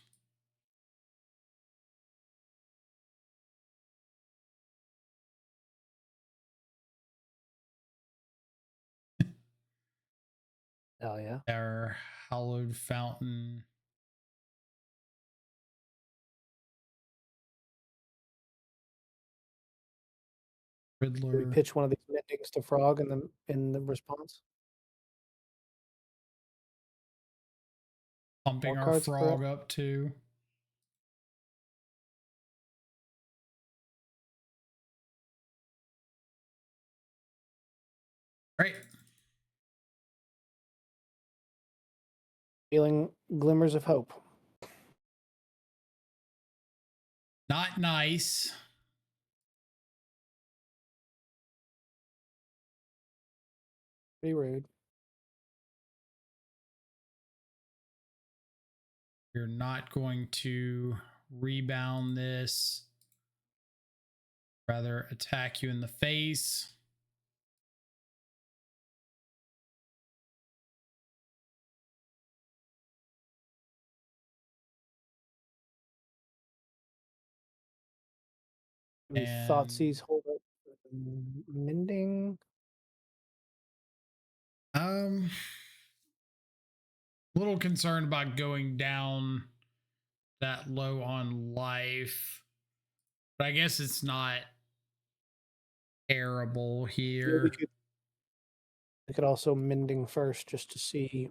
Hell yeah. Our Hallowed Fountain. Riddler. Do we pitch one of these mendings to Frog in the response? Pumping our Frog up too. Right. Feeling glimmers of hope. Not nice. Pretty rude. We're not going to rebound this. Rather attack you in the face. We Thoughtseize hold up mending. A little concerned about going down that low on life, but I guess it's not terrible here. Yeah, we could also mending first just to see.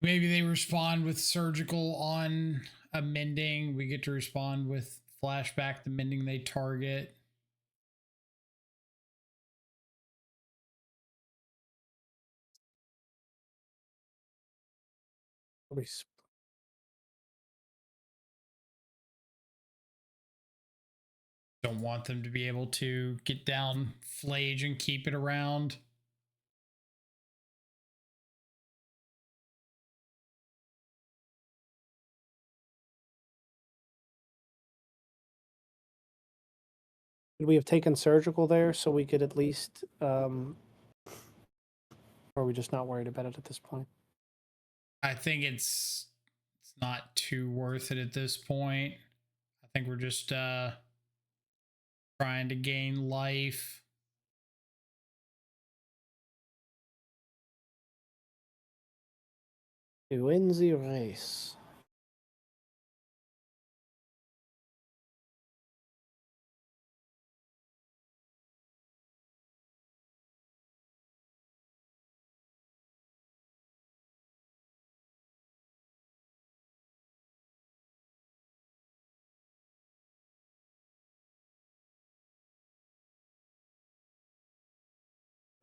Maybe they respond with surgical on a mending. We get to respond with flashback the mending they target. Don't want them to be able to get down Flage and keep it around. Could we have taken surgical there so we could at least, or are we just not worried about it at this point? I think it's not too worth it at this point. I think we're just trying to gain life. To win the race.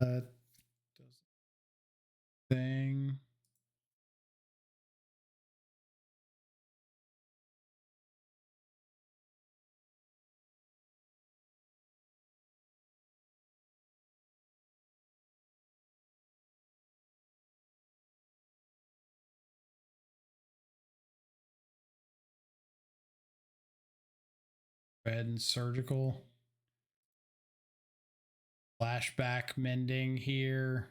That does thing. Red and surgical. Flashback mending here.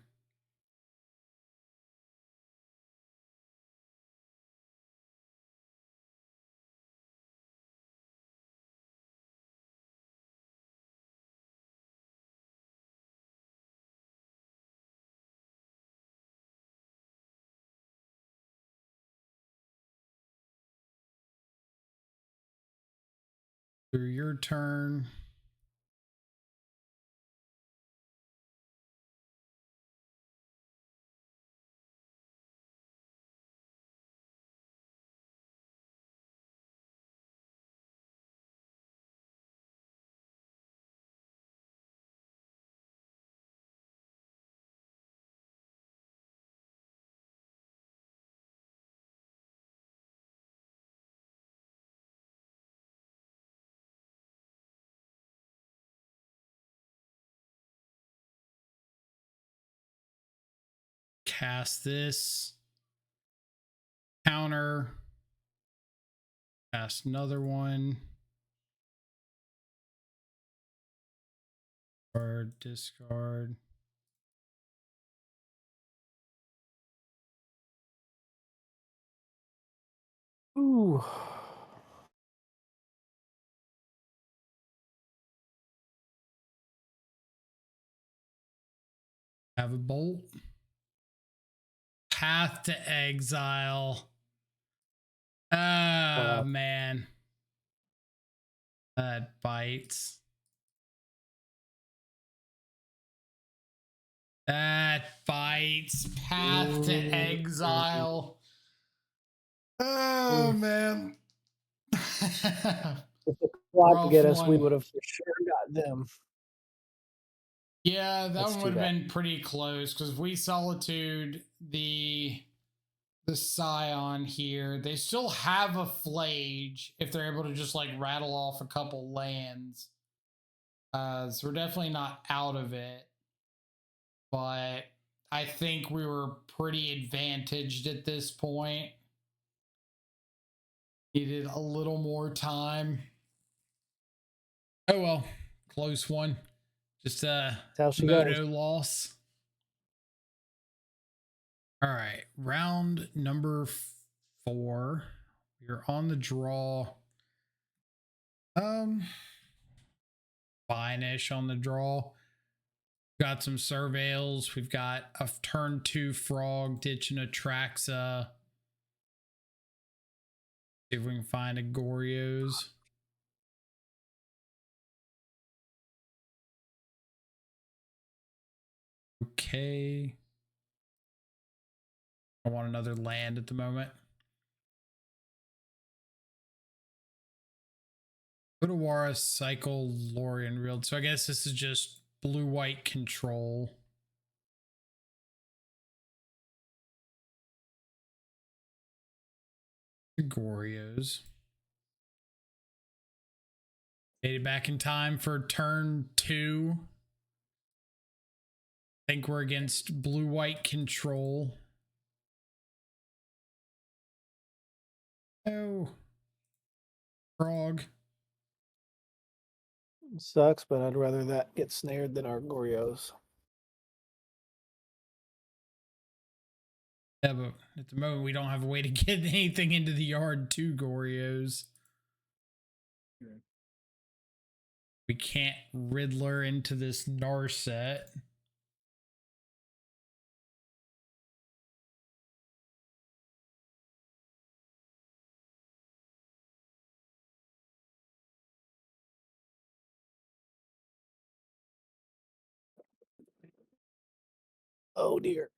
Through your turn. Cast this. Counter. Cast another one. Card, discard. Ooh. Have a bolt. Path to exile. Oh, man. That bites. That bites. Path to exile. Oh, man. If the clock could get us, we would have for sure got them. Yeah, that one would have been pretty close because we solitude the Scion here. They still have a Flage if they're able to just like rattle off a couple lands. So we're definitely not out of it. But I think we were pretty advantaged at this point. Needed a little more time. Oh well, close one. Just a moto loss. All right, round number 4. We're on the draw. Fine-ish on the draw. Got some surveils. We've got a turn 2 frog ditching a Traxa. See if we can find a Goryos. Okay. I want another land at the moment. Boros, cycle, Lorien Reeled. So I guess this is just blue-white control. The Goryos. Made it back in time for turn 2. I think we're against blue-white control. Oh. Frog. Sucks, but I'd rather that get snared than our Goryos. Yeah, but at the moment we don't have a way to get anything into the yard to Goryos. We can't Riddler into this Narset. Oh dear.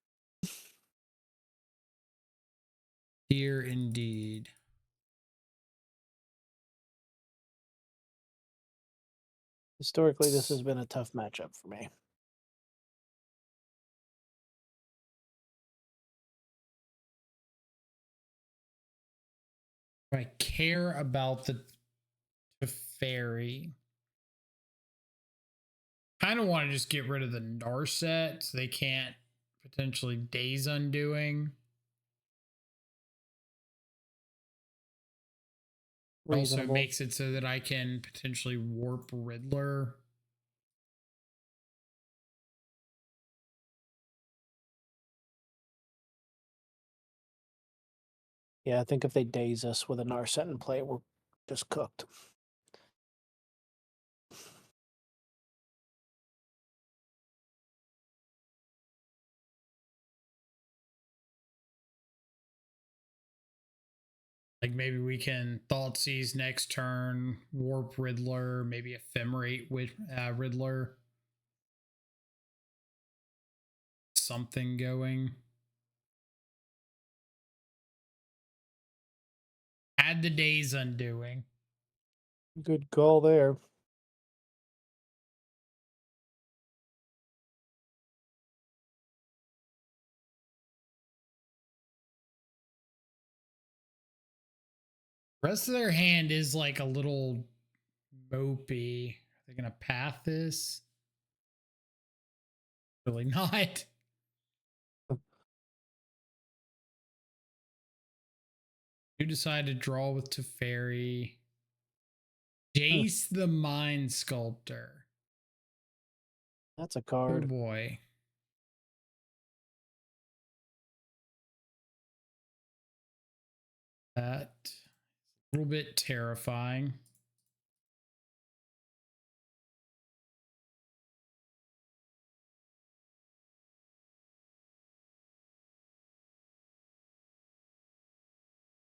Dear indeed. Historically, this has been a tough matchup for me. I care about the Teferi. Kind of want to just get rid of the Narset so they can't potentially Days Undoing. It also Reasonable. makes it so that I can potentially warp Riddler. Yeah, I think if they daze us with a Narset in play, we're just cooked. Like maybe we can Thoughtseize next turn, warp Riddler, maybe ephemerate with Riddler. Something going. Add the Days Undoing. Good call there. Rest of their hand is like a little mopey. Are they gonna path this? Really not. You decide to draw with Teferi. Jace the Mind Sculptor. That's a Oh card. boy. That a little bit terrifying.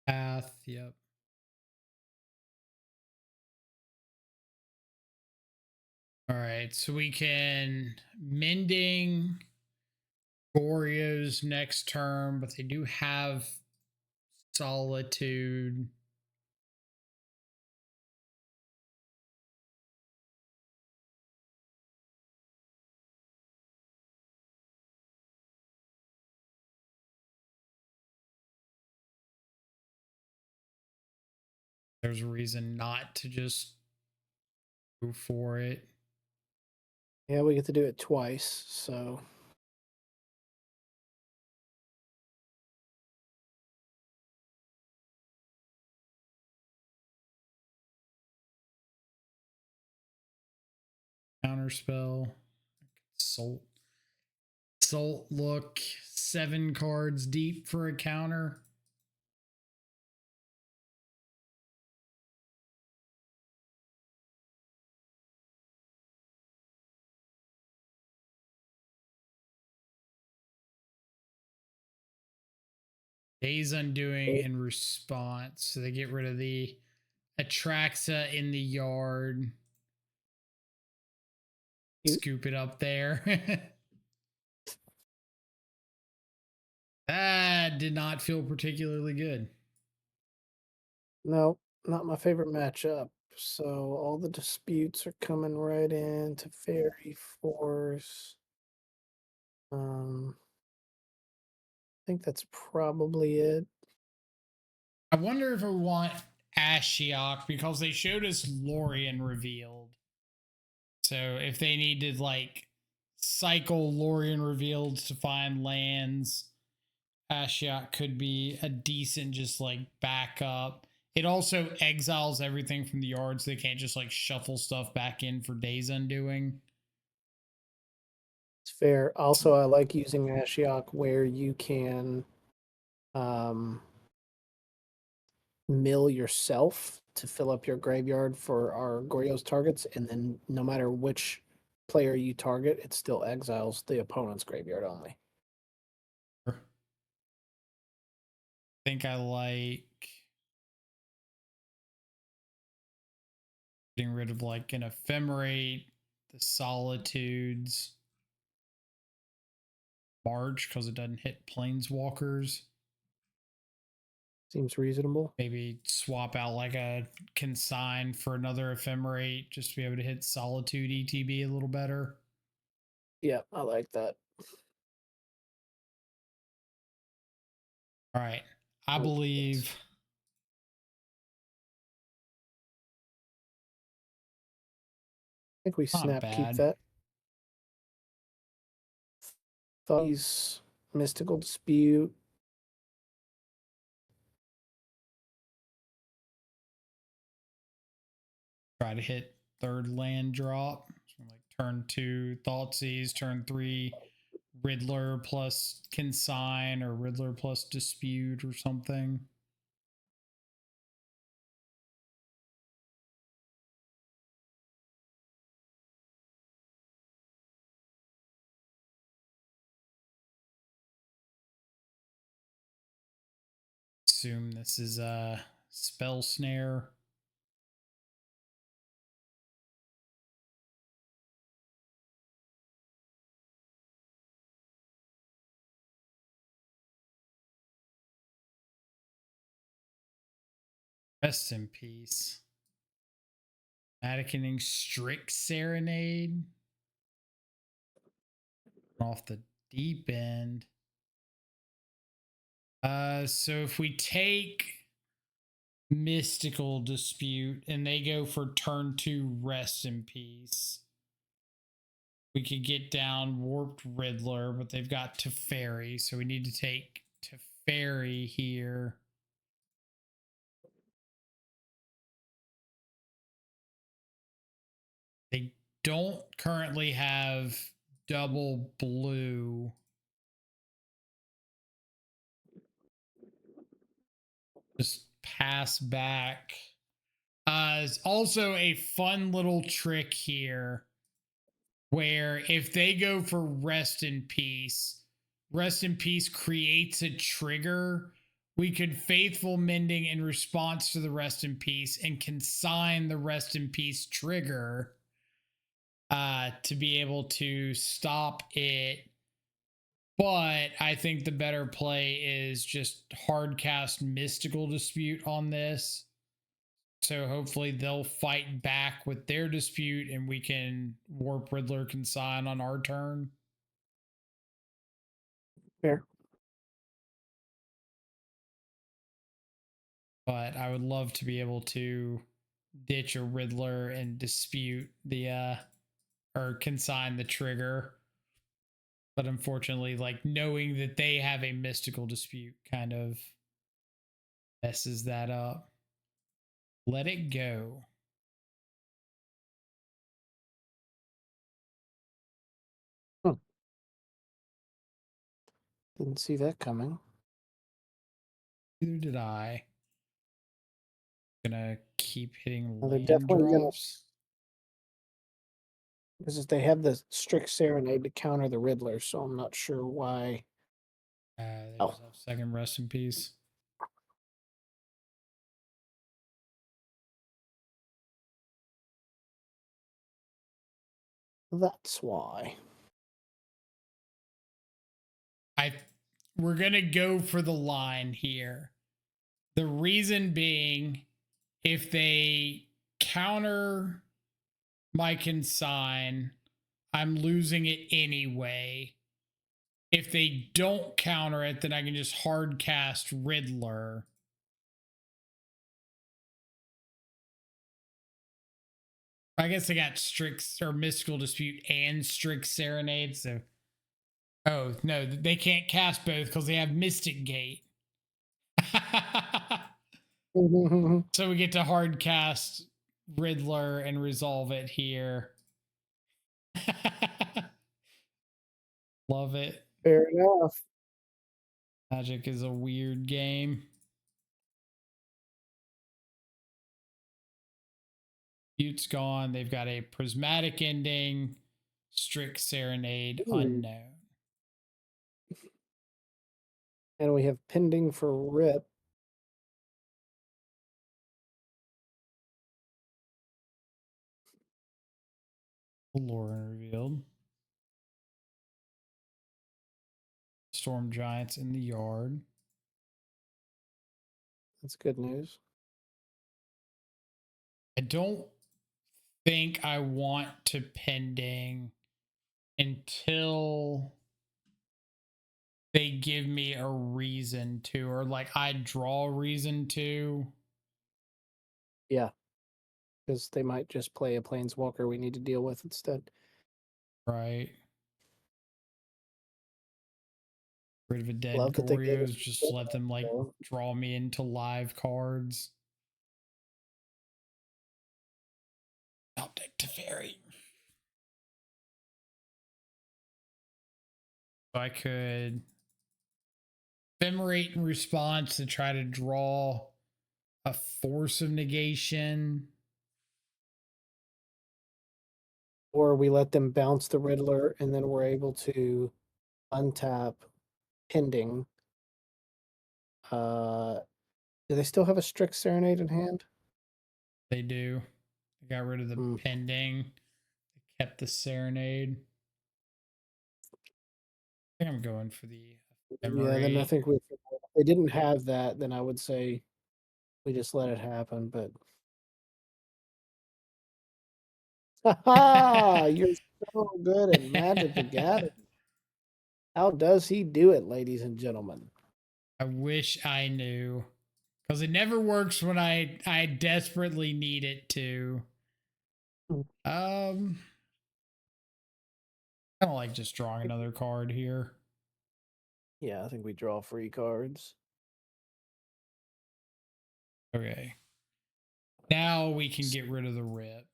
Path, yep. All right, so we can Mending Goryo's next turn, but they do have Solitude. There's a reason not to just go for it. Yeah, we get to do it twice, so Counterspell. Salt look 7 cards deep for a counter. Days Undoing in response. So they get rid of the Atraxa in the yard. Scoop it up there. That did not feel particularly good. no, not my favorite matchup. So all the disputes are coming right into Fairy Force. I think that's probably it. I wonder if I want Ashiok because they showed us Lorien revealed. So if they need to like cycle Lorien revealed to find lands, Ashiok could be a decent just like backup. It also exiles everything from the yard, so they can't just like shuffle stuff back in for Days Undoing. It's fair. Also, I like using Ashiok where you can mill yourself to fill up your graveyard for our Goryo's targets, and then no matter which player you target, it still exiles the opponent's graveyard only. I think I like getting rid of like an Ephemerate, the Solitudes, March because it doesn't hit Planeswalkers. Seems reasonable. Maybe swap out like a Consign for another Ephemerate just to be able to hit Solitude ETB a little better. Yeah, I like that. All right. I believe. I think we snap keep that. These Mystical Dispute. Try to hit third land drop. So like turn 2 Thoughtseize, turn 3 Riddler plus Consign or Riddler plus Dispute or something. Assume this is a Spell Snare. Rest in peace. Vaticaning Strict Serenade. Off the deep end. So if we take Mystical Dispute and they go for turn 2 Rest in Peace, we could get down Warped Riddler, but they've got Teferi, so we need to take Teferi here. They don't currently have double blue. Just pass back. It's also a fun little trick here where if they go for Rest in Peace creates a trigger. We could Faithful Mending in response to the Rest in Peace and consign the Rest in Peace trigger to be able to stop it. But I think the better play is just hard cast Mystical Dispute on this. So hopefully they'll fight back with their dispute and we can Warp Riddler Consign on our turn. Fair. But I would love to be able to ditch a Riddler and dispute the or consign the trigger. But unfortunately, like knowing that they have a Mystical Dispute kind of messes that up. Let it go. Didn't see that coming. Neither did I. Gonna keep hitting Well, they're land definitely drops. Because they have the Strict Serenade to counter the Riddler, so I'm not sure why. They just have second Rest in Peace. That's why. We're gonna go for the line here. The reason being, if they counter my consign, I'm losing it anyway. If they don't counter it, then I can just hard cast Riddler. I guess I got Strict or Mystical Dispute and Strict Serenade, so. Oh, no, they can't cast both because they have Mystic Gate. So we get to hard cast Riddler and resolve it here. Love it. Fair enough. Magic is a weird game. Bute's gone. They've got a Prismatic Ending, Strict Serenade, Unknown. And we have Pending for Rip. Lore revealed. Storm Giants in the yard. That's good news. I don't think I want to Pending until they give me a reason to, or like I draw a reason to. Yeah. Because they might just play a Planeswalker we need to deal with instead. Right. Rid of a dead Love that they gave us Goryos, just let them like draw me into live cards. Top deck to fairy. So I could ephemerate in response to try to draw a force of negation. Or we let them bounce the Riddler and then we're able to untap pending. Do they still have a strict Serenade in hand? They do. They got rid of the pending. They kept the Serenade. I think I'm going for the ephemerate. Yeah, then I think if they didn't have that, then I would say we just let it happen, but haha, you're so good at Magic the Gathering. How does he do it, ladies and gentlemen? I wish I knew. Because it never works when I desperately need it to. I don't like just drawing another card here. Yeah, I think we draw free cards. Okay. Now we can get rid of the rip.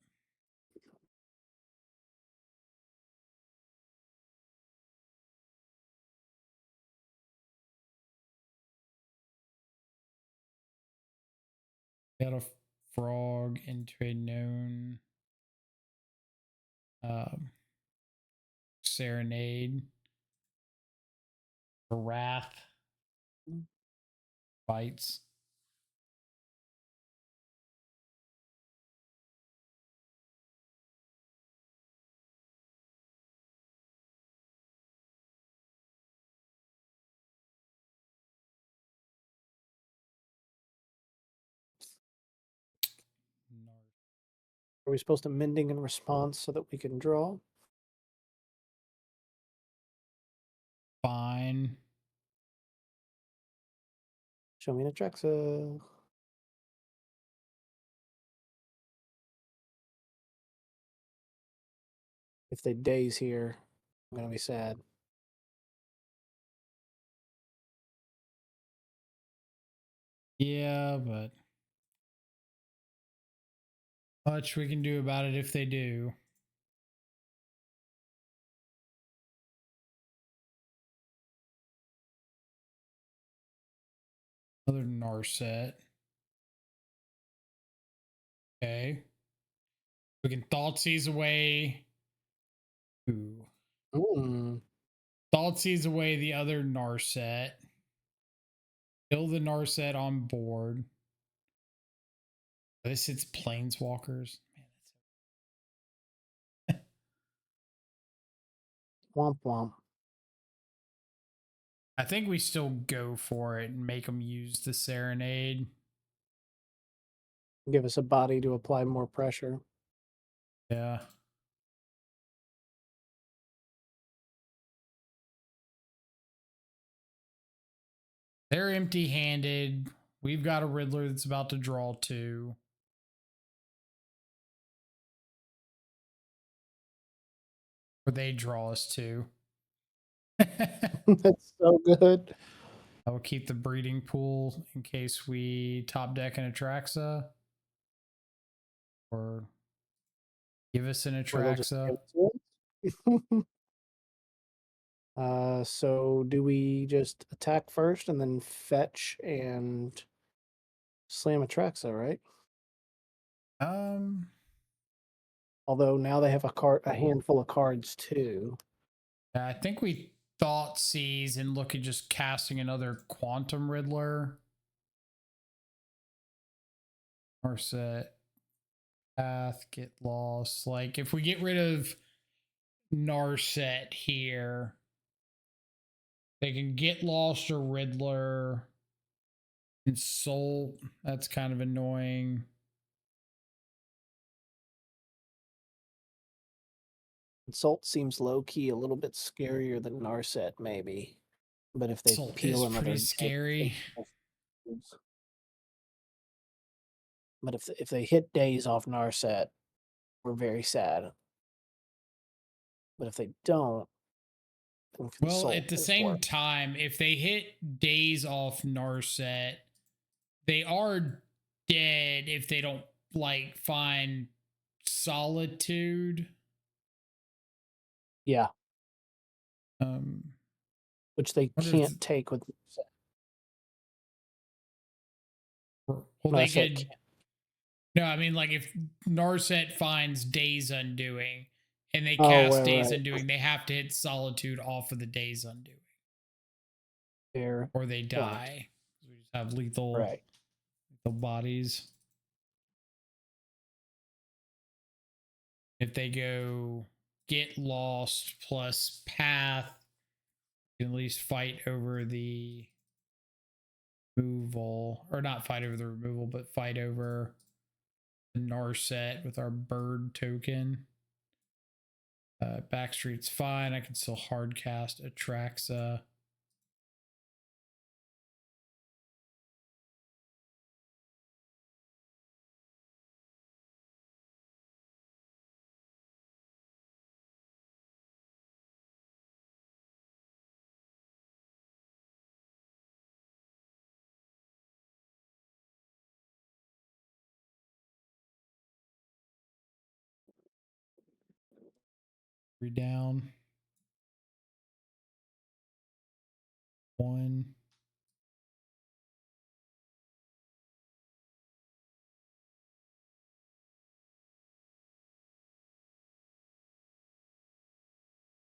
Got a frog into a known serenade. A wrath bites. Are we supposed to mending in response so that we can draw? Fine. Show me an Atraxa. If they daze here, I'm gonna be sad. Yeah, but much we can do about it if they do. Another Narset. Okay. We can Thoughtseize away. Ooh. Thoughtseize away the other Narset. Kill the Narset on board. This hits Planeswalkers. Man, that's Womp womp. I think we still go for it and make them use the Serenade. Give us a body to apply more pressure. Yeah. They're empty-handed. We've got a Riddler that's about to draw 2. Or they draw us 2. That's so good. I will keep the breeding pool in case we top deck an Atraxa. Or give us an Atraxa. So do we just attack first and then fetch and slam Atraxa, right? Although now they have a handful of cards too. I think we Thoughtseize and look at just casting another Quantum Riddler. Or set path, get lost. Like if we get rid of Narset here, they can get lost or Riddler. Insult. That's kind of annoying. Insult seems low key, a little bit scarier than Narset, maybe. But if they Insult peel is another, pretty scary. But if they hit days off Narset, we're very sad. But if they don't, then Well, at the same worse. time, if they hit days off Narset, they are dead if they don't like find Solitude. Yeah, Um, which they can't take with. well, they Narset could. can't. No, I mean, like if Narset finds Days Undoing and they Oh, cast right, Days right. Undoing, they have to hit Solitude off of the Days Undoing, Fair or they point. die. We just have lethal, Right. lethal bodies. If they go Get Lost plus Path, you can at least fight over the removal, or not fight over the removal, but fight over the Narset with our bird token. Backstreet's fine. I can still hard cast Atraxa. Three down. One.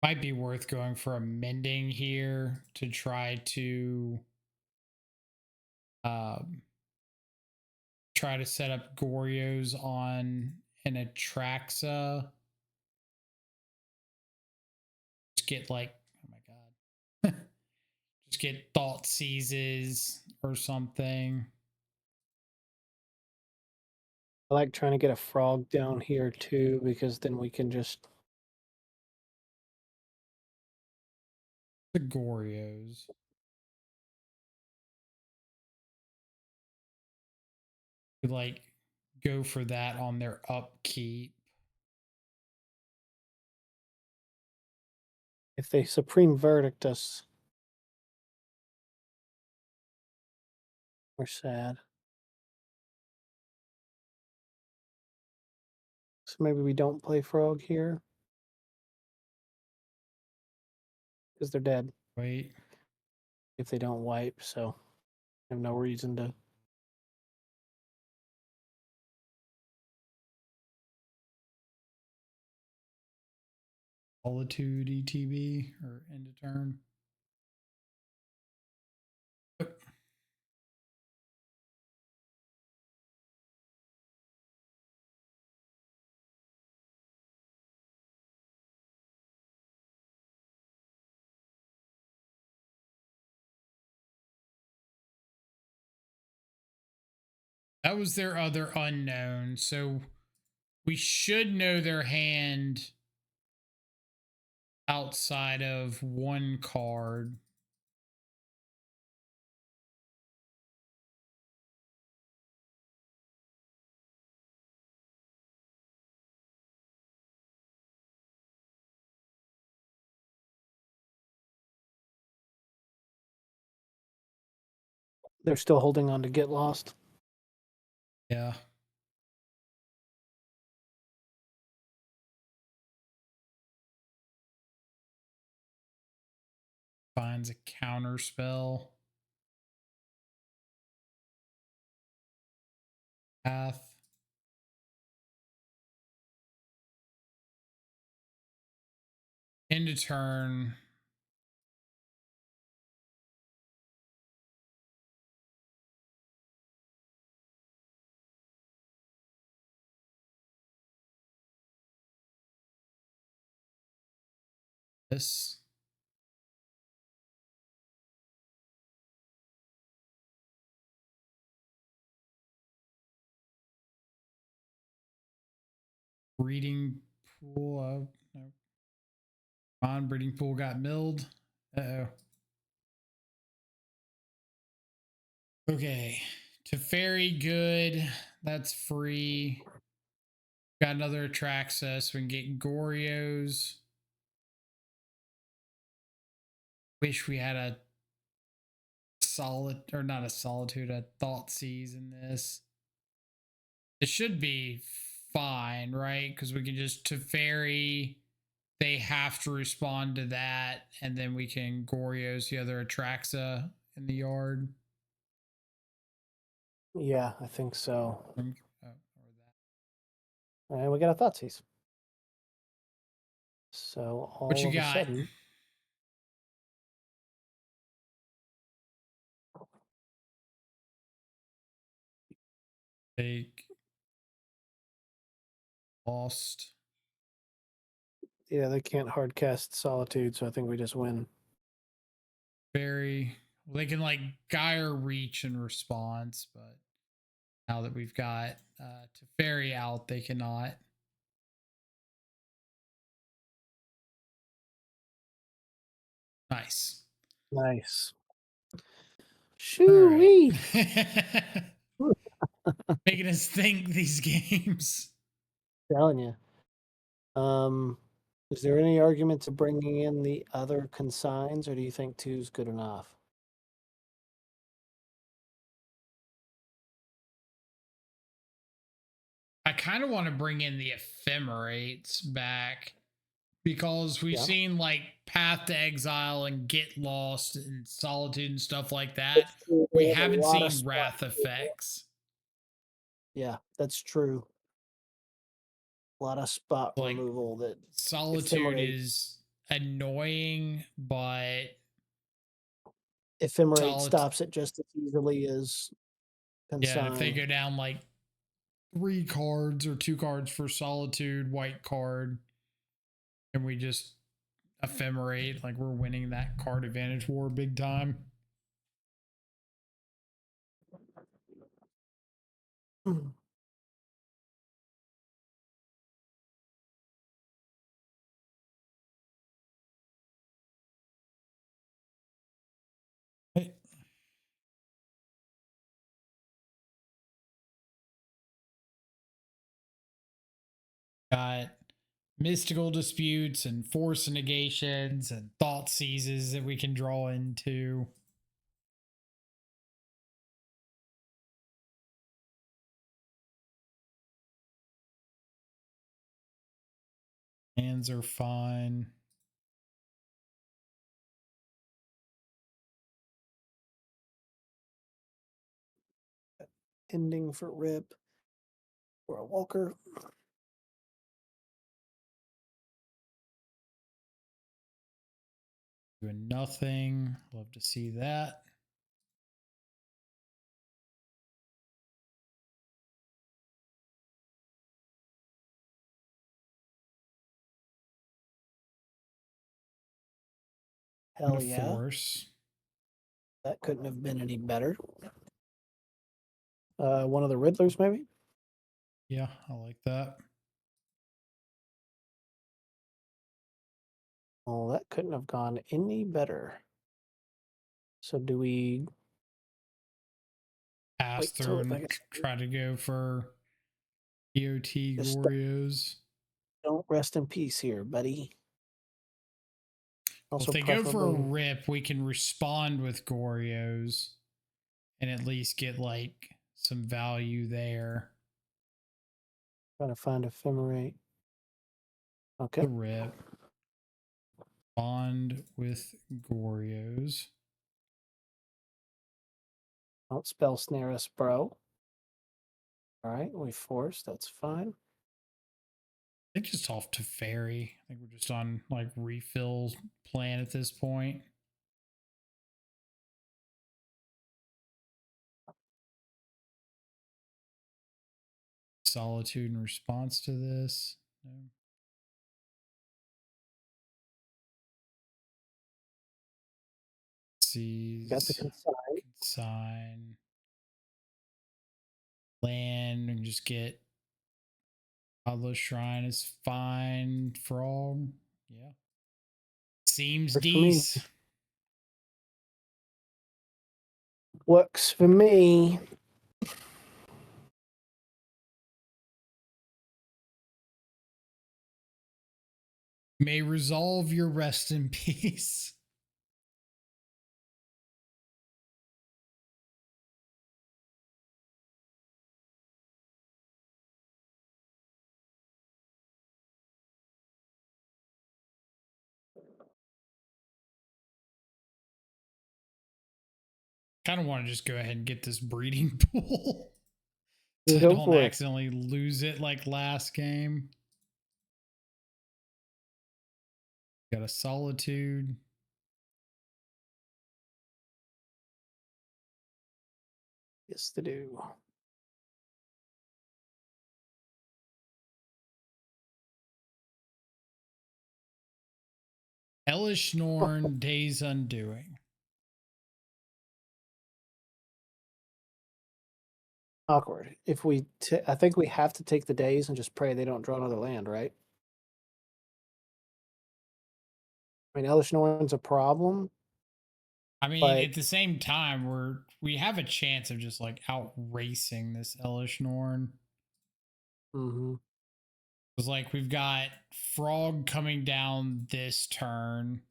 Might be worth going for a mending here to try to try to set up Goryos on an Atraxa. Just get like, oh my god. Just get Thought Seizes or something. I like trying to get a frog down here too, because then we can just. The Goryos. Like go for that on their upkeep. If they Supreme Verdict us, we're sad. So maybe we don't play frog here. Because they're dead. Wait. If they don't wipe, so I have no reason to. Solitude ETB or end of turn. That was their other unknown. So we should know their hand outside of one card. They're still holding on to Get Lost. Yeah. Finds a counter spell. Path. End of turn. This. Breeding pool. No. On breeding pool got milled. Uh-oh. Okay. Teferi good. That's free. Got another Atraxa, so we can get Goryos. Wish we had a solid, or not a solitude, a Thought Seize in this. It should be fine, right? Because we can just Teferi, they have to respond to that, and then we can Goryo's the other Atraxa in the yard. Yeah, I think so. Or that. All right, we got a Thoughtseize. So all What you of a got? sudden, Take lost. yeah, they can't hard cast Solitude, so I think we just win. Very, they can like Gyre reach in response, but now that we've got Teferi out, they cannot. Nice. Nice. All Shoo-wee! right. Making us think these games. Telling you. Is there any argument to bringing in the other consigns, or do you think two's good enough? I kind of want to bring in the ephemerates back because we've seen like Path to Exile and Get Lost and Solitude and stuff like that. We haven't seen Wrath effects. Yeah, that's true. A lot of spot Like, removal that Solitude is annoying, but Ephemerate stops it just as easily as Consign. Yeah, and if they go down like 3 cards or 2 cards for Solitude, white card, and we just ephemerate, like we're winning that card advantage war big time. Hey. Got mystical disputes and force negations and thought seizes that we can draw into. Hands are fine. Ending for Rip or a Walker. Doing nothing. Love to see that. Hell yeah. Force. That couldn't have been any better. One of the Riddlers, maybe? Yeah, I like that. Oh, that couldn't have gone any better. So do we pass through and try to go for EOT Goryos? Don't rest in peace here, buddy. Also, if they go for a rip, we can respond with Goryos and at least get like some value there. Trying to find Ephemerate. Okay. The rip. Bond with Goryos. Don't spell snare us, bro. All right, we force. That's fine. I think just off Teferi. I think we're just on like refill plan at this point. Solitude in response to this. No. Got the consign. Land and just get Godless Shrine is fine for all. Yeah. Seems decent. Works for me. May resolve your rest in peace. Kind of want to just go ahead and get this breeding pool. So I Go don't for it. accidentally lose it like last game. Got a solitude. Yes, to do. Hellish Norn, Days Undoing. Awkward. If we, I think we have to take the days and just pray they don't draw another land, right? I mean, Elish Norn's a problem. I mean, But at the same time, we have a chance of just like out racing this Hellish Norn. It's like we've got Frog coming down this turn.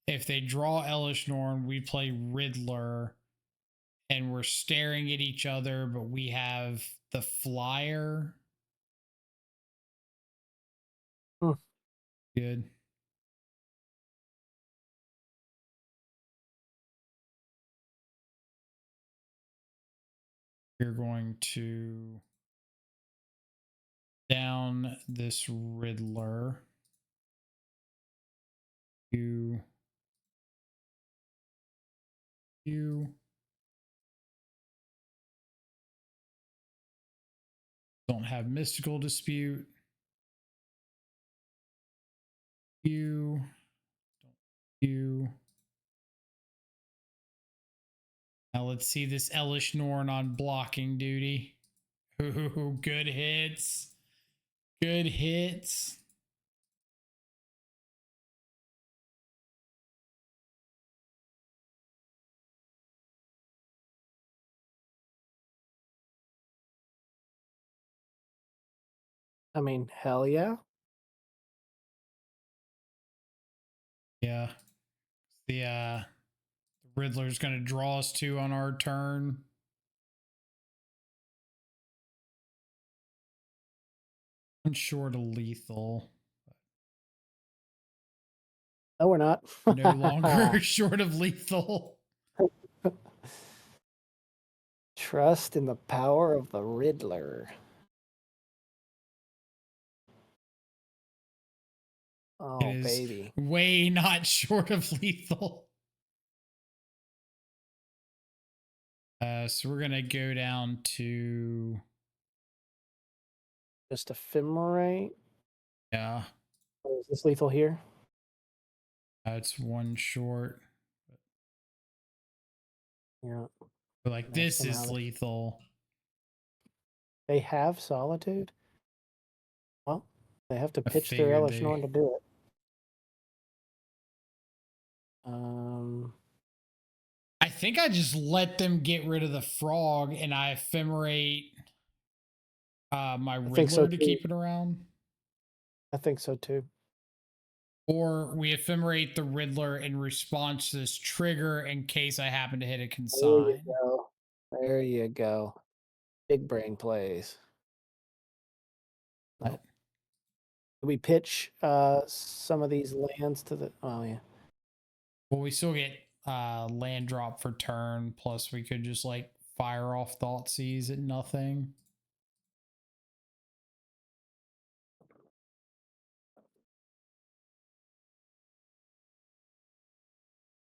If they draw Hellish Norn, we play Riddler, and we're staring at each other, but we have the flyer. Good. We're going to down this Riddler. You. Don't have Mystical Dispute. You. Now let's see this Elish Norn on blocking duty. Ooh, good hits. Good hits. I mean, hell yeah. Yeah. The Riddler's gonna draw us 2 on our turn. I'm short of lethal. No, we're not. No longer short of lethal. Trust in the power of the Riddler. Oh, It is baby. way not short of lethal. So we're gonna go down to Just Ephemerate. yeah. Oh, is this lethal here? It's 1 short. Yeah. But like this is lethal. They have Solitude? Well, they have to I pitch their figured Elish Norn to do it. I think I just let them get rid of the frog and I ephemerate my Riddler to keep it around. I think so too. Or we ephemerate the Riddler in response to this trigger in case I happen to hit a consign. There you go. There you go. Big brain plays. Oh. We pitch some of these lands to the. Oh yeah. Well, we still get land drop for turn. Plus, we could just like fire off Thoughtseize at nothing.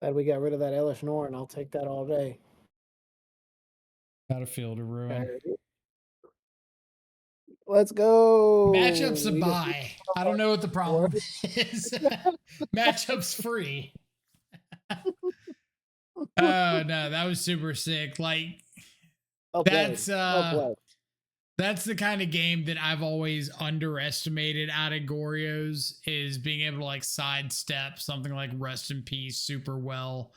Glad we got rid of that Elish Norn. I'll take that all day. Battlefield to ruin. Let's go. Matchups a buy. I don't know what the problem is. Matchups free. Oh no, that was super sick. Like that's the kind of game that I've always underestimated out of Goryo's, is being able to like sidestep something like Rest in Peace super well.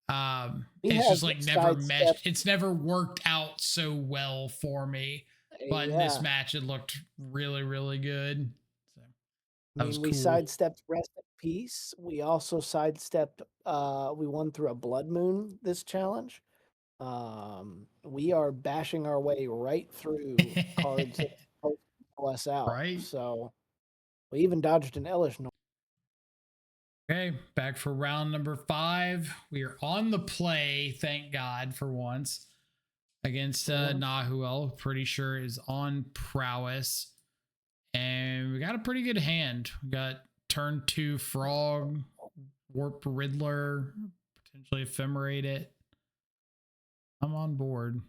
It's just like never meshed. It's never worked out so well for me. But in this match, it looked really, really good. So I mean, we sidestepped Rest in Peace. We also sidestepped. We won through a Blood Moon this challenge. We are bashing our way right through cards that pull us out. Right. So we even dodged an Elish Norn. Okay, back for round number 5. We are on the play, thank God, for once, against Nahuel. Pretty sure is on Prowess. And we got a pretty good hand. We got turn 2 Frog, Warp Riddler, potentially Ephemerate it. I'm on board.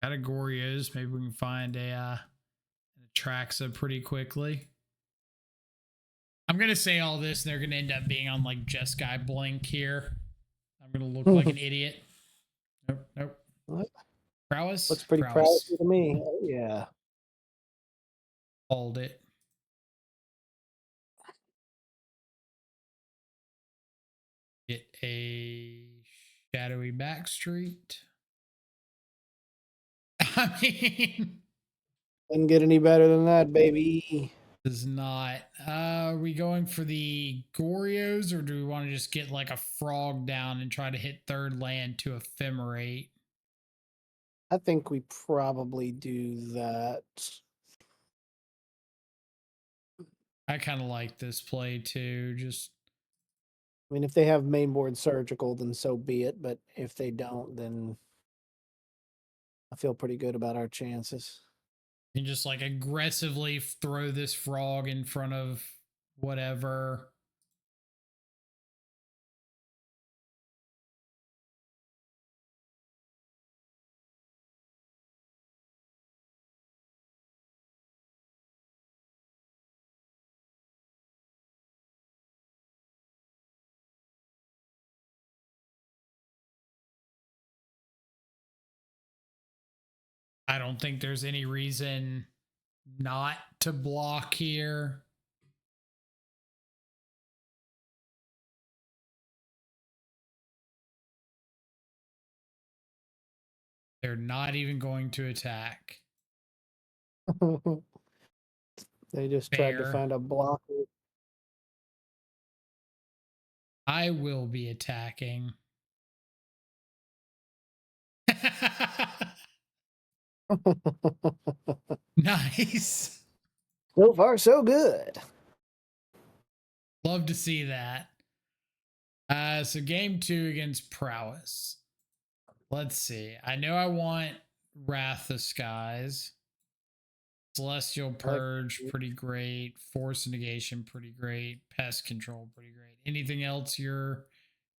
Got a Goryos. Maybe we can find a Traxa pretty quickly. I'm going to say all this, and they're going to end up being on like Jeskai Blink here. I'm going to look like an idiot. Nope. What? Prowess? Looks pretty proud to me. Yeah. Called it. Get a shadowy backstreet. I mean, Didn't get any better than that, baby. Does not. Are we going for the Goryos, or do we want to just get like a frog down and try to hit third land to Ephemerate? I think we probably do that. I kind of like this play too. Just, I mean, if they have mainboard surgical, then so be it. But if they don't, then I feel pretty good about our chances. and just like aggressively throw this frog in front of whatever. I don't think there's any reason not to block here. They're not even going to attack. They just tried to find a blocker. I will be attacking. Nice. So far, so good. Love to see that. So game 2 against Prowess. Let's see. I know I want Wrath of Skies. Celestial Purge, pretty great. Force Negation, pretty great. Pest Control, pretty great. Anything else you're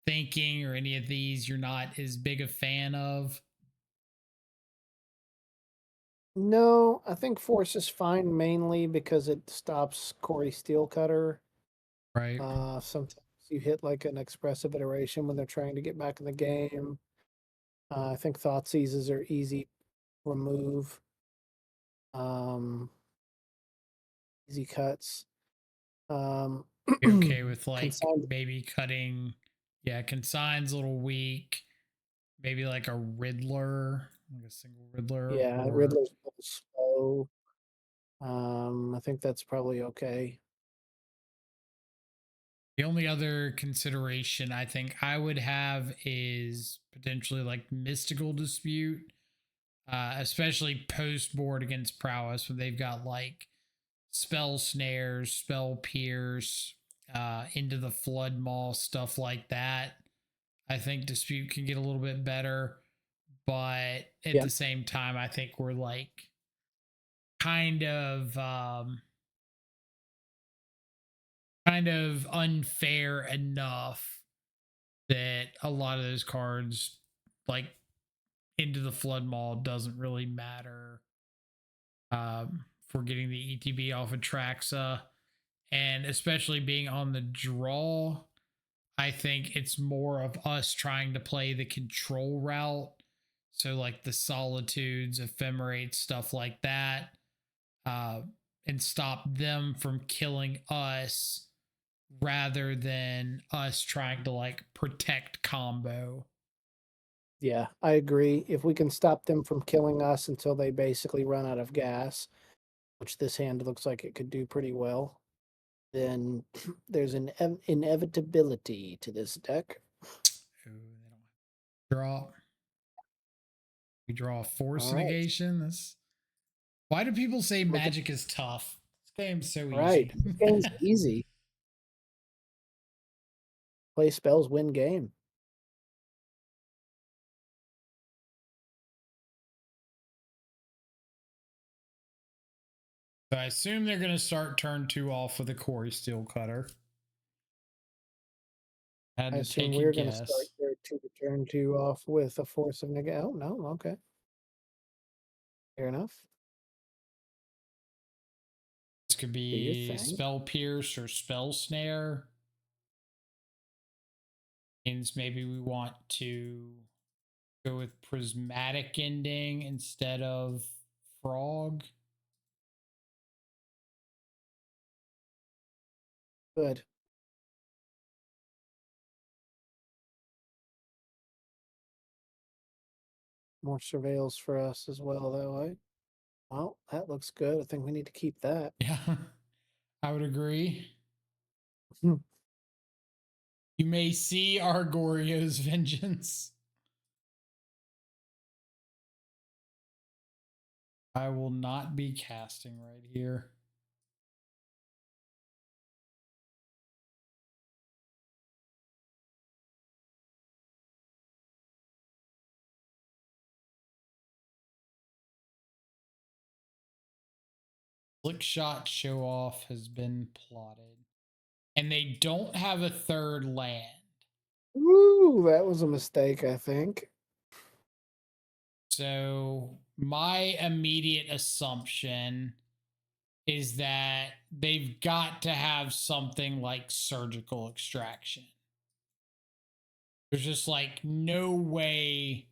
thinking, or any of these you're not as big a fan of? No, I think Force is fine mainly because it stops Corey Steelcutter. Right. Sometimes you hit like an expressive iteration when they're trying to get back in the game. I think Thought Seizes are easy remove. Easy cuts. Be okay with like Consigned. maybe cutting. Yeah, Consign's a little weak. Maybe like a Riddler, like a single Riddler. Yeah, or... Riddler's a little slow. I think that's probably okay. The only other consideration I think I would have is potentially like Mystical Dispute, especially post board against Prowess, when they've got like Spell Snares, Spell Pierce, into the Flood Maw, stuff like that. I think Dispute can get a little bit better, but at the same time, I think we're like kind of unfair enough that a lot of those cards, like into the Flood Maw, doesn't really matter for getting the ETB off of Traxa. And especially being on the draw, I think it's more of us trying to play the control route. So like the Solitudes, Ephemerates, stuff like that, and stop them from killing us rather than us trying to like protect combo. Yeah, I agree. If we can stop them from killing us until they basically run out of gas, which this hand looks like it could do pretty well, then there's an inevitability to this deck. Ooh, they don't draw. We draw a Force Negation. This. Why do people say Magic is tough? This game's so easy. Right, this game's easy. Play spells, win game. So I assume they're going to start turn 2 off with a Quarry Steel Cutter. Had I to assume take we're a going to start guess. their turn 2 off with a Force of Negation. Oh, no, okay. Fair enough. This could Do your be thing. Spell Pierce or Spell Snare. Means maybe we want to go with Prismatic Ending instead of Frog. Good. More surveils for us as well, though. Eh? Well, that looks good. I think we need to keep that. Yeah, I would agree. Hmm. You may see our Goryo's Vengeance. I will not be casting right here. Slick Shot Show Off has been plotted. And they don't have a third land. Woo, that was a mistake, I think. So my immediate assumption is that they've got to have something like Surgical Extraction. There's just like no way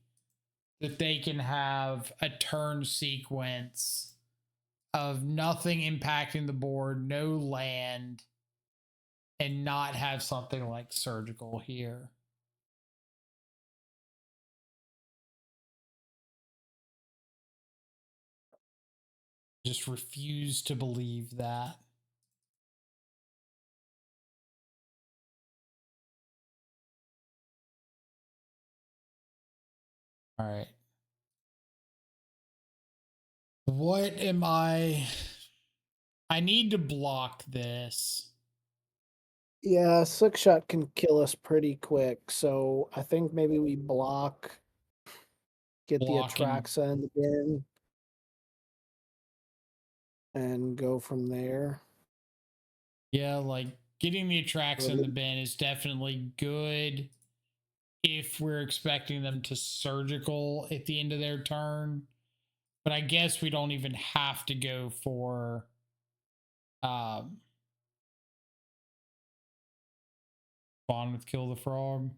that they can have a turn sequence of nothing impacting the board, no land, and not have something like Surgical here. Just refuse to believe that. All right. What am I need to block this. Yeah, Slick Shot can kill us pretty quick, so I think maybe we block, get the Blocking. Atraxa in the bin, and go from there. Yeah, like getting the Atraxa in the bin is definitely good if we're expecting them to Surgical at the end of their turn. But I guess we don't even have to go for spawn with Kill the Frog.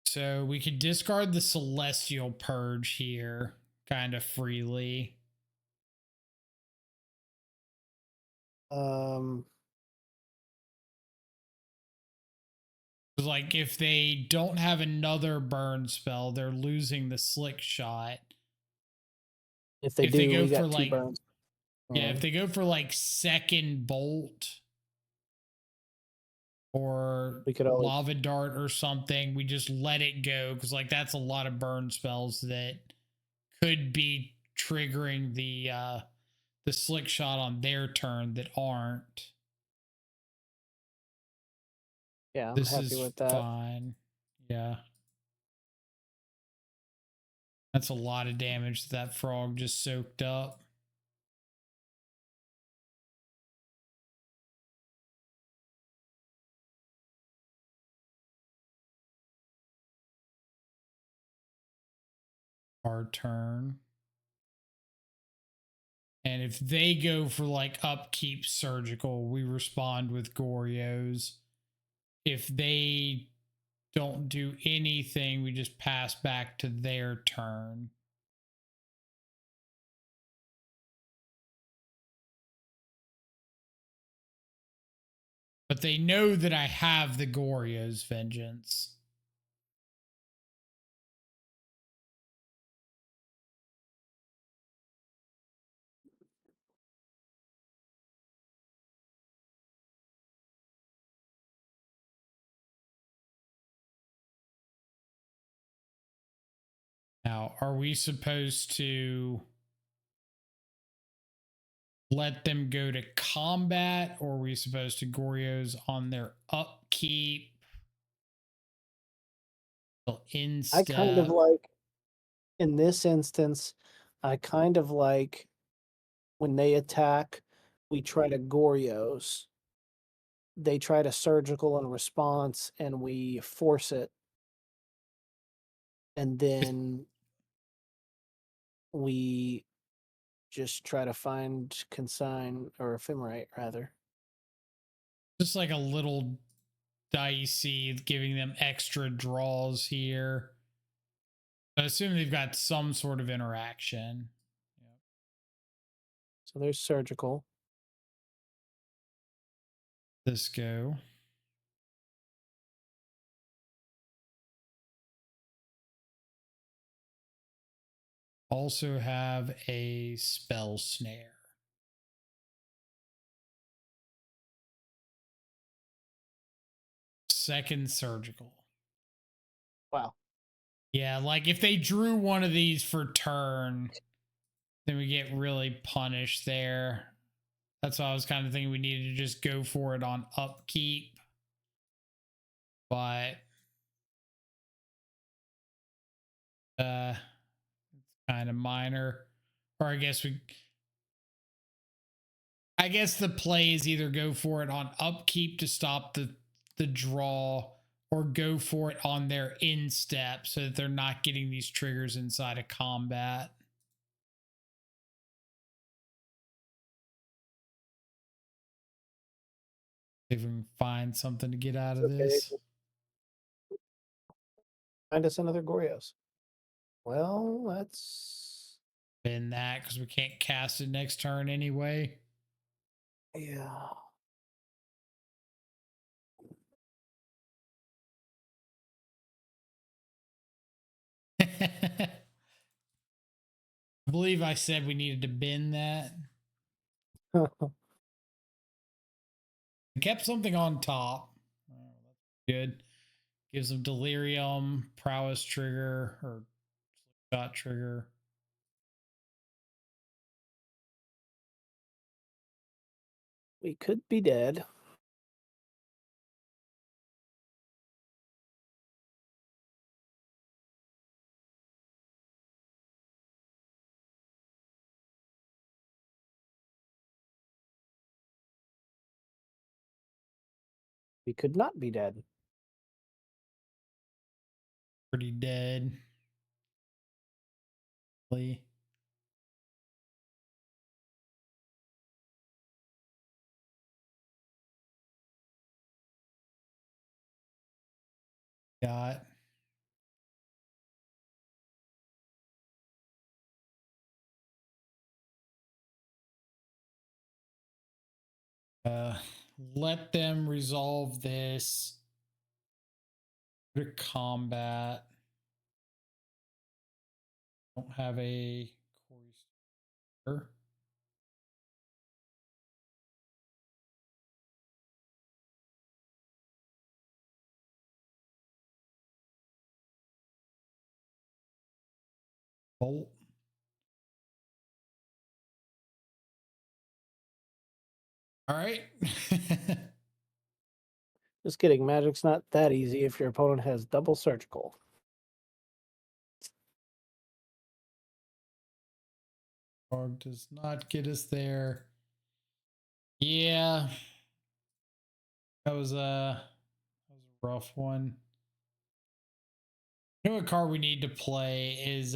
So we could discard the Celestial Purge here kind of freely. Like if they don't have another burn spell, they're losing the Slick Shot. If they do, go we for got 2 like burns. yeah, if they go for like Second Bolt or We could always Lava Dart or something, we just let it go because like that's a lot of burn spells that could be triggering the Slick Shot on their turn that aren't. Yeah, I'm This happy is with that. fine. Yeah. That's a lot of damage that frog just soaked up. Our turn. And if they go for like upkeep Surgical, we respond with Goryos. If they don't do anything, we just pass back to their turn. But they know that I have the Goryos Vengeance. Now, are we supposed to let them go to combat, or are we supposed to Goryos on their upkeep? I kind of Instep. like, in this instance, I kind of like when they attack, we try to Goryos. They try to surgical in response, and we force it. And then we just try to find consign or ephemerate, rather. Just like a little dicey, giving them extra draws here. I assume they've got some sort of interaction. So there's surgical. This go. Also have a spell snare. Second surgical. Wow. Yeah, like if they drew one of these for turn, then we get really punished there. That's why I was kind of thinking we needed to just go for it on upkeep. But it's kind of minor. Or I guess the play is either go for it on upkeep to stop the draw, or go for it on their instep so that they're not getting these triggers inside of combat. See if we can find something to get out of this. Find us another Goryos. Well, that's Been that because we can't cast it next turn anyway. yeah. I believe I said we needed to bend that. I kept something on top. Oh, that's good. Gives them delirium, prowess trigger, or shot trigger. We could be dead. We could not be dead. Pretty dead. Got let them resolve this. Go to combat. Don't have a Corey. Bolt. All right. Just kidding. Magic's not that easy if your opponent has double surgical. Dog does not get us there. Yeah. That was a rough one. You know what card we need to play is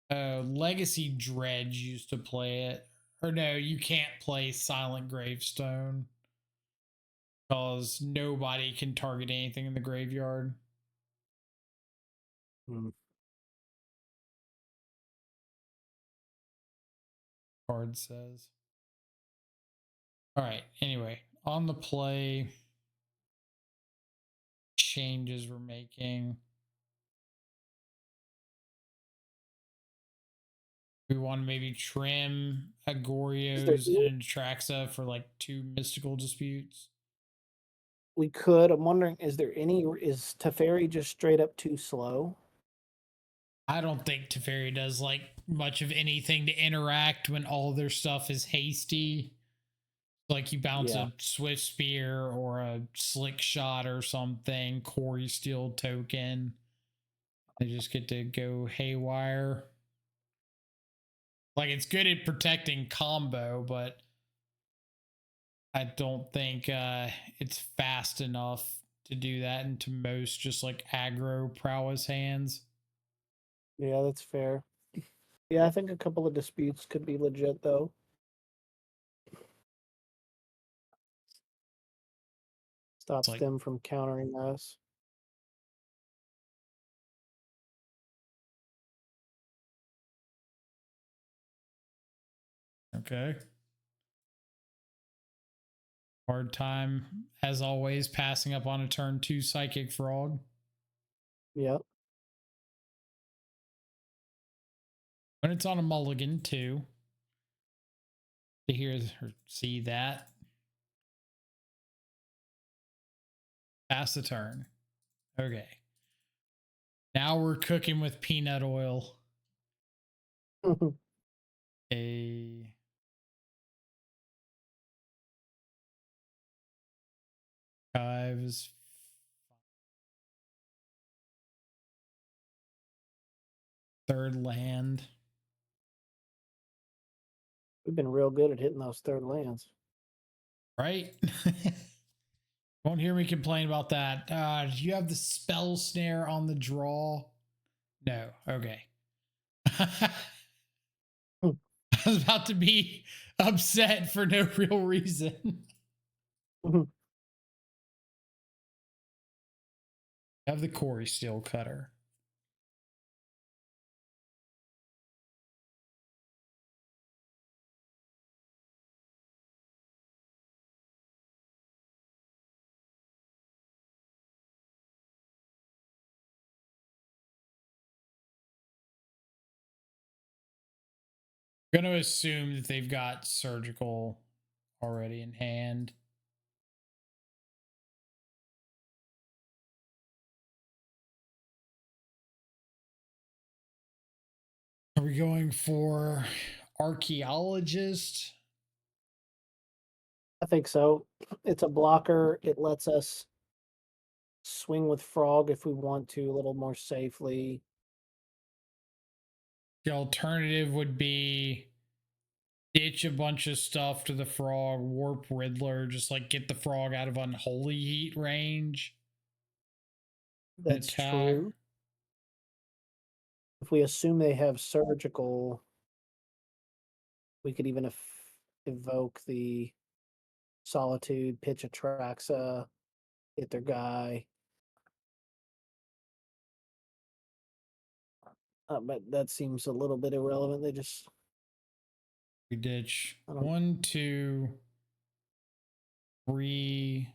Legacy Dredge used to play it. Or no, you can't play Silent Gravestone because nobody can target anything in the graveyard. Card says. All right. Anyway, on the play, changes we're making. We want to maybe trim a Goryo's and an Atraxa for like 2 mystical disputes. We could. I'm wondering, is Teferi just straight up too slow? I don't think Teferi does like much of anything to interact when all their stuff is hasty. Like you bounce Yeah. a Swift Spear or a Slick Shot or something, Quarry Steel token. They just get to go haywire. Like it's good at protecting combo, but I don't think it's fast enough to do that into most just like aggro prowess hands. Yeah, that's fair. Yeah, I think a couple of disputes could be legit though. Stops Like, them from countering us. okay. Hard time, as always, passing up on a turn 2 Psychic Frog. Yep. When it's on a mulligan, too. To hear or see that. Pass the turn. Okay. Now we're cooking with peanut oil. A Chives. Third land. We've been real good at hitting those third lands. Right? Won't hear me complain about that. Do you have the spell snare on the draw? No. Okay. I was about to be upset for no real reason. Have the Quarry Steel Cutter. I'm going to assume that they've got Surgical already in hand. Are we going for Archaeologist? I think so. It's a blocker. It lets us swing with Frog if we want to a little more safely. The alternative would be ditch a bunch of stuff to the Frog, Warp Riddler, just like get the Frog out of Unholy Heat range. That's Attack. true. If we assume they have Surgical, we could even evoke the Solitude, pitch Atraxa, hit their guy. But that seems a little bit irrelevant. They just We ditch 1, 2, 3,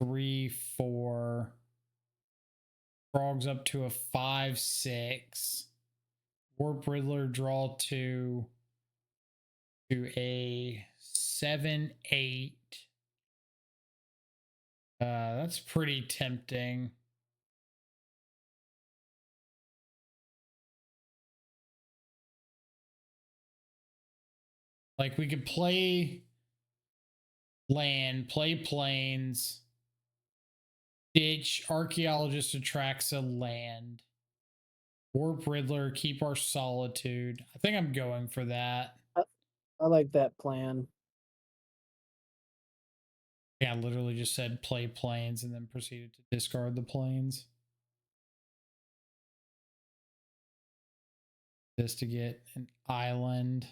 3, 4. Frogs up to a 5, 6. Warp Riddler draw 2 to a 7, 8. That's pretty tempting. Like we could play land, play plains, ditch Archaeologist attracts a land, Warp Riddler, keep our Solitude. I think I'm going for that. I like that plan. Yeah, I literally just said play plains and then proceeded to discard the plains. Just to get an island.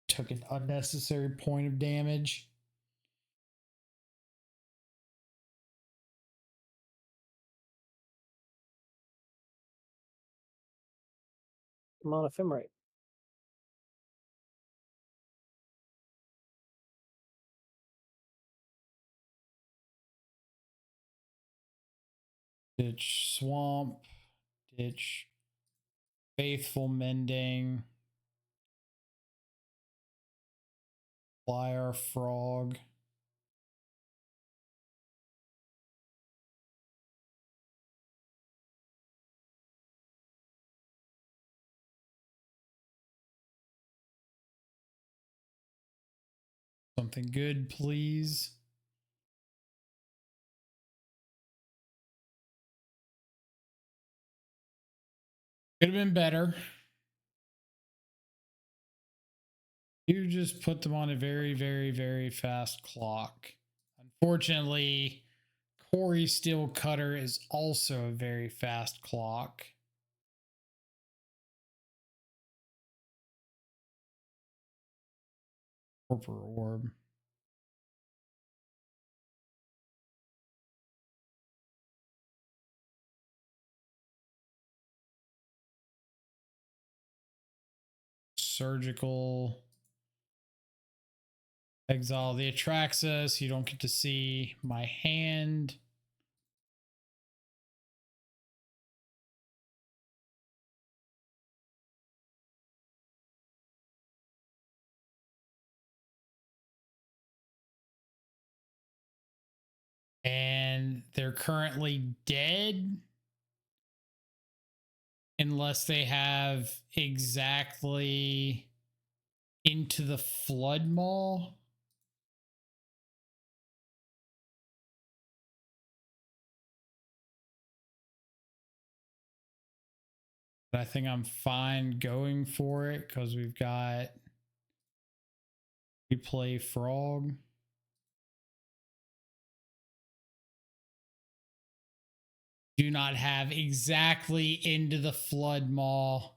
Took an unnecessary point of damage. Come on, Ephemerate. Ditch Swamp. Ditch Faithful Mending. Fly our Frog. Something good, please. Could have been better. You just put them on a very, very, very fast clock. Unfortunately, Corey Steel Cutter is also a very fast clock. Corporate Orb. Surgical. Exile the Atraxa, so you don't get to see my hand. And they're currently dead unless they have exactly into the Flood Maw. But I think I'm fine going for it because we've got replay frog. Do not have exactly into the Flood Maw.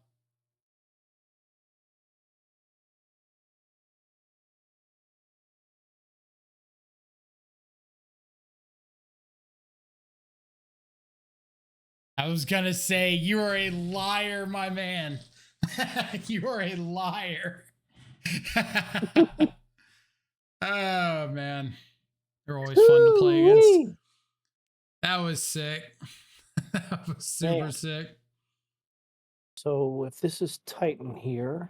I was gonna say, you are a liar, my man. You are a liar. Oh man, they're always fun to play against. That was sick. That was super sick. So if this is Titan here.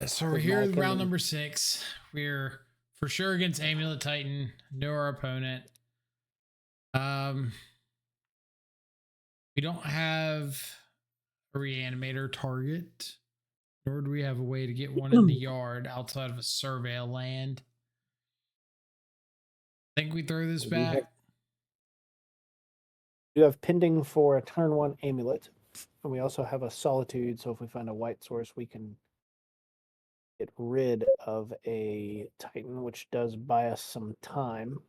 So we're here with round number 6. We're for sure against Amulet Titan. Know our opponent. We don't have a reanimator target, nor do we have a way to get one in the yard outside of a survey of land. I think we throw this back. You have pending for a turn 1 Amulet. And we also have a Solitude, so if we find a white source, we can get rid of a Titan, which does buy us some time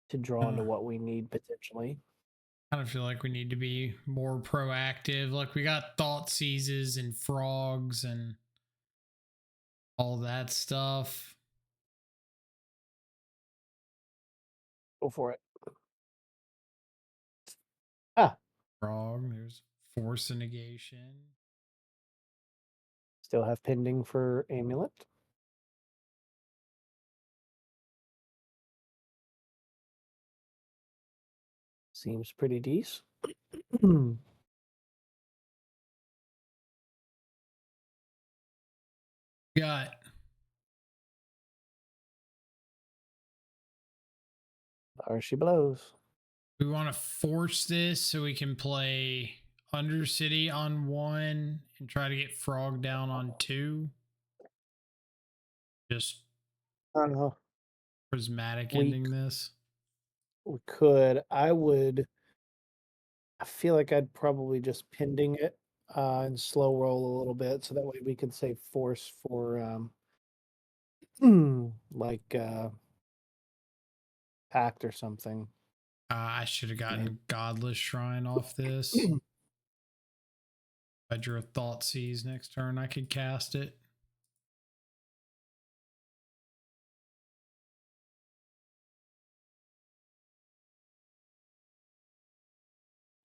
to draw into what we need potentially. I kind of feel like we need to be more proactive. Like we got Thought Seizes and Frogs and all that stuff. Go for it. Ah. Frog, there's Force and Negation. Still have pending for Amulet. Seems pretty decent. Got There she blows. we want to force this so we can play Undercity on 1 and try to get Frog down on 2. Just I don't know. prismatic ending this. We could. I feel like I'd probably just pending it and slow roll a little bit so that way we could save force for like pact or something. I should have gotten Godless Shrine off this. If I drew a Thought Seize next turn, I could cast it.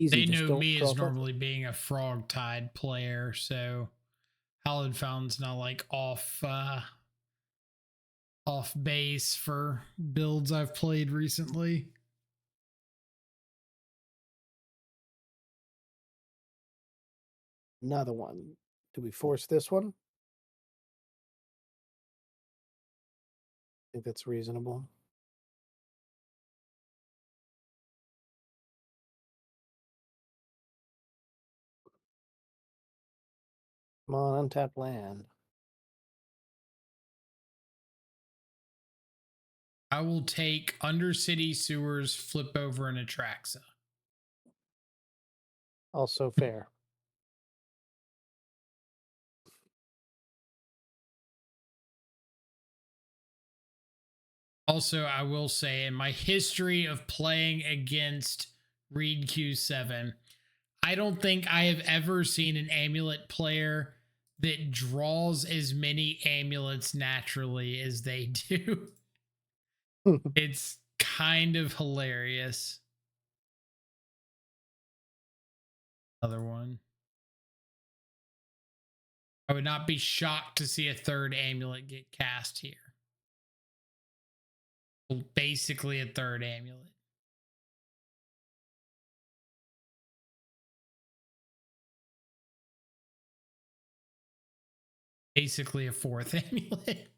Easy, they know me as normally being a Frog Tide player, so Hallowed Fountain's not like off base for builds I've played recently. Another one. Do we force this one? I think that's reasonable. Come on, untap land. I will take Undercity Sewers, flip over, and Atraxa. Also fair. Also, I will say in my history of playing against Reed Q7, I don't think I have ever seen an Amulet player that draws as many amulets naturally as they do. It's kind of hilarious. Other one. I would not be shocked to see a third amulet get cast here. Basically a third amulet. Basically a fourth amulet.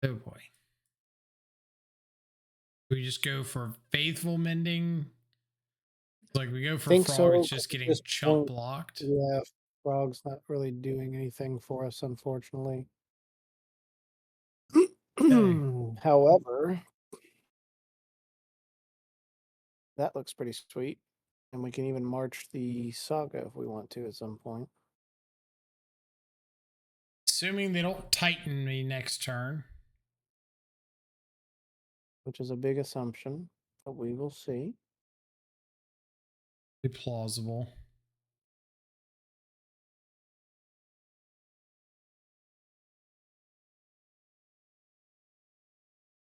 Oh boy. We just go for faithful mending. Like we go for Think frog, so, it's just at getting this chump point, blocked. Yeah, frog's not really doing anything for us, unfortunately. Okay. However, that looks pretty sweet. And we can even march the saga if we want to at some point. Assuming they don't tighten me next turn. Which is a big assumption, but we will see. Plausible.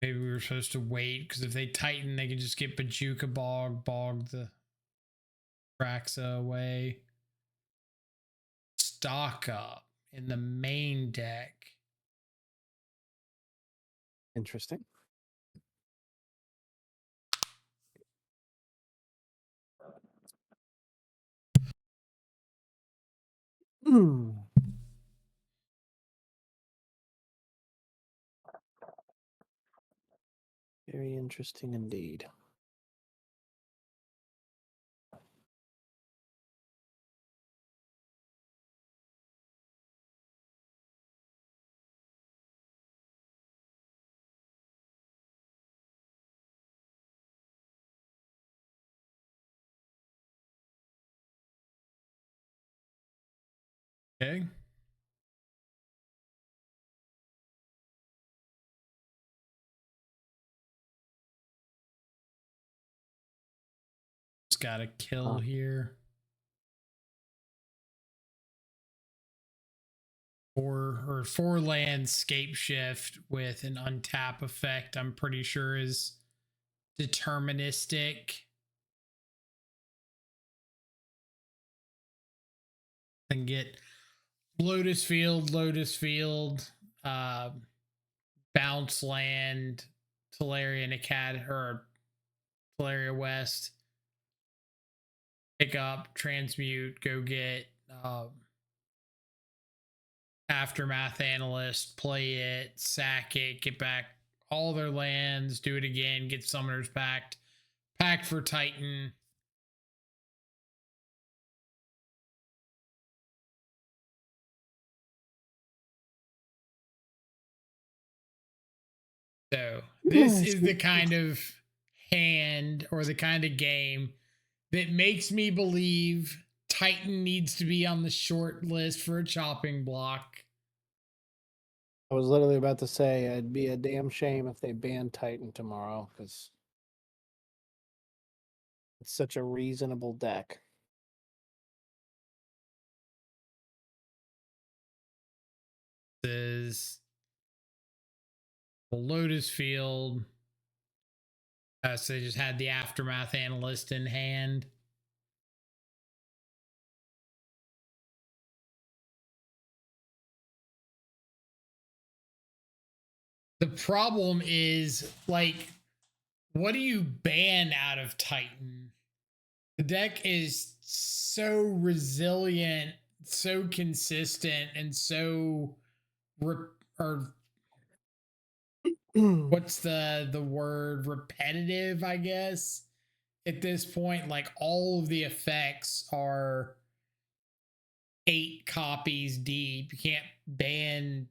Maybe we were supposed to wait because if they tighten, they can just get Bajuka bog the Traxa away. Stock up in the main deck. Interesting. Very interesting indeed. Okay. Just got a kill here. Four land scape shift with an untap effect, I'm pretty sure is deterministic. And get Lotus Field, bounce land, Teleria West, pick up, transmute, go get Aftermath Analyst, play it, sack it, get back all their lands, do it again, get Summoners packed for Titan. So this is the kind of hand or the kind of game that makes me believe Titan needs to be on the short list for a chopping block. I was literally about to say it'd be a damn shame if they banned Titan tomorrow because it's such a reasonable deck. Is the Lotus Field. So they just had the Aftermath Analyst in hand. The problem is, like, what do you ban out of Titan? The deck is so resilient, so consistent, and so what's the word, repetitive, I guess, at this point. Like, all of the effects are 8 copies deep. You can't ban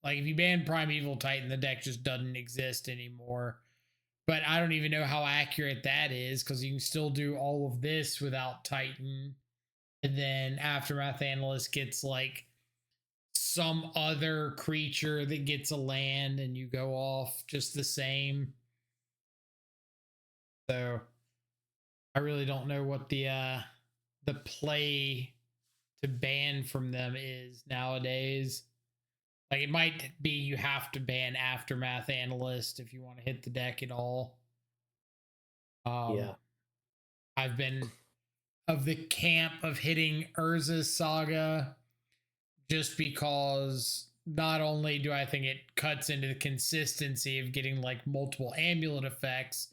Like if you ban Primeval Titan, the deck just doesn't exist anymore. But I don't even know how accurate that is because you can still do all of this without Titan. And then Aftermath Analyst gets like some other creature that gets a land and you go off just the same. So I really don't know what the play to ban from them is nowadays. Like it might be you have to ban Aftermath Analyst if you want to hit the deck at all. Yeah. I've been of the camp of hitting Urza's Saga just because not only do I think it cuts into the consistency of getting like multiple amulet effects,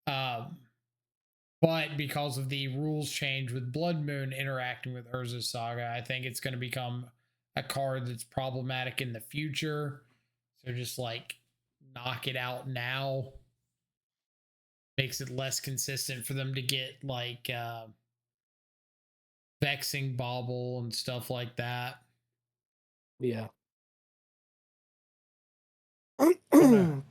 but because of the rules change with Blood Moon interacting with Urza's Saga, I think it's going to become a card that's problematic in the future. So just like knock it out now. Makes it less consistent for them to get like Vexing Bauble and stuff like that. Yeah. No.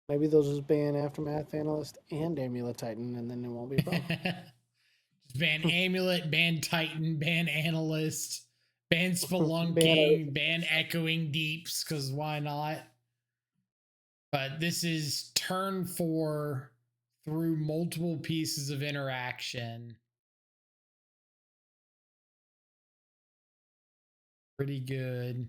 Maybe they'll just ban Aftermath Analyst and Amulet Titan, and then it won't be a problem. Just ban Amulet, ban Titan, ban Analyst, ban Ban Spelunking, ban Echoing Deeps, because why not? But this is turn 4 through multiple pieces of interaction. Pretty good.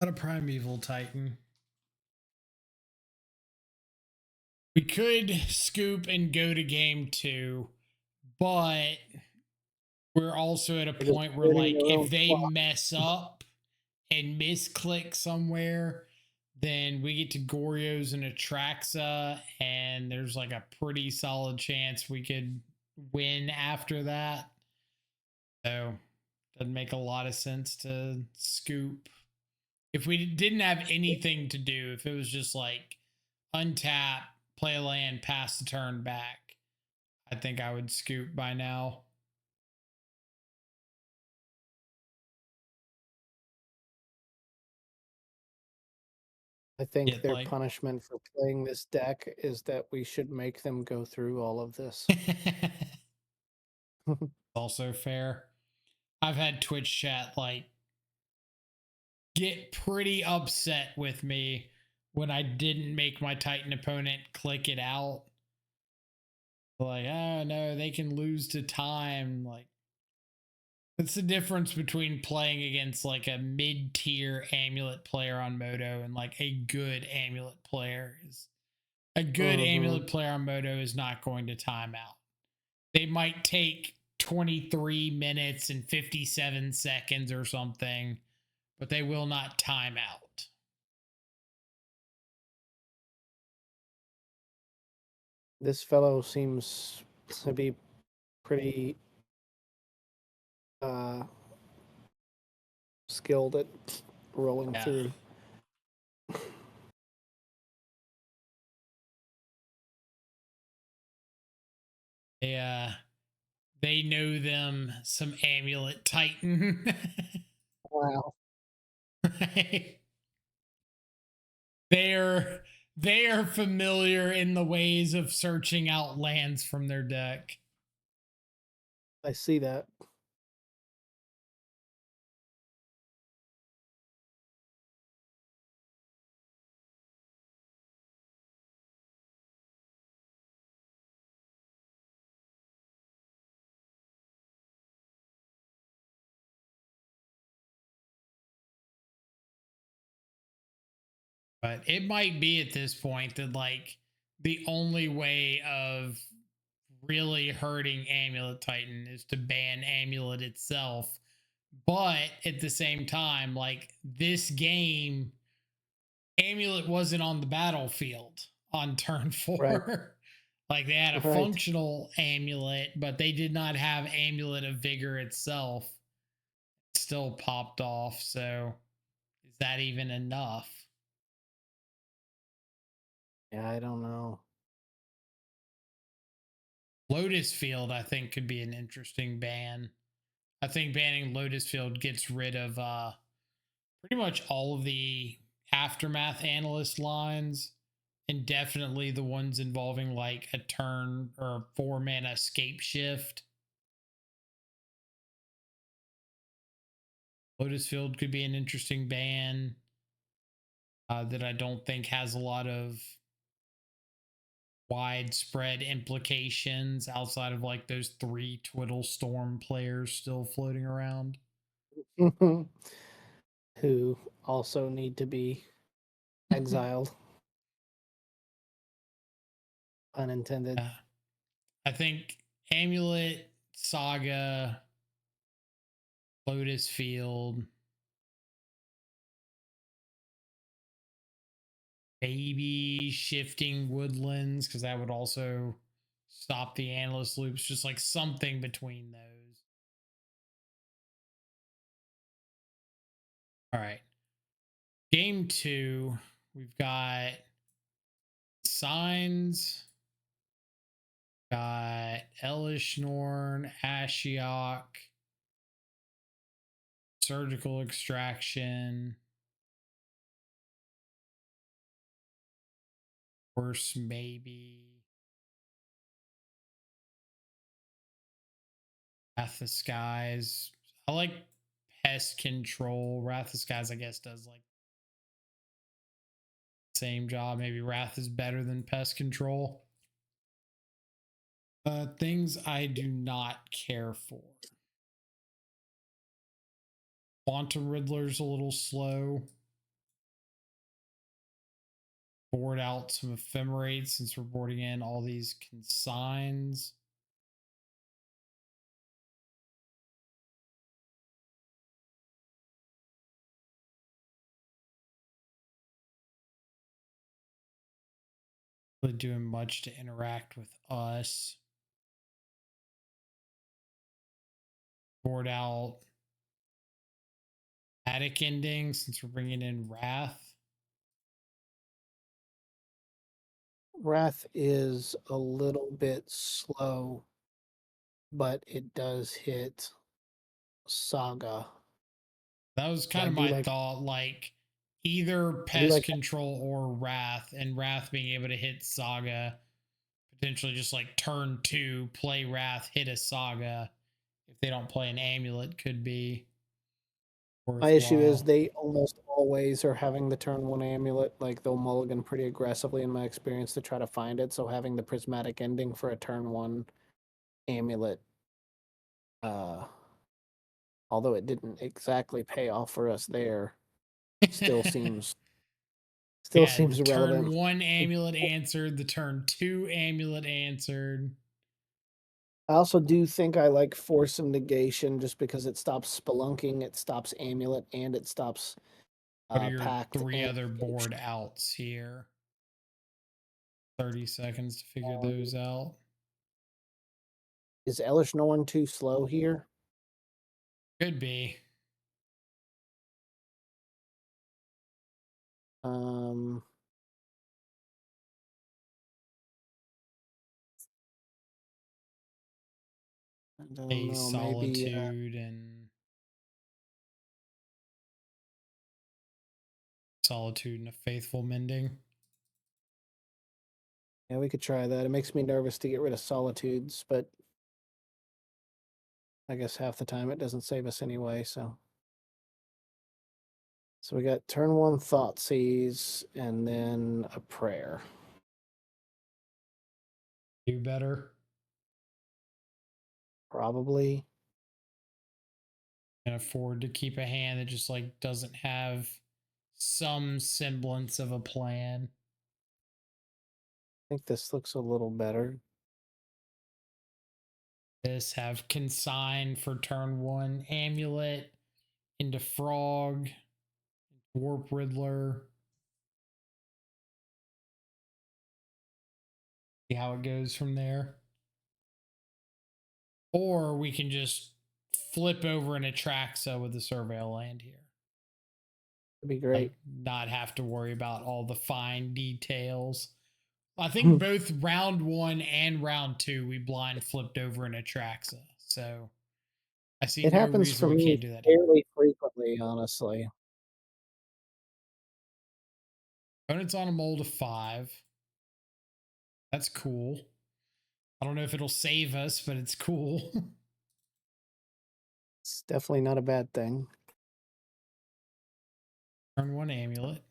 Not a Primeval Titan. We could scoop and go to game 2, but we're also at a point where like if they mess up and misclick somewhere, then we get to Goryo's and Atraxa, and there's like a pretty solid chance we could win after that. So doesn't make a lot of sense to scoop. If we didn't have anything to do, if it was just like untap, play a land, pass the turn back, I think I would scoop by now. I think their punishment for playing this deck is that we should make them go through all of this. Also fair. I've had Twitch chat like get pretty upset with me when I didn't make my Titan opponent click it out. Like, oh no, they can lose to time. Like, what's the difference between playing against like a mid-tier Amulet player on Moto and like a good Amulet player? A good Amulet player on Moto is not going to time out. They might take 23 minutes and 57 seconds or something, but they will not time out. This fellow seems to be pretty skilled at rolling through. They know them some Amulet Titan. Wow. They are familiar in the ways of searching out lands from their deck. I see that. But it might be at this point that like the only way of really hurting Amulet Titan is to ban Amulet itself. But at the same time, like this game, Amulet wasn't on the battlefield on turn 4. Right. Like they had a Right. functional amulet, but they did not have Amulet of Vigor itself. It still popped off. So is that even enough? Yeah, I don't know. Lotus Field, I think, could be an interesting ban. I think banning Lotus Field gets rid of pretty much all of the Aftermath analyst lines, and definitely the ones involving like a turn or 4-mana scape shift. Lotus Field could be an interesting ban that I don't think has a lot of widespread implications outside of like those 3 Twiddle Storm players still floating around. Who also need to be exiled. Unintended. I think Amulet, Saga, Lotus Field, maybe Shifting Woodlands, because that would also stop the analyst loops, just like something between those. All right. Game 2, we've got Signs, got Elishnorn, Ashiok, Surgical Extraction, worse maybe Wrath of Skies. I like Pest Control. Wrath of Skies, I guess, does like same job. Maybe Wrath is better than Pest Control. Things I do not care for. Quantum Riddler's a little slow. Board out some Ephemerates since we're boarding in all these consigns. Really doing much to interact with us. Board out Attic Ending since we're bringing in Wrath. Wrath is a little bit slow, but it does hit Saga. That was kind I of do my like thought, like either I do Pest like Control or Wrath, and Wrath being able to hit Saga, potentially just like turn 2, play Wrath, hit a Saga. If they don't play an Amulet, could be my issue is worthwhile. they almost always are having the turn 1 amulet. Like they'll mulligan pretty aggressively in my experience to try to find it. So having the prismatic ending for a turn 1 amulet, although it didn't exactly pay off for us there, still seems Yeah, the turn relevant. 1 Amulet answered, the turn 2 Amulet answered. I also do think I like Force of Negation just because it stops spelunking, it stops amulet, and it stops What are your pact 3 and other board negation. outs here? 30 seconds to figure those out. Is Elish Norn too slow here? Could be. Um, I don't A know. Maybe Solitude and Solitude and a Faithful Mending. yeah, we could try that. It makes me nervous to get rid of Solitudes, but I guess half the time it doesn't save us anyway. So we got turn 1 Thoughtseize and then a prayer. Do better. Probably. Can afford to keep a hand that just like doesn't have some semblance of a plan. I think this looks a little better. This have Consign for turn 1, Amulet into Frog, Warp Riddler. See how it goes from there. Or we can just flip over an Atraxa with the Surveil land here. That'd be great. Like, not have to worry about all the fine details. I think both round 1 and round 2 we blind flipped over an Atraxa. So I see It no happens reason for we me can't do that here. fairly frequently, honestly. Opponent's on a mold of 5. That's cool. I don't know if it'll save us, but it's cool. It's definitely not a bad thing. Turn 1 Amulet.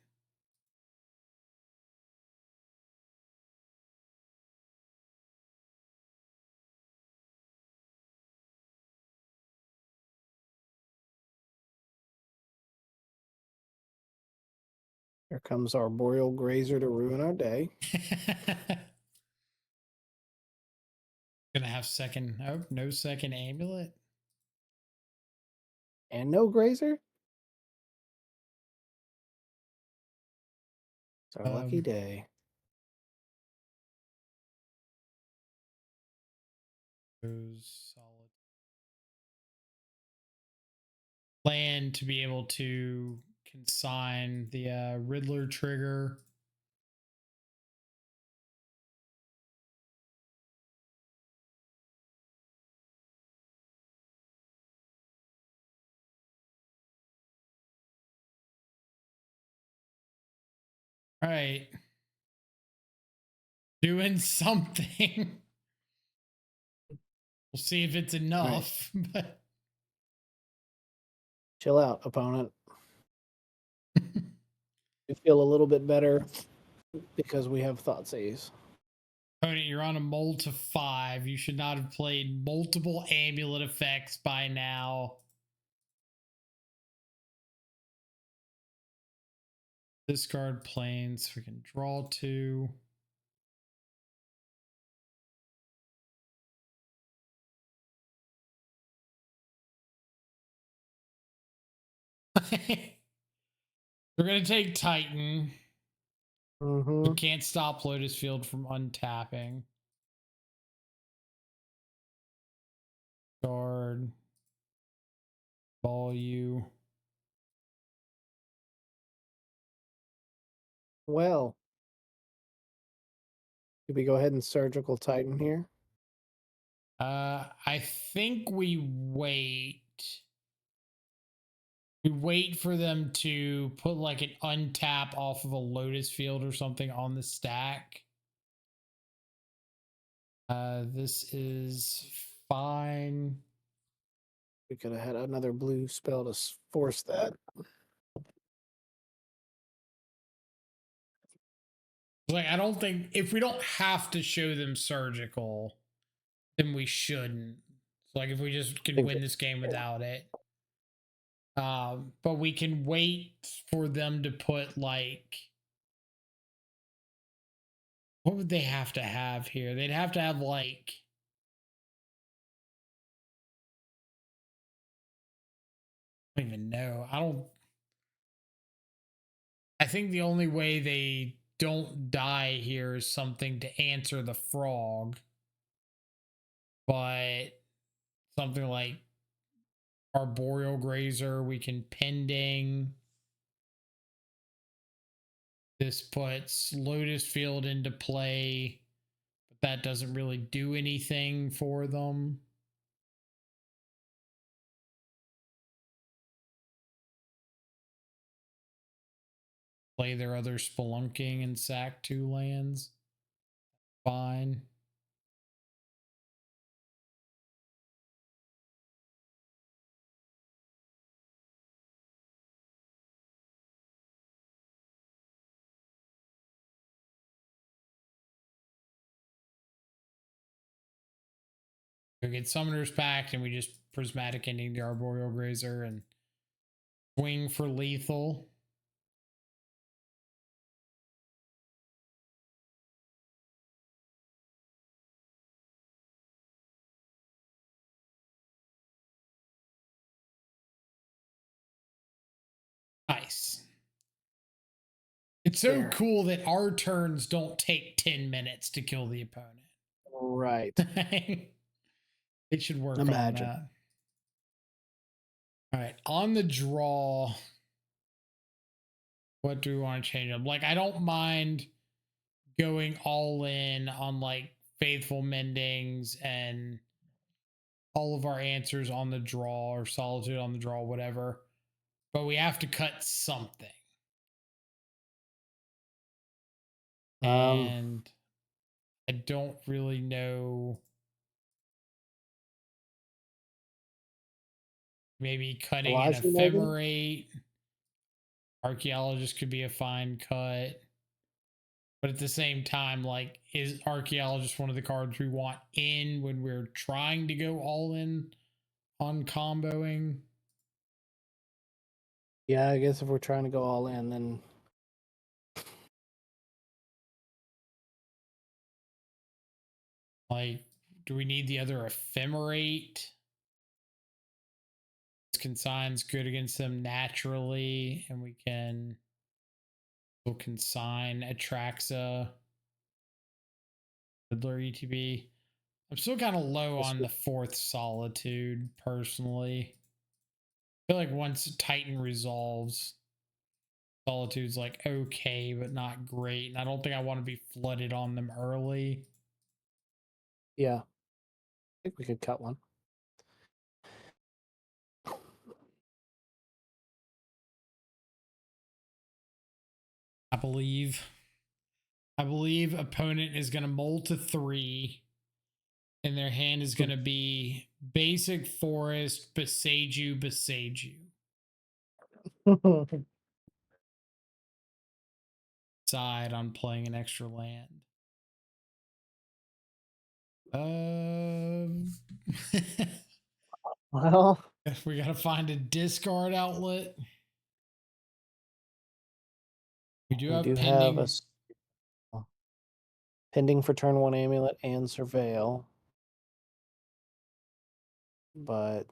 Here comes our Boreal Grazer to ruin our day. Gonna have second. Oh, no second Amulet. And no Grazer? It's our lucky day. Solid plan to be able to consign the Riddler trigger. All right. Doing something. We'll see if it's enough. Right. But chill out, opponent. We feel a little bit better because we have Thoughtseize. Opponent, you're on a mold to 5. You should not have played multiple amulet effects by now. Discard planes. We can draw 2. We're going to take Titan. We can't stop Lotus Field from untapping. Guard. Ball you. Well, did we go ahead and Surgical Titan here? I think we wait. We wait for them to put like an untap off of a Lotus Field or something on the stack. This is fine. We could have had another blue spell to force that. Like, I don't think if we don't have to show them surgical, then we shouldn't. So like, if we just can win this game without it. But we can wait for them to put like, what would they have to have here? They'd have to have like, I don't even know. I think the only way they don't die here is something to answer the frog. But something like Arboreal Grazer, we can pending. This puts Lotus Field into play, but that doesn't really do anything for them. Play their other Spelunking and sack 2 lands. Fine. We get Summoner's Pact and we just Prismatic Ending the Arboreal Grazer and swing for lethal. Nice. It's so cool that our turns don't take 10 minutes to kill the opponent. Right. They should work Imagine. on that. All right, on the draw, what do we want to change up? Like, I don't mind going all in on like faithful mendings and all of our answers on the draw or solitude on the draw, whatever. But we have to cut something. And I don't really know. Maybe cutting an ephemerate. Archaeologist could be a fine cut. But at the same time, like, is Archaeologist one of the cards we want in when we're trying to go all in on comboing? Yeah, I guess if we're trying to go all in, then like, do we need the other ephemerate? Consign's good against them naturally, and we can consign Atraxa, Riddler ETB. I'm still kind of low on the fourth Solitude, personally. I feel like once Titan resolves, Solitude's like okay, but not great. And I don't think I want to be flooded on them early. Yeah. I think we could cut one. I believe opponent is going to mold to 3. And their hand is going to be basic forest, Beseju. Side on playing an extra land. Well, we got to find a discard outlet. We do have pending. Pending for turn 1 Amulet and Surveil. But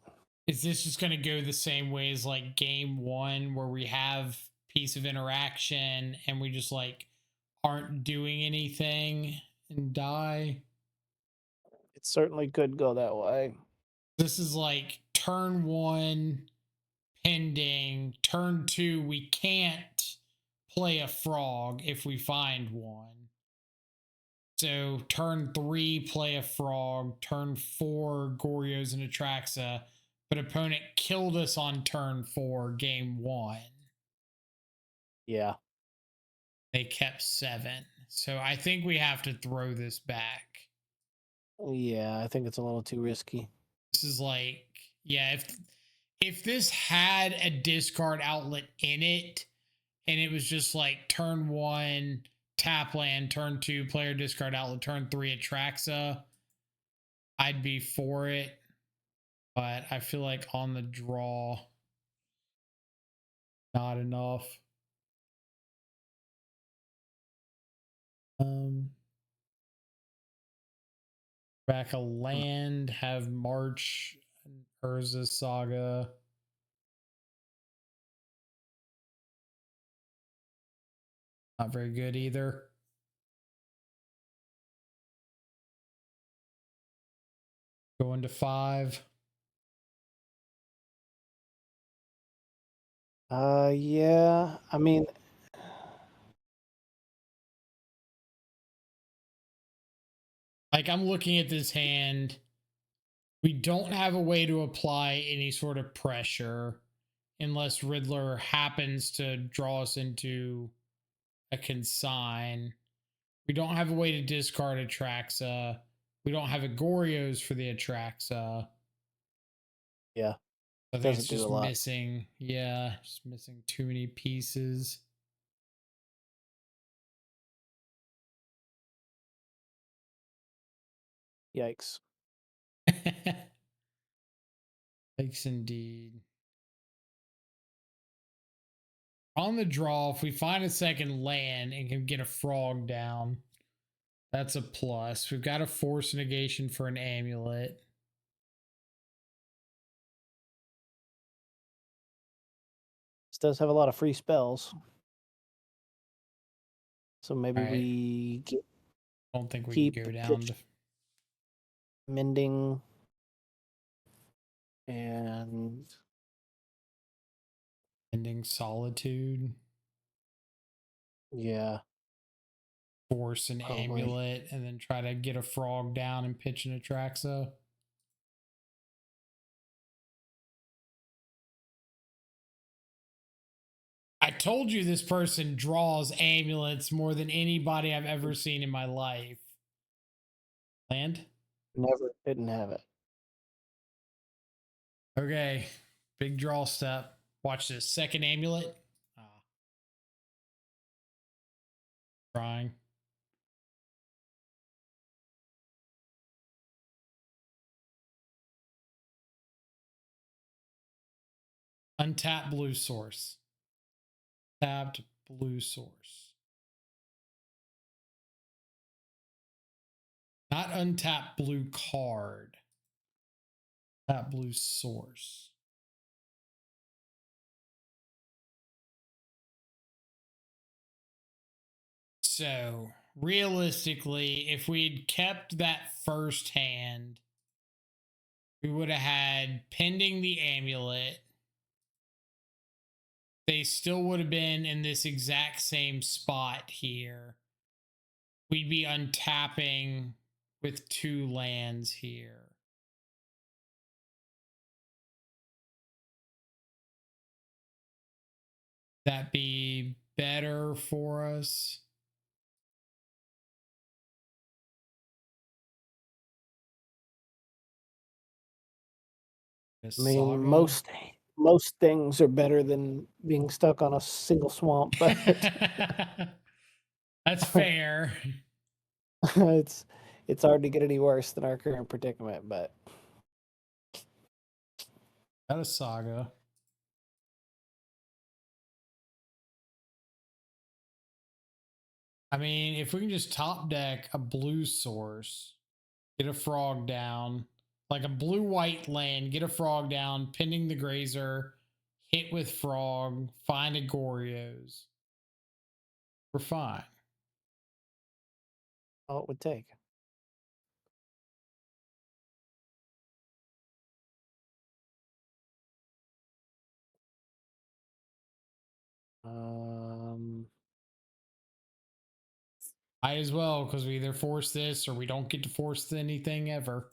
is this just going to go the same way as like game 1 where we have piece of interaction and we just like aren't doing anything and die? It certainly could go that way. This is like turn 1 pending, turn 2 we can't play a frog if we find one. So turn 3 play a frog, turn 4 Goryos and Atraxa, but opponent killed us on turn 4 game 1. Yeah. They kept 7. So I think we have to throw this back. Yeah, I think it's a little too risky. This is like, yeah, if this had a discard outlet in it and it was just like turn 1 tap land, turn 2 player discard outlet, turn 3 Atraxa, I'd be for it. But I feel like on the draw, not enough. Back a land, have March and Urza Saga. Not very good either. Going to 5. Yeah. I mean, like, I'm looking at this hand. We don't have a way to apply any sort of pressure unless Riddler happens to draw us into a consign. We don't have a way to discard Atraxa. We don't have a Goryos for the Atraxa. Yeah. I think it's just missing. Yeah, just missing too many pieces. Yikes. Yikes indeed. On the draw, if we find a second land and can get a frog down, that's a plus. We've got a force negation for an amulet. This does have a lot of free spells. So maybe Right. we Don't think we keep can go down to mending and ending solitude. yeah, Force an probably. amulet and then try to get a frog down and pitch an Atraxa. I told you this person draws amulets more than anybody I've ever seen in my life. Land? Never didn't have it. Okay. Big draw step. Watch this. Second amulet. Trying. Untap blue source. Tapped blue source. Not untap blue card. Tap blue source. So realistically, if we'd kept that first hand, we would have had pending the amulet. They still would have been in this exact same spot here. We'd be untapping with 2 lands here. That be better for us? I mean, most things are better than being stuck on a single swamp, but That's fair. it's hard to get any worse than our current predicament, but Got a saga. I mean, if we can just top deck a blue source, get a frog down, like a blue-white land, get a frog down, pending the grazer, hit with frog, find a Goryo's. We're fine. all it would take. I as well, because we either force this or we don't get to force anything ever.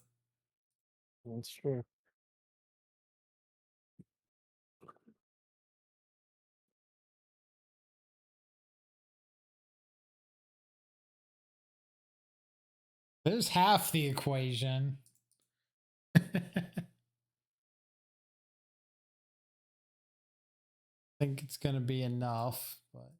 That's true. There's half the equation. I think it's going to be enough, but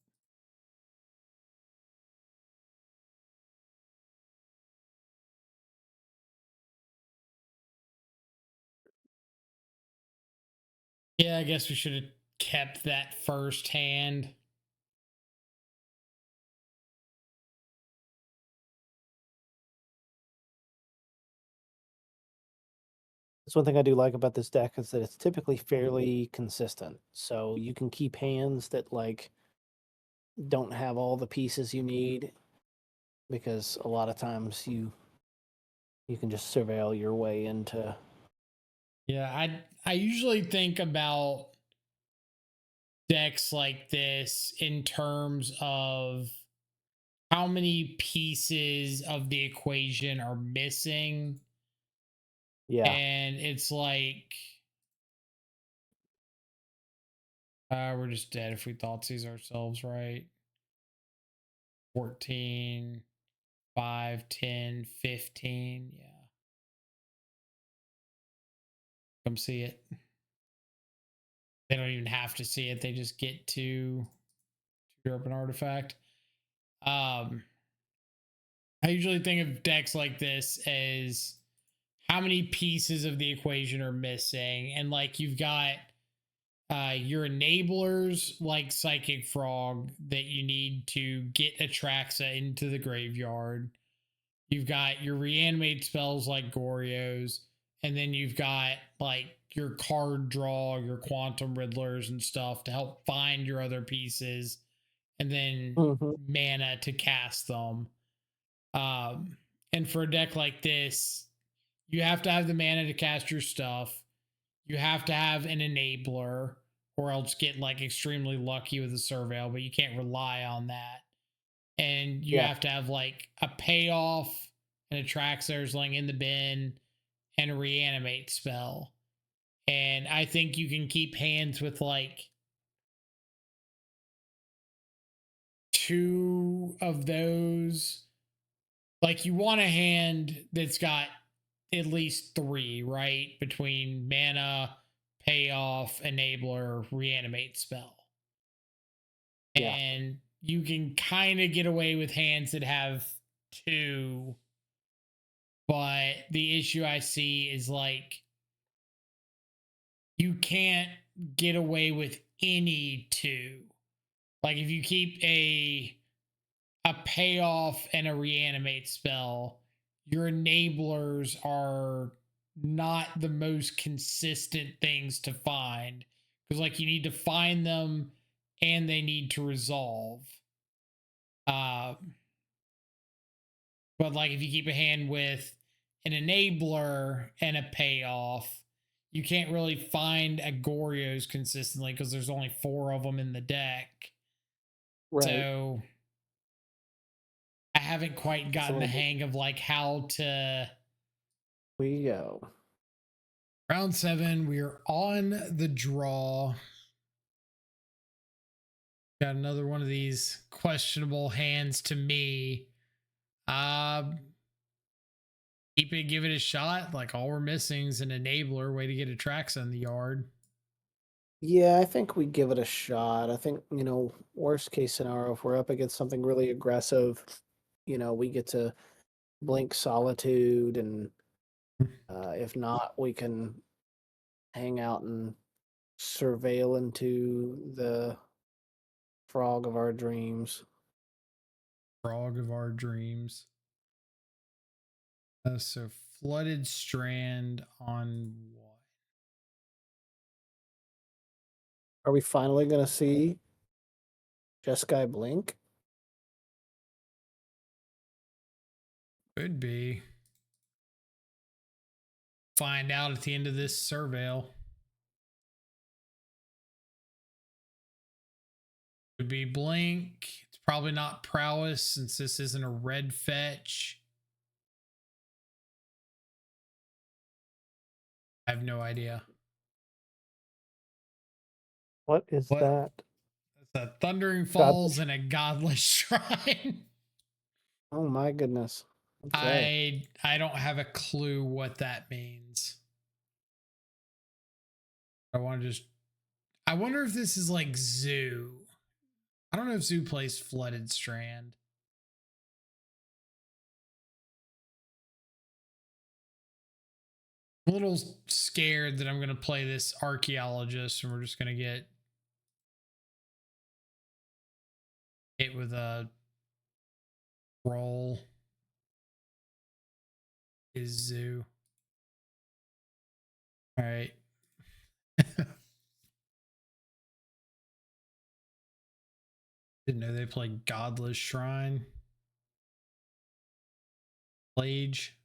yeah, I guess we should have kept that first hand. That's one thing I do like about this deck is that it's typically fairly consistent. So you can keep hands that like don't have all the pieces you need, because a lot of times you can just surveil your way into. Yeah, I usually think about decks like this in terms of how many pieces of the equation are missing. Yeah. And it's like we're just dead if we thought these ourselves, right? 14, 5, 10, 15. Yeah. Come see it. They don't even have to see it. They just get to draw up an artifact. I usually think of decks like this as how many pieces of the equation are missing. And like you've got your enablers like Psychic Frog that you need to get Atraxa into the graveyard. You've got your reanimate spells like Goryo's, and then you've got like your card draw, your Quantum Riddlers and stuff to help find your other pieces and then Mm-hmm. mana to cast them. And for a deck like this, you have to have the mana to cast your stuff. You have to have an enabler, or else get like extremely lucky with a surveil, but you can't rely on that. And you Yeah. have to have like a payoff and a Traxxas in the bin and a reanimate spell. And I think you can keep hands with like 2 of those. Like you want a hand that's got at least 3, right? Between mana, payoff, enabler, reanimate spell. Yeah. And you can kind of get away with hands that have 2, but the issue I see is like you can't get away with any 2. Like if you keep a payoff and a reanimate spell, your enablers are not the most consistent things to find, because like you need to find them and they need to resolve. But like if you keep a hand with an enabler and a payoff, you can't really find a Goryos consistently because there's only 4 of them in the deck. Right. So I haven't quite gotten the hang of like how to. We go. Round 7, we're on the draw. Got another one of these questionable hands to me. Keep it, give it a shot. Like all we're missing is an enabler, way to get a Traxa in the yard. Yeah, I think we give it a shot. I think, worst case scenario, if we're up against something really aggressive, we get to blink Solitude, and if not, we can hang out and surveil into the Frog of our dreams. Frog of our dreams. So Flooded Strand on what? Are we finally going to see Jeskai blink? Could be. Find out at the end of this surveil. Could be Blink. It's probably not Prowess since this isn't a red fetch. I have no idea. What is that? That's a Thundering Falls and a Godless Shrine. Oh my goodness. Okay. I don't have a clue what that means. I wonder if this is like Zoo. I don't know if Zoo plays Flooded Strand. I'm a little scared that I'm going to play this Archaeologist and we're just going to get hit with a roll. Is Zoo. All right. Didn't know they played Godless Shrine. Plage.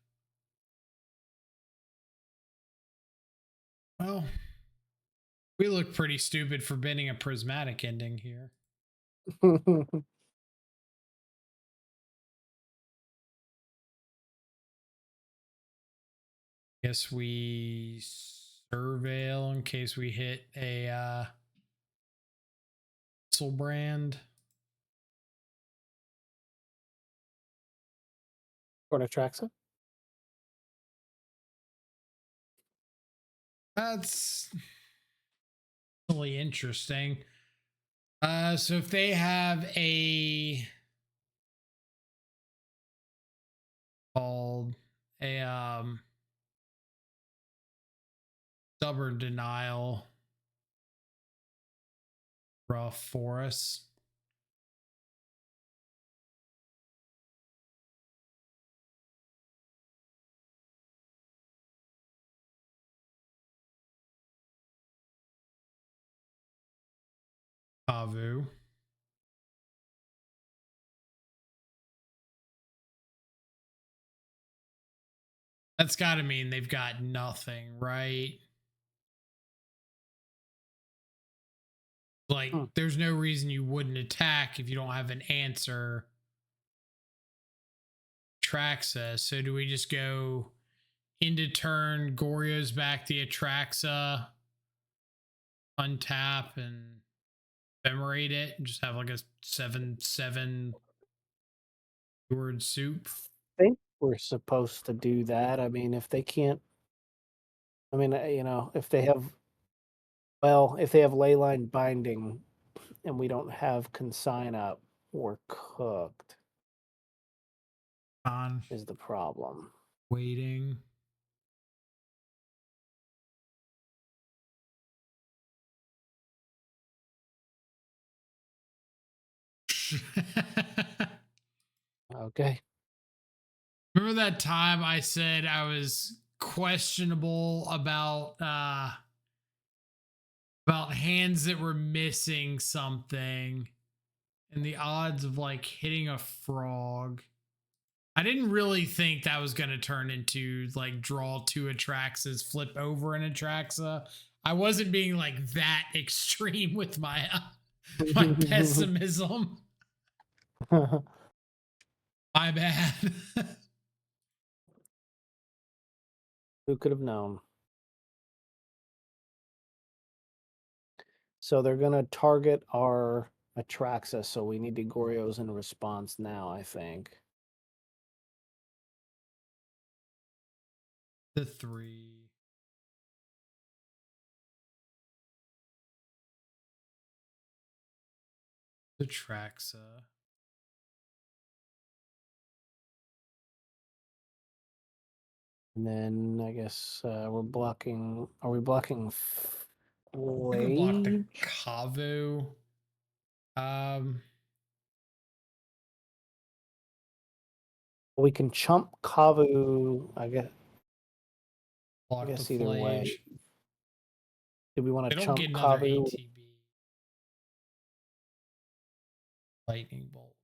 Well, we look pretty stupid for bending a prismatic ending here. Guess we surveil in case we hit a missile brand. Cornatraxa? That's really interesting. So if they have a called a stubborn denial rough for us. Pavu. That's got to mean they've got nothing, right? Like, there's no reason you wouldn't attack if you don't have an answer. Atraxa. So do we just go into turn, Goryo's back the Atraxa, untap and ephemerate it, and just have like a 7/7 word soup? I think we're supposed to do that. I mean, if they can't, I mean, you know, if they have, well, if they have Leyline Binding and we don't have Consign up, we're cooked, On is the problem. waiting. Okay. Remember that time I said I was questionable about hands that were missing something and the odds of like hitting a frog? I didn't really think that was going to turn into like draw two Atraxas, flip over an Atraxa. I wasn't being like that extreme with my my pessimism. My bad. Who could have known? So they're going to target our Atraxa, so we need to Goryo's in response now, I think. The 3. Atraxa. And then I guess we're blocking. Are we blocking You could block the Flage? Kavu. We can chump Kavu. I Block the guess either way. Flage. Do we want They to don't chump get another Kavu? ATB. Lightning bolt.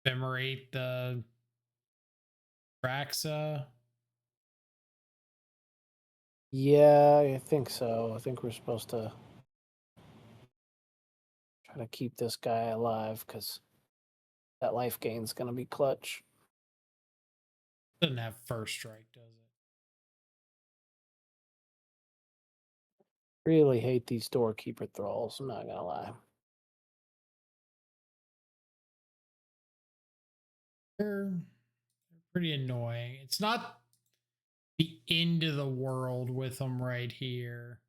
Ephemerate the Traxa. Yeah, I think so. I think we're supposed to try to keep this guy alive because that life gain's going to be clutch. Doesn't have first strike, does it? Really hate these doorkeeper thralls. I'm not going to lie. They're pretty annoying. It's not the end of the world with them right here.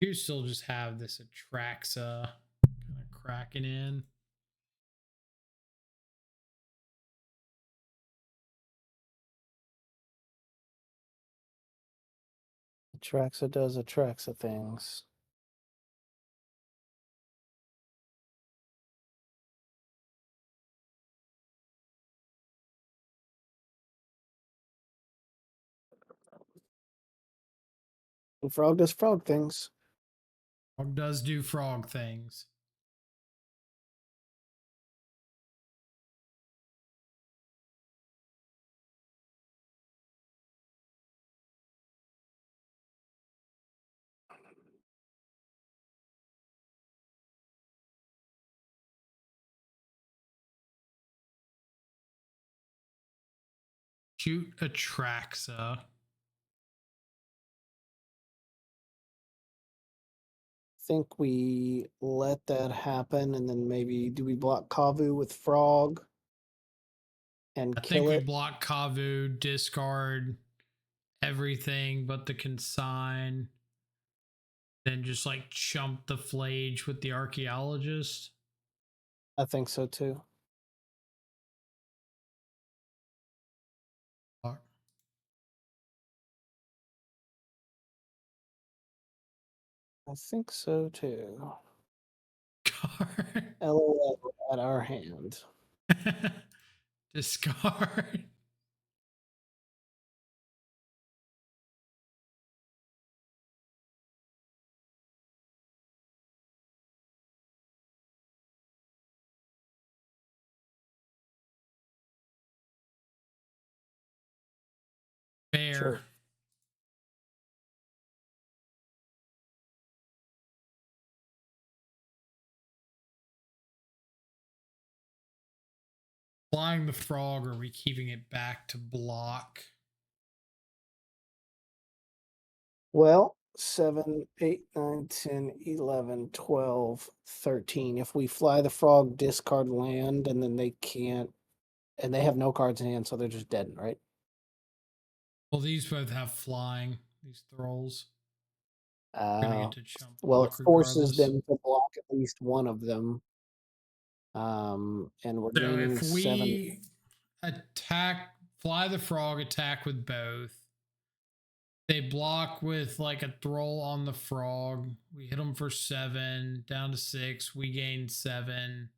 You still just have this Atraxa kind of cracking in. Atraxa does Atraxa things. And frog does frog things. Frog does do frog things. Shoot Atraxa. Think we let that happen and then maybe do we block Kavu with frog and I think kill we it? block Kavu, discard everything but the consign. Then just like chump the Flage with the archaeologist. I think so too. I think so too. Card. LOL at our hand. Discard. Fair. Sure. Flying the frog, or are we keeping it back to block? Well, 7, 8, 9, 10, 11, 12, 13. If we fly the frog, discard land, and then they can't, and they have no cards in hand, so they're just dead, right? Well, these both have flying, these thralls. We're gonna get to jump Well, it block forces regardless. them to block at least one of them. And we're So gaining if 7. we attack, fly the frog, attack with both. They block with like a thrall on the frog. We hit them for 7, down to 6. We gain 7.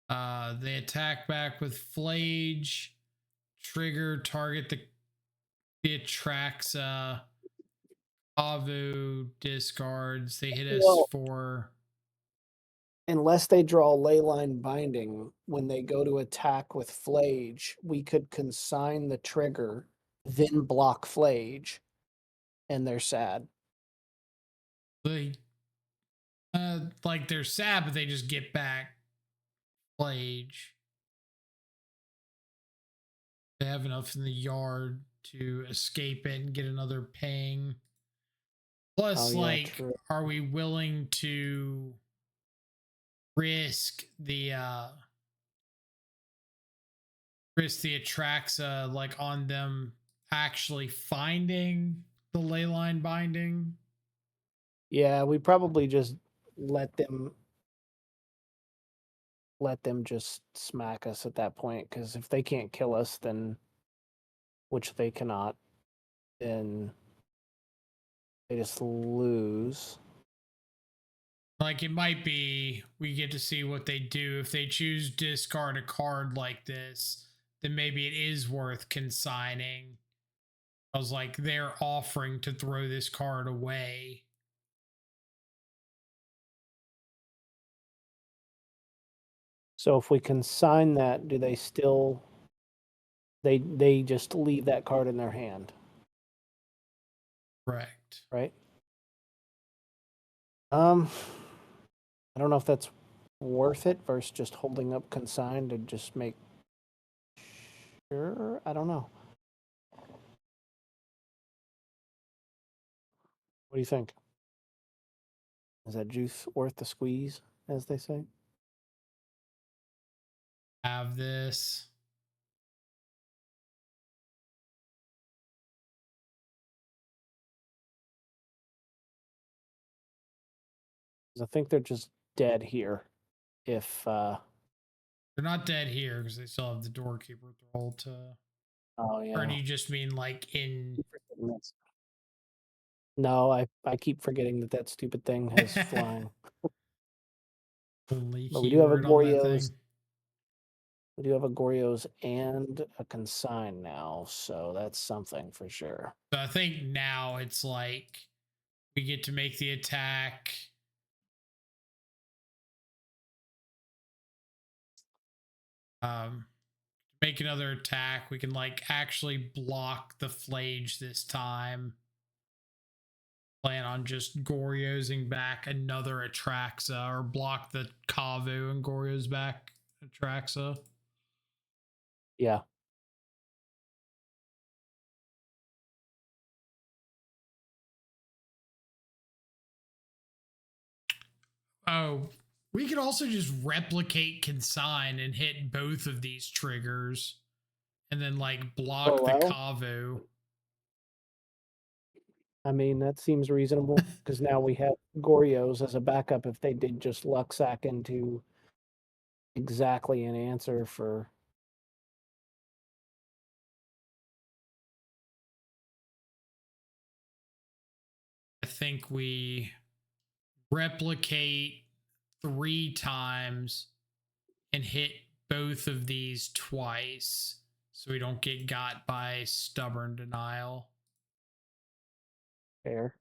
They attack back with Flage, trigger, target the Atraxa. Avu discards. They hit us Well, for. unless they draw Leyline Binding, when they go to attack with Flage, we could consign the trigger, then block Flage, and they're sad. They, like they're sad, but they just get back Flage. They have enough in the yard to escape it and get another ping. Plus, True. are we willing to risk the Atraxa like on them actually finding the Leyline Binding? Yeah, we probably just let them just smack us at that point, because if they can't kill us, then, which they cannot, then they just lose. Like, it might be we get to see what they do. If they choose discard a card like this, then maybe it is worth consigning. I was like, they're offering to throw this card away. So if we consign that, do they still, they just leave that card in their hand, Correct. right? I don't know if that's worth it versus just holding up consigned to just make sure. I don't know. What do you think? Is that juice worth the squeeze, as they say? Have this. I think they're just dead here. If they're not dead here because they still have the doorkeeper thrall to. Oh yeah. Or do you just mean like in? No, I keep forgetting that stupid thing has flying. Only But we do have a keyword on that thing. Goryo's. We do have a Goryo's and a consign now, so that's something for sure. So I think now it's like we get to make the attack. Make another attack. We can like actually block the Flage this time. Plan on just Goryosing back another Atraxa, or block the Kavu and Goryo's back Atraxa. Yeah. Oh, we could also just replicate Consign and hit both of these triggers and then like block the Kavu. I mean, that seems reasonable because now we have Goryo's as a backup if they did just luck sack into exactly an answer for. I think we replicate 3 times and hit both of these twice so we don't get got by stubborn denial. Fair.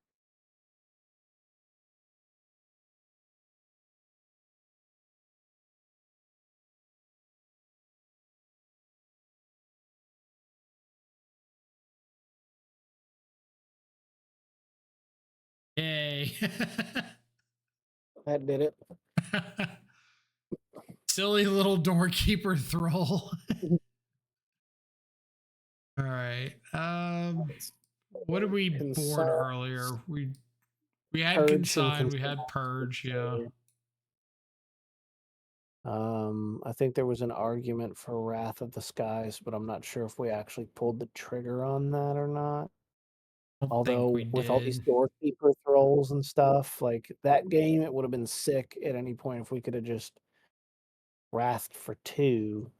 day. That did it. Silly little doorkeeper thrall. All right. What did we board earlier? We had Purge and consign, we had purge, yeah. I think there was an argument for Wrath of the Skies, but I'm not sure if we actually pulled the trigger on that or not. Although with all these doorkeeper thralls and stuff, like that game, it would have been sick at any point if we could have just wrathed for 2.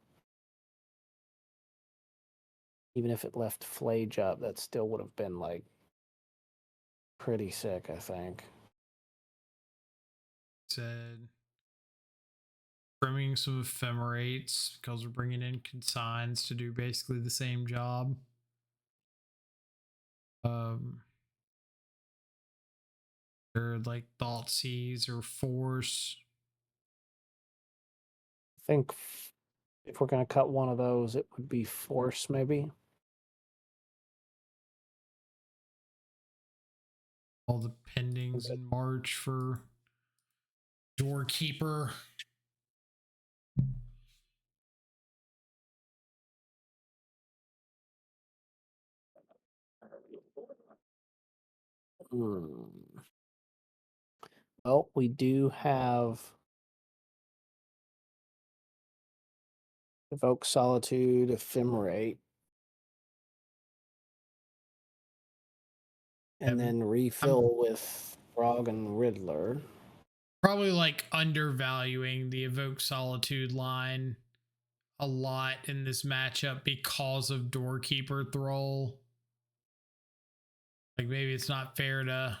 Even if it left Flage up, that still would have been like pretty sick, I think. Said trimming some ephemerates because we're bringing in consigns to do basically the same job. Or like Thoughtseize or Force. I think if we're going to cut one of those, it would be Force, maybe. All the pendings in March for Doorkeeper. Well, we do have Evoke Solitude, Ephemerate, and then refill with Frog and Riddler. Probably like undervaluing the Evoke Solitude line a lot in this matchup because of Doorkeeper Thrall. Like maybe it's not fair to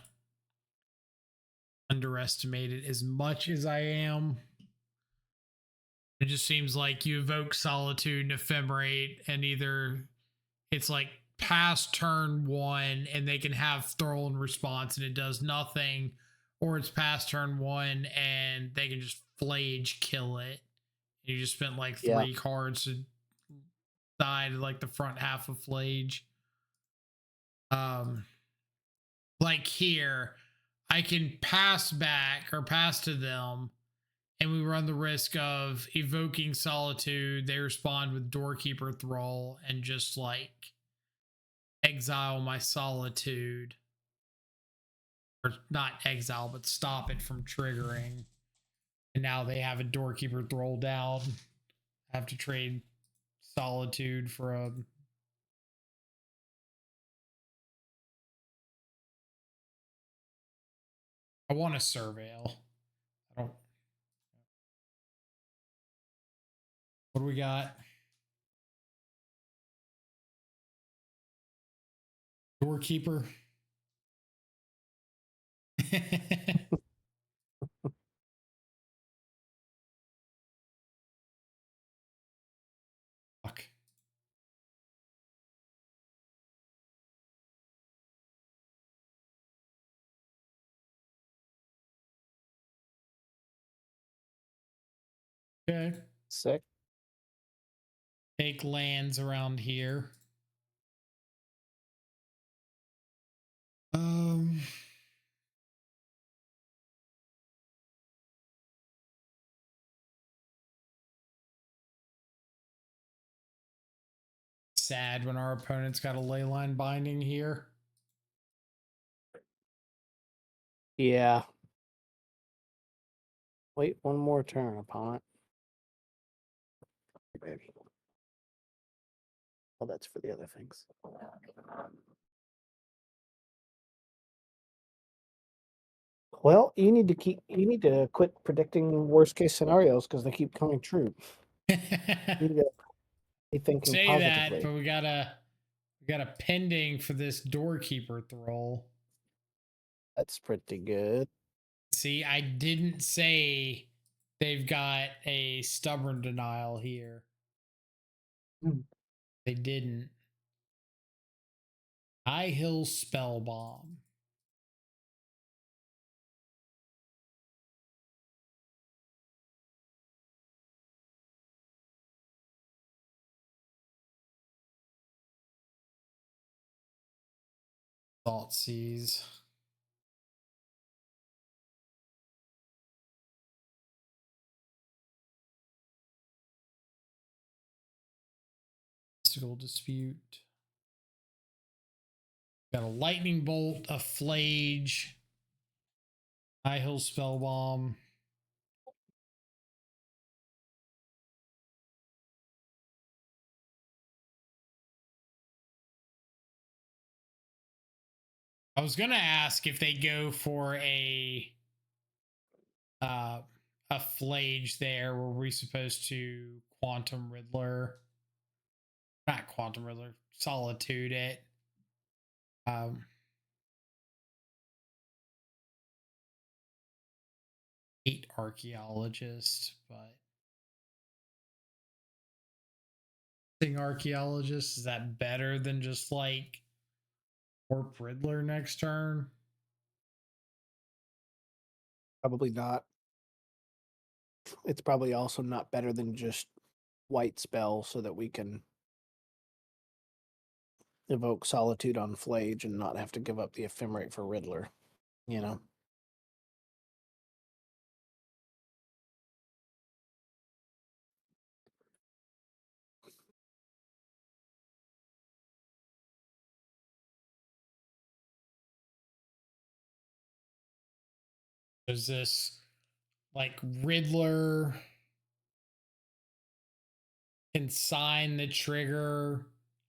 underestimate it as much as I am. It just seems like you evoke Solitude and Ephemerate, and either it's like past turn 1 and they can have Thrall in response and it does nothing, or it's past turn 1 and they can just Flage kill it. You just spent like 3 cards to die to like the front half of Flage. Like here, I can pass back or pass to them, and we run the risk of evoking Solitude. They respond with Doorkeeper Thrall and just like exile my Solitude. Or not exile, but stop it from triggering. And now they have a Doorkeeper Thrall down. I have to trade Solitude for a... I want a Surveil. I don't... What do we got? Doorkeeper. Fuck. Okay. Sick. Take lands around here. Sad when our opponent's got a leyline binding here. Yeah. Wait one more turn, opponent. Baby. Oh, that's for the other things. Well, you need to quit predicting worst case scenarios because they keep coming true. You need to be thinking Say positively. that, but we got a pending for this Doorkeeper Thrall. That's pretty good. See, I didn't say they've got a Stubborn Denial here. They didn't. High Hill Spell Bomb. Thoughtseize. Mystical Dispute. Got a Lightning Bolt, a Flage, High Hill Spellbomb. I was gonna ask if they go for a Flage there. Were we supposed to Quantum Riddler? Not Quantum Riddler, Solitude it. 8 Archaeologist, but Archaeologist, is that better than just like Warp Riddler next turn? Probably not. It's probably also not better than just white spell so that we can evoke Solitude on Flage and not have to give up the Ephemerate for Riddler, you know? Is this like Riddler can sign the trigger,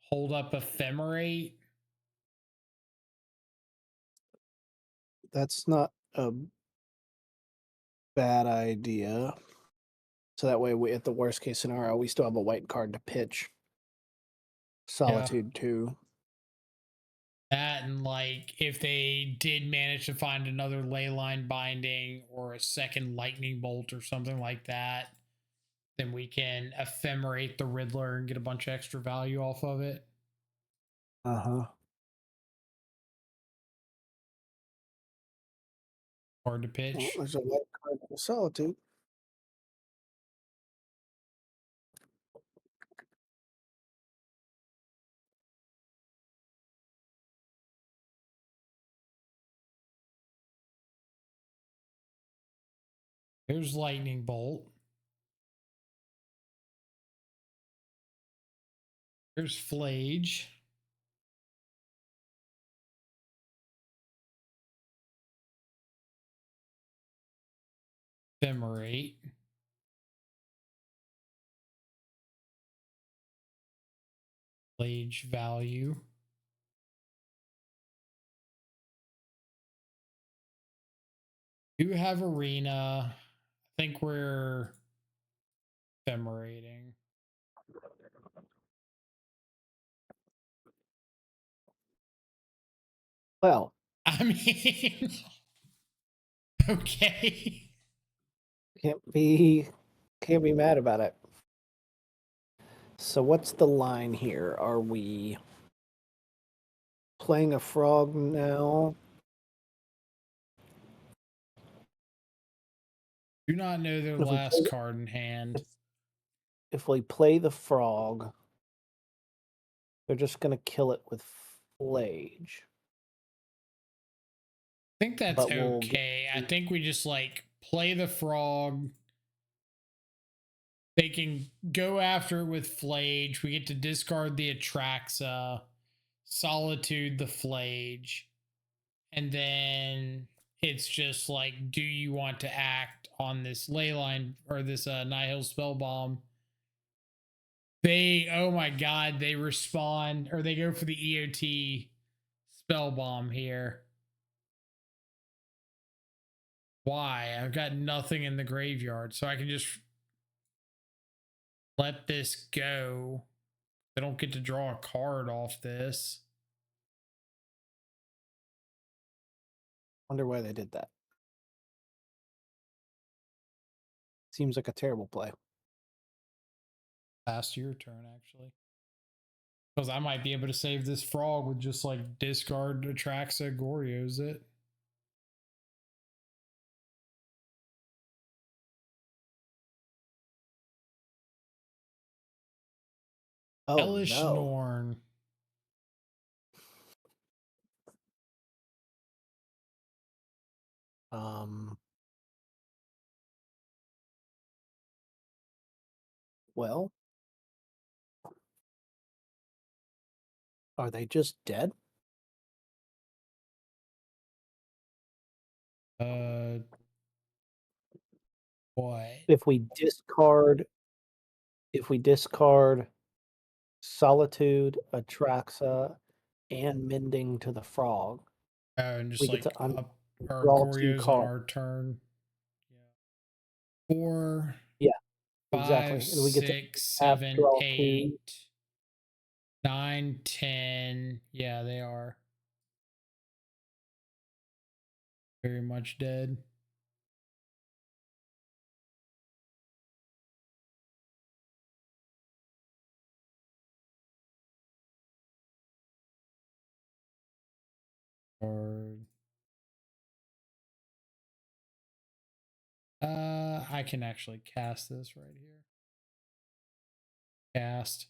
hold up Ephemerate? That's not a bad idea. So that way, at the worst case scenario, we still have a white card to pitch. Solitude too. That and like if they did manage to find another Leyline Binding or a second Lightning Bolt or something like that, then we can Ephemerate the Riddler and get a bunch of extra value off of it. Uh-huh. Hard to pitch. Well, there's a white card for Solitude. Here's Lightning Bolt. Here's Flage. Ephemerate. Flage value. Do have Arena. I think we're Ephemerating. Well, I mean, okay. can't be mad about it. So what's the line here? Are we playing a frog now? Do not know their If we last play- card in hand. If we play the frog, they're just going to kill it with Flage. I think that's But we'll okay. I think we just like play the frog. They can go after it with Flage. We get to discard the Atraxa, Solitude the Flage, and then it's just like, do you want to act on this Leyline or this Nihil Spellbomb? They, oh my god, they respond or they go for the EOT Spellbomb here. Why? I've got nothing in the graveyard, so I can just let this go. I don't get to draw a card off this. Wonder why they did that. Seems like a terrible play. Past your turn, actually. Because I might be able to save this frog with just like discard Atraxa Goryo's it. Oh, Hellish no. Norn. Well, Are they just dead? What? If we discard Solitude, Atraxa, and Mending to the Frog, Oh, and just we get to like up our draw 2 Goryos on cards. our turn. Yeah. 4, Yeah, 5, exactly, and we get to 6, tap, 7, draw 2. 8, 9, 10. Yeah, they are very much dead. Or I can actually cast this right here. Cast.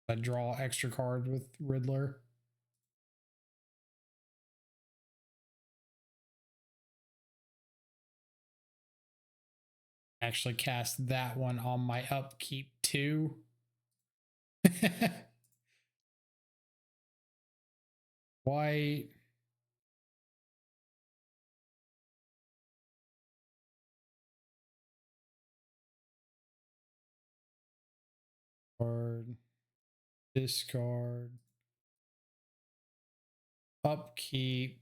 I draw extra card with Riddler. Actually cast that one on my upkeep too. White. Card. Discard. Upkeep.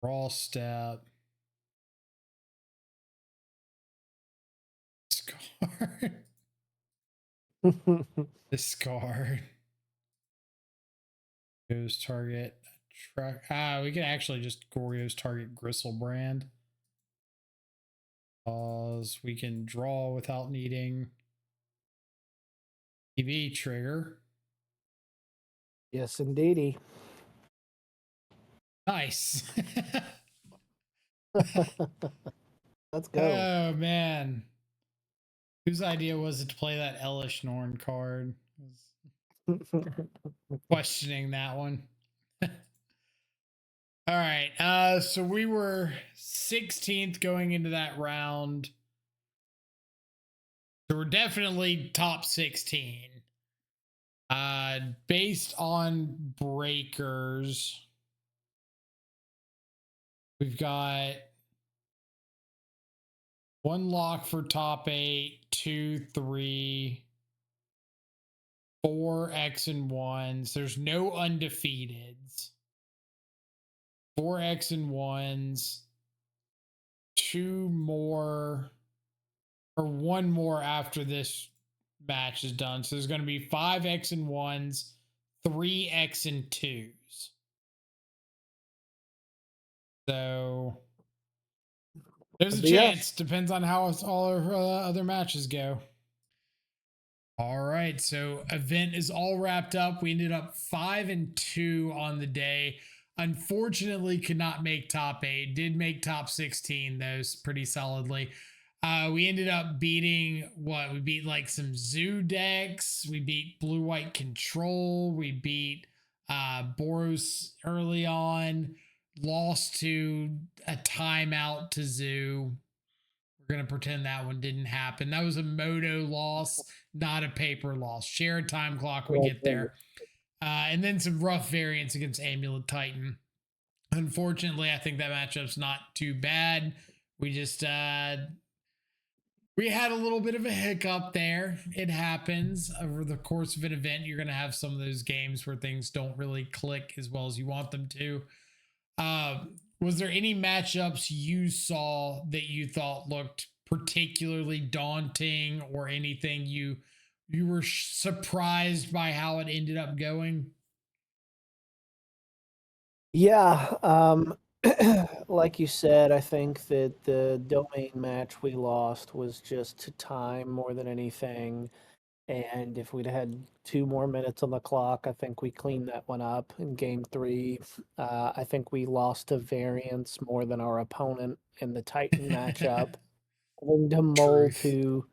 Draw step. Discard. Discard. Goes target. Track. We can actually just Goryo's target Gristlebrand. Pause. We can draw without needing TV trigger. Yes, indeedy. Nice. Let's go. Oh man. Whose idea was it to play that Elish Norn card? Questioning that one. All right. So we were 16th going into that round. So we're definitely top 16. Based on breakers, we've got one lock for top 8, 2, 3, 4 X and 1s. There's no undefeateds. 4 X and 1s. 2 more or 1 more after this match is done. So there's going to be 5 X and 1s, 3 X and 2s. So there's a chance. Depends on how all our other matches go. All right. So event is all wrapped up. We ended up 5-2 on the day. Unfortunately, could not make top 8. Did make top 16, those pretty solidly. We ended up beating what? We beat like some zoo decks. We beat blue white control. We beat Boros early on. Lost to a timeout to zoo. We're gonna pretend that one didn't happen. That was a moto loss, not a paper loss. Share a time clock. We get there. And then some rough variants against Amulet Titan. Unfortunately, I think that matchup's not too bad. We just we had a little bit of a hiccup there. It happens over the course of an event. You're going to have some of those games where things don't really click as well as you want them to. Was there any matchups you saw that you thought looked particularly daunting, or anything you were surprised by how it ended up going? Yeah, like you said, I think that the domain match we lost was just to time more than anything. And if we'd had 2 more minutes on the clock, I think we cleaned that one up in game 3. I think we lost to variance more than our opponent in the Titan matchup. Having to mull Truth. to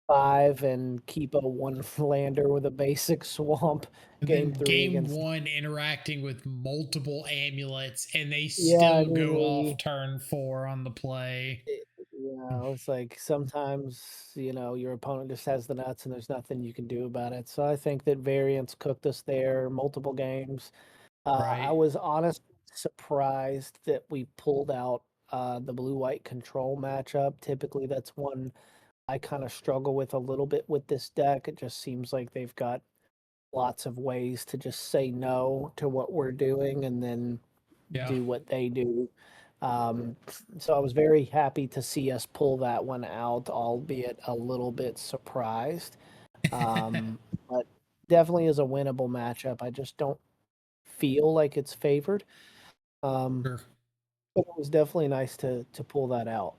5 and keep a 1 lander with a basic swamp. And Game then 3 game against 1 interacting with multiple amulets, and they still go off turn 4 on the play. It's like sometimes, your opponent just has the nuts and there's nothing you can do about it. So I think that variance cooked us there multiple games. I Right. was honestly surprised that we pulled out the blue-white control matchup. Typically, that's one I kind of struggle with a little bit with this deck. It just seems like they've got lots of ways to just say no to what we're doing and then Yeah. do what they do. Um, so I was very happy to see us pull that one out, albeit a little bit surprised. Um, but definitely is a winnable matchup. I just don't feel like it's favored. Um, Sure. but it was definitely nice to pull that out.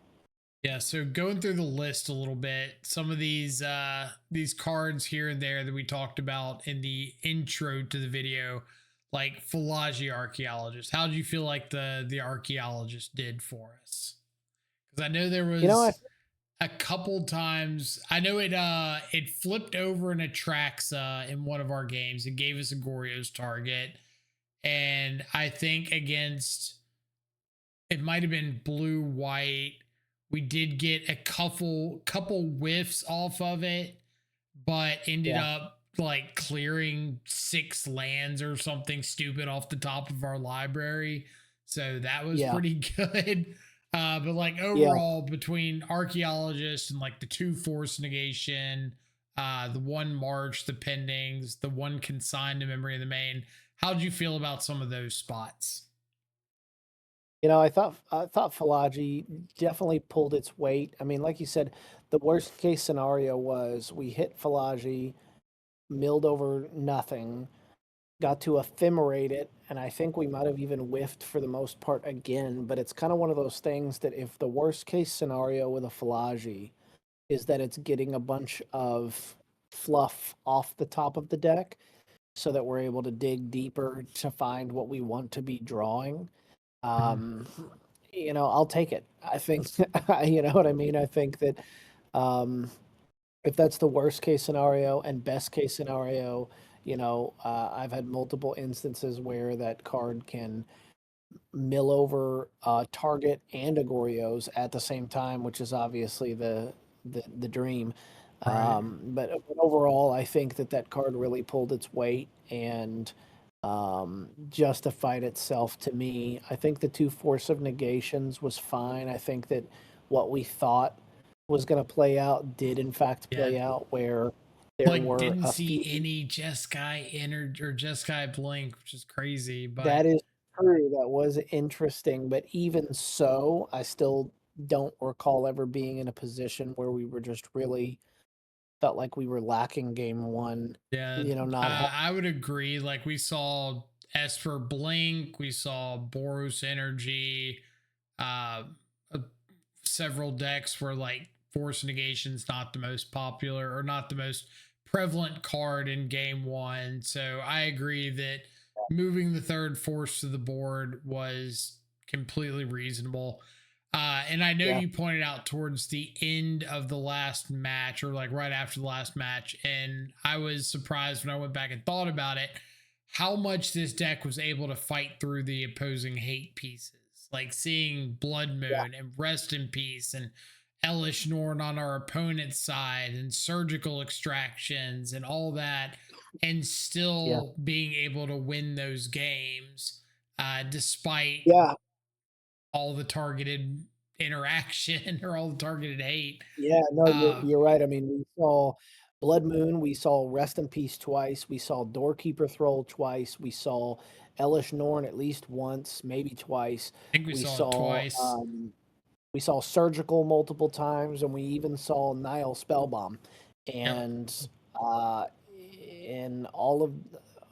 Yeah, so going through the list a little bit, some of these cards here and there that we talked about in the intro to the video, like Philology Archaeologist. How did you feel like the archaeologist did for us? Because I know there I was a couple times. I know it flipped over an Atraxa in one of our games and gave us a Goryo's target. And I think against, it might have been blue white, we did get a couple whiffs off of it, but ended yeah, up like clearing 6 lands or something stupid off the top of our library. So that was yeah, pretty good. But like yeah. overall, between archaeologist and like the 2 force negation, the 1 march, the pendings, the 1 consigned to memory of the main, how did you feel about some of those spots? I thought Falagi definitely pulled its weight. I mean, like you said, the worst case scenario was we hit Falagi, milled over nothing, got to ephemerate it, and I think we might have even whiffed for the most part again. But it's kind of one of those things that if the worst case scenario with a Falagi is that it's getting a bunch of fluff off the top of the deck so that we're able to dig deeper to find what we want to be drawing. Mhm. Um, I'll take it. I think, you know what I mean? I think that um, if that's the worst case scenario and best case scenario, I've had multiple instances where that card can mill over a target and a Goryo's at the same time, which is obviously the dream. Right. But overall, I think that card really pulled its weight and justified itself to me. I think the 2 force of negations was fine. I think that what we thought was going to play out did in fact Yeah. play out, where there Like were didn't a see few. any Jeskai enter or Jeskai blink, which is crazy. But That is true. That was interesting. But even so, I still don't recall ever being in a position where we were just really felt like we were lacking game one. yeah, Not have. I would agree. Like we saw Esper blink, we saw Boros energy, uh, uh, several decks where like force negation's not the most popular or not the most prevalent card in game one. So I agree that moving the 3rd force to the board was completely reasonable. And I know Yeah, you pointed out towards the end of the last match or like right after the last match, and I was surprised when I went back and thought about it how much this deck was able to fight through the opposing hate pieces. Like seeing Blood yeah, Moon and Rest in Peace and Elish Norn on our opponent's side and surgical extractions and all that, and yeah, still being able to win those games despite yeah, all the targeted interaction or all the targeted hate. yeah. No, you're Uh, you're right. I mean, we saw Blood Moon, we saw Rest in Peace twice, we saw Doorkeeper Thrall twice, we saw Elish Norn at least once, maybe twice. I think we We saw it saw twice. um, we saw Surgical multiple times, and we even saw Nile Spellbomb. Yep. And in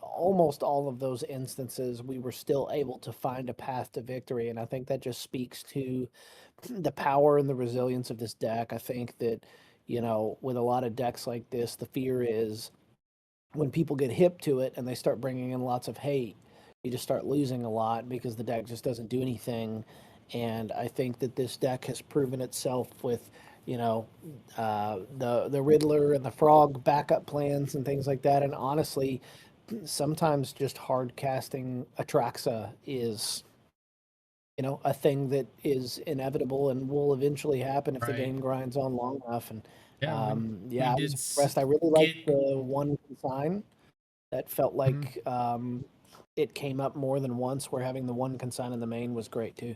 almost all of those instances, we were still able to find a path to victory. And I think that just speaks to the power and the resilience of this deck. I think that, with a lot of decks like this, the fear is when people get hip to it and they start bringing in lots of hate, you just start losing a lot because the deck just doesn't do anything. And I think that this deck has proven itself with, the Riddler and the Frog backup plans and things like that. And honestly, sometimes just hard casting Atraxa a thing that is inevitable and will eventually happen if the Right. game grinds on long enough. And Yeah, we yeah, I did was impressed. I really get. liked the one consign. That felt Mhm. like it came up more than once. Where having the one consign in the main was great too.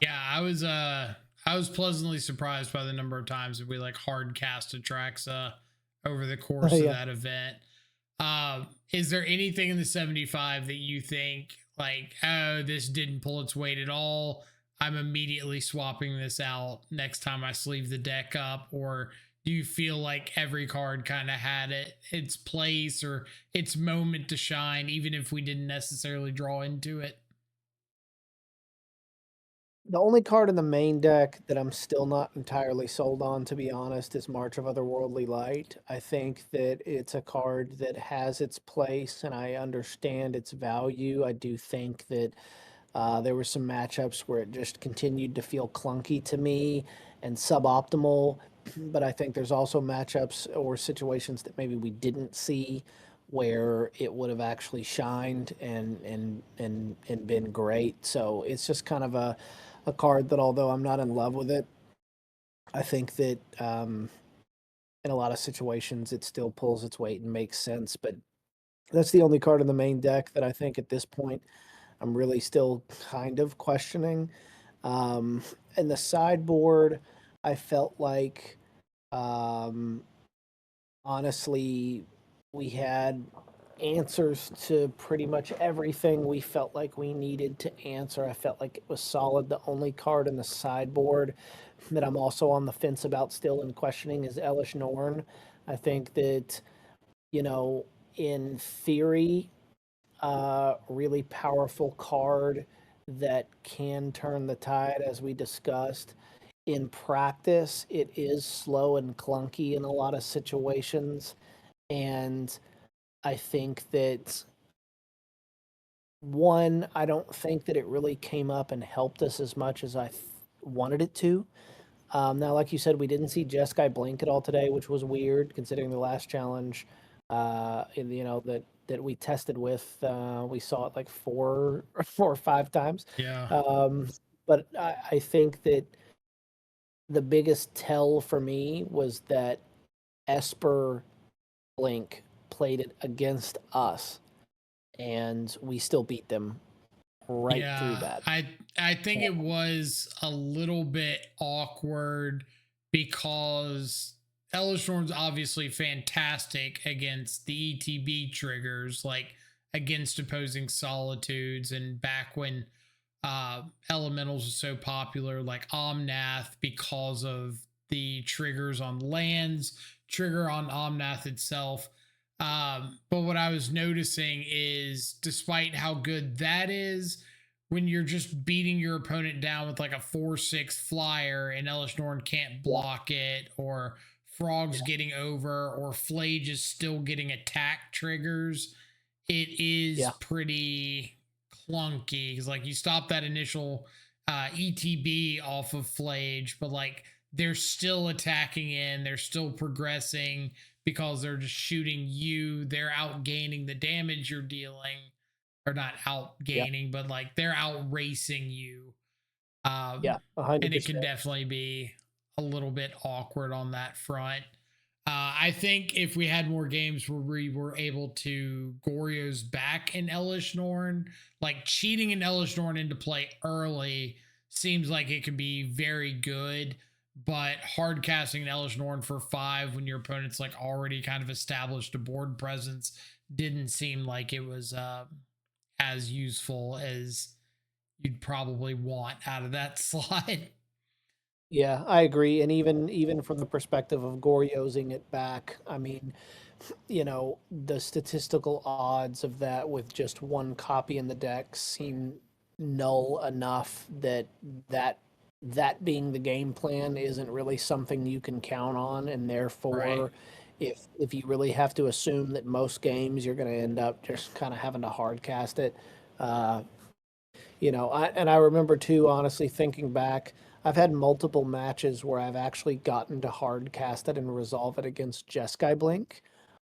Yeah, I was pleasantly surprised by the number of times that we like hard cast Atraxa over the course of Yeah. that event. Is there anything in the 75 that you think like, oh, this didn't pull its weight at all? I'm immediately swapping this out next time I sleeve the deck up, or do you feel like every card kind of had its place or its moment to shine, even if we didn't necessarily draw into it? The only card in the main deck that I'm still not entirely sold on, to be honest, is March of Otherworldly Light. I think that it's a card that has its place, and I understand its value. I do think that there were some matchups where it just continued to feel clunky to me and suboptimal. But I think there's also matchups or situations that maybe we didn't see where it would have actually shined and been great. So it's just kind of a card that, although I'm not in love with it, I think that in a lot of situations it still pulls its weight and makes sense. But that's the only card in the main deck that I think at this point I'm really still kind of questioning. In the sideboard, I felt like, um, honestly, we had answers to pretty much everything we felt like we needed to answer. I felt like it was solid. The only card in the sideboard that I'm also on the fence about still and questioning is Elish Norn. I think that, you know, in theory, really powerful card that can turn the tide, as we discussed. In practice, it is slow and clunky in a lot of situations. And I think that, one, I don't think that it really came up and helped us as much as I wanted it to. Now, like you said, we didn't see Jeskai blink at all today, which was weird considering the last challenge. That we tested with, we saw it like four or five times. Yeah. Um, but I think that the biggest tell for me was that Esper blink played it against us, and we still beat them right through Yeah, that. I think it was a little bit awkward because Elishorn's obviously fantastic against the ETB triggers, like against opposing solitudes, and back when elementals are so popular, like Omnath, because of the triggers on lands, trigger on Omnath itself. But what I was noticing is, despite how good that is, when you're just beating your opponent down with like a 4/6 flyer and Elish Norn can't Yeah, block it, or Frog's yeah, getting over, or Flage is still getting attack triggers, it is yeah, pretty clunky. Because like you stop that initial ETB off of Flage, but like they're still attacking in, they're still progressing because they're just shooting you. They're outgaining the damage you're dealing, or not yeah, outgaining, but like they're out racing you. yeah, And it can 100%. definitely be a little bit awkward on that front. I think if we had more games where we were able to Goryo's back in Elish Norn, like cheating an Elish Norn into play early seems like it could be very good. But hard casting an Elish Norn for 5 when your opponent's like already kind of established a board presence didn't seem like it was as useful as you'd probably want out of that slide. Yeah, I agree. And even from the perspective of Goryosing it back, I mean, the statistical odds of that with just one copy in the deck seem null enough that that being the game plan isn't really something you can count on, and Right. therefore if you really have to assume that most games you're going to end up just kind of having to hard cast it. uh, I remember too, honestly, thinking back, I've had multiple matches where I've actually gotten to hard cast it and resolve it against Jeskai Blink,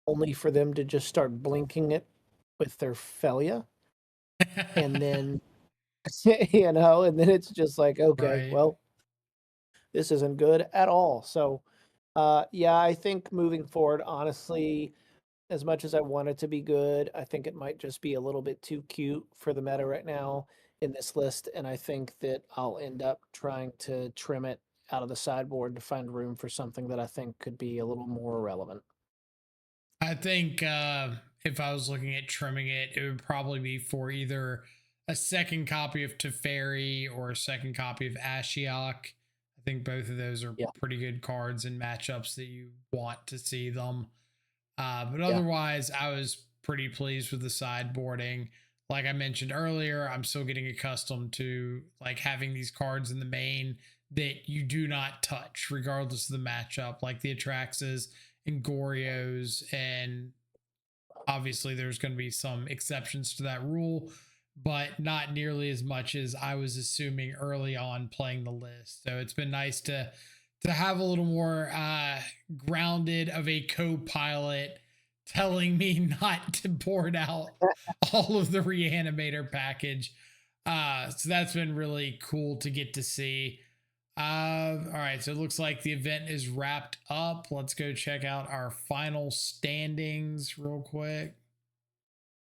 only for them to just start blinking it with their Felia. And then And then it's just like, okay, Right. well, this isn't good at all. So, yeah, I think moving forward, honestly, as much as I want it to be good, I think it might just be a little bit too cute for the meta right now in this list. And I think that I'll end up trying to trim it out of the sideboard to find room for something that I think could be a little more relevant. I think if I was looking at trimming it, it would probably be for either a second copy of Teferi or a second copy of Ashiok. I think both of those are Yeah. pretty good cards and matchups that you want to see them. But Yeah. otherwise, I was pretty pleased with the sideboarding. Like I mentioned earlier, I'm still getting accustomed to like having these cards in the main that you do not touch, regardless of the matchup, like the Atraxes and Goryos. And obviously, there's going to be some exceptions to that rule, but not nearly as much as I was assuming early on playing the list. So it's been nice to have a little more grounded of a co-pilot telling me not to board out all of the reanimator package. So that's been really cool to get to see. All right, so it looks like the event is wrapped up. Let's go check out our final standings real quick.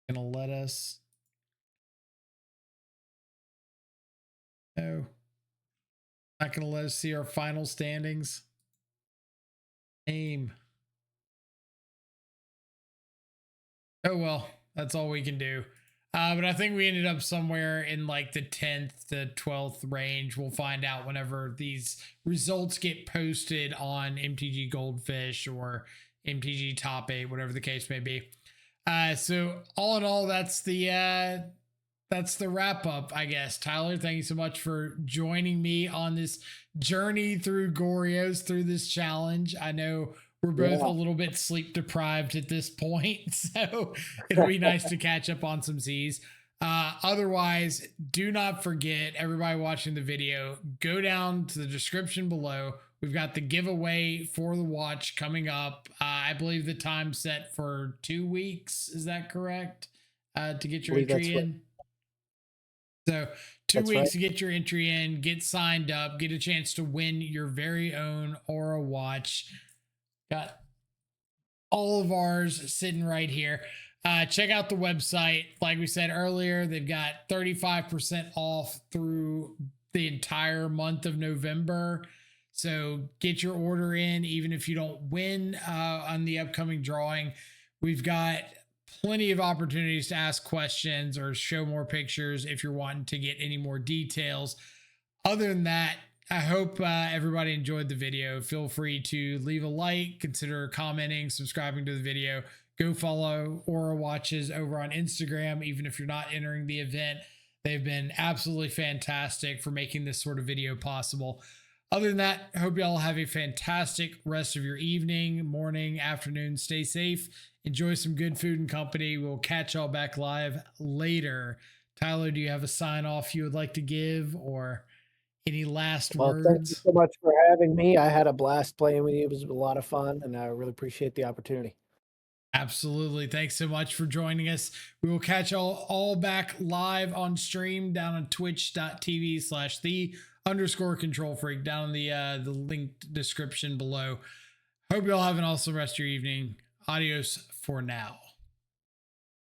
Gonna let us. No, not gonna let us see our final standings. Aim. Oh well, that's all we can do. But I think we ended up somewhere in like the 10th to 12th range. We'll find out whenever these results get posted on MTG Goldfish or MTG Top 8, whatever the case may be. So all in all, that's the wrap up, I guess. Tyler, thank you so much for joining me on this journey through Goryos, through this challenge. I know we're both a little bit sleep deprived at this point, so it'll be nice to catch up on some Z's. Otherwise, do not forget, everybody watching the video, go down to the description below. We've got the giveaway for the watch coming up. I believe the time's set for 2 weeks. Is that correct? To get your entry in. So 2 weeks to get your entry in, get signed up, get a chance to win your very own Aura watch. Got all of ours sitting right here. Check out the website. Like we said earlier, they've got 35% off through the entire month of November. So get your order in, even if you don't win on the upcoming drawing. We've got plenty of opportunities to ask questions or show more pictures if you're wanting to get any more details. Other than that, I hope everybody enjoyed the video. Feel free to leave a like, consider commenting, subscribing to the video. Go follow Aura Watches over on Instagram, even if you're not entering the event. They've been absolutely fantastic for making this sort of video possible. Other than that, I hope you all have a fantastic rest of your evening, morning, afternoon. Stay safe. Enjoy some good food and company. We'll catch y'all back live later. Tyler, do you have a sign off you would like to give or any last words? Thank you so much for having me. I had a blast playing with you. It was a lot of fun, and I really appreciate the opportunity. Absolutely. Thanks so much for joining us. We will catch all back live on stream down on twitch.tv/the_control freak down in the linked description below. Hope you all have an awesome rest of your evening. Adios for now.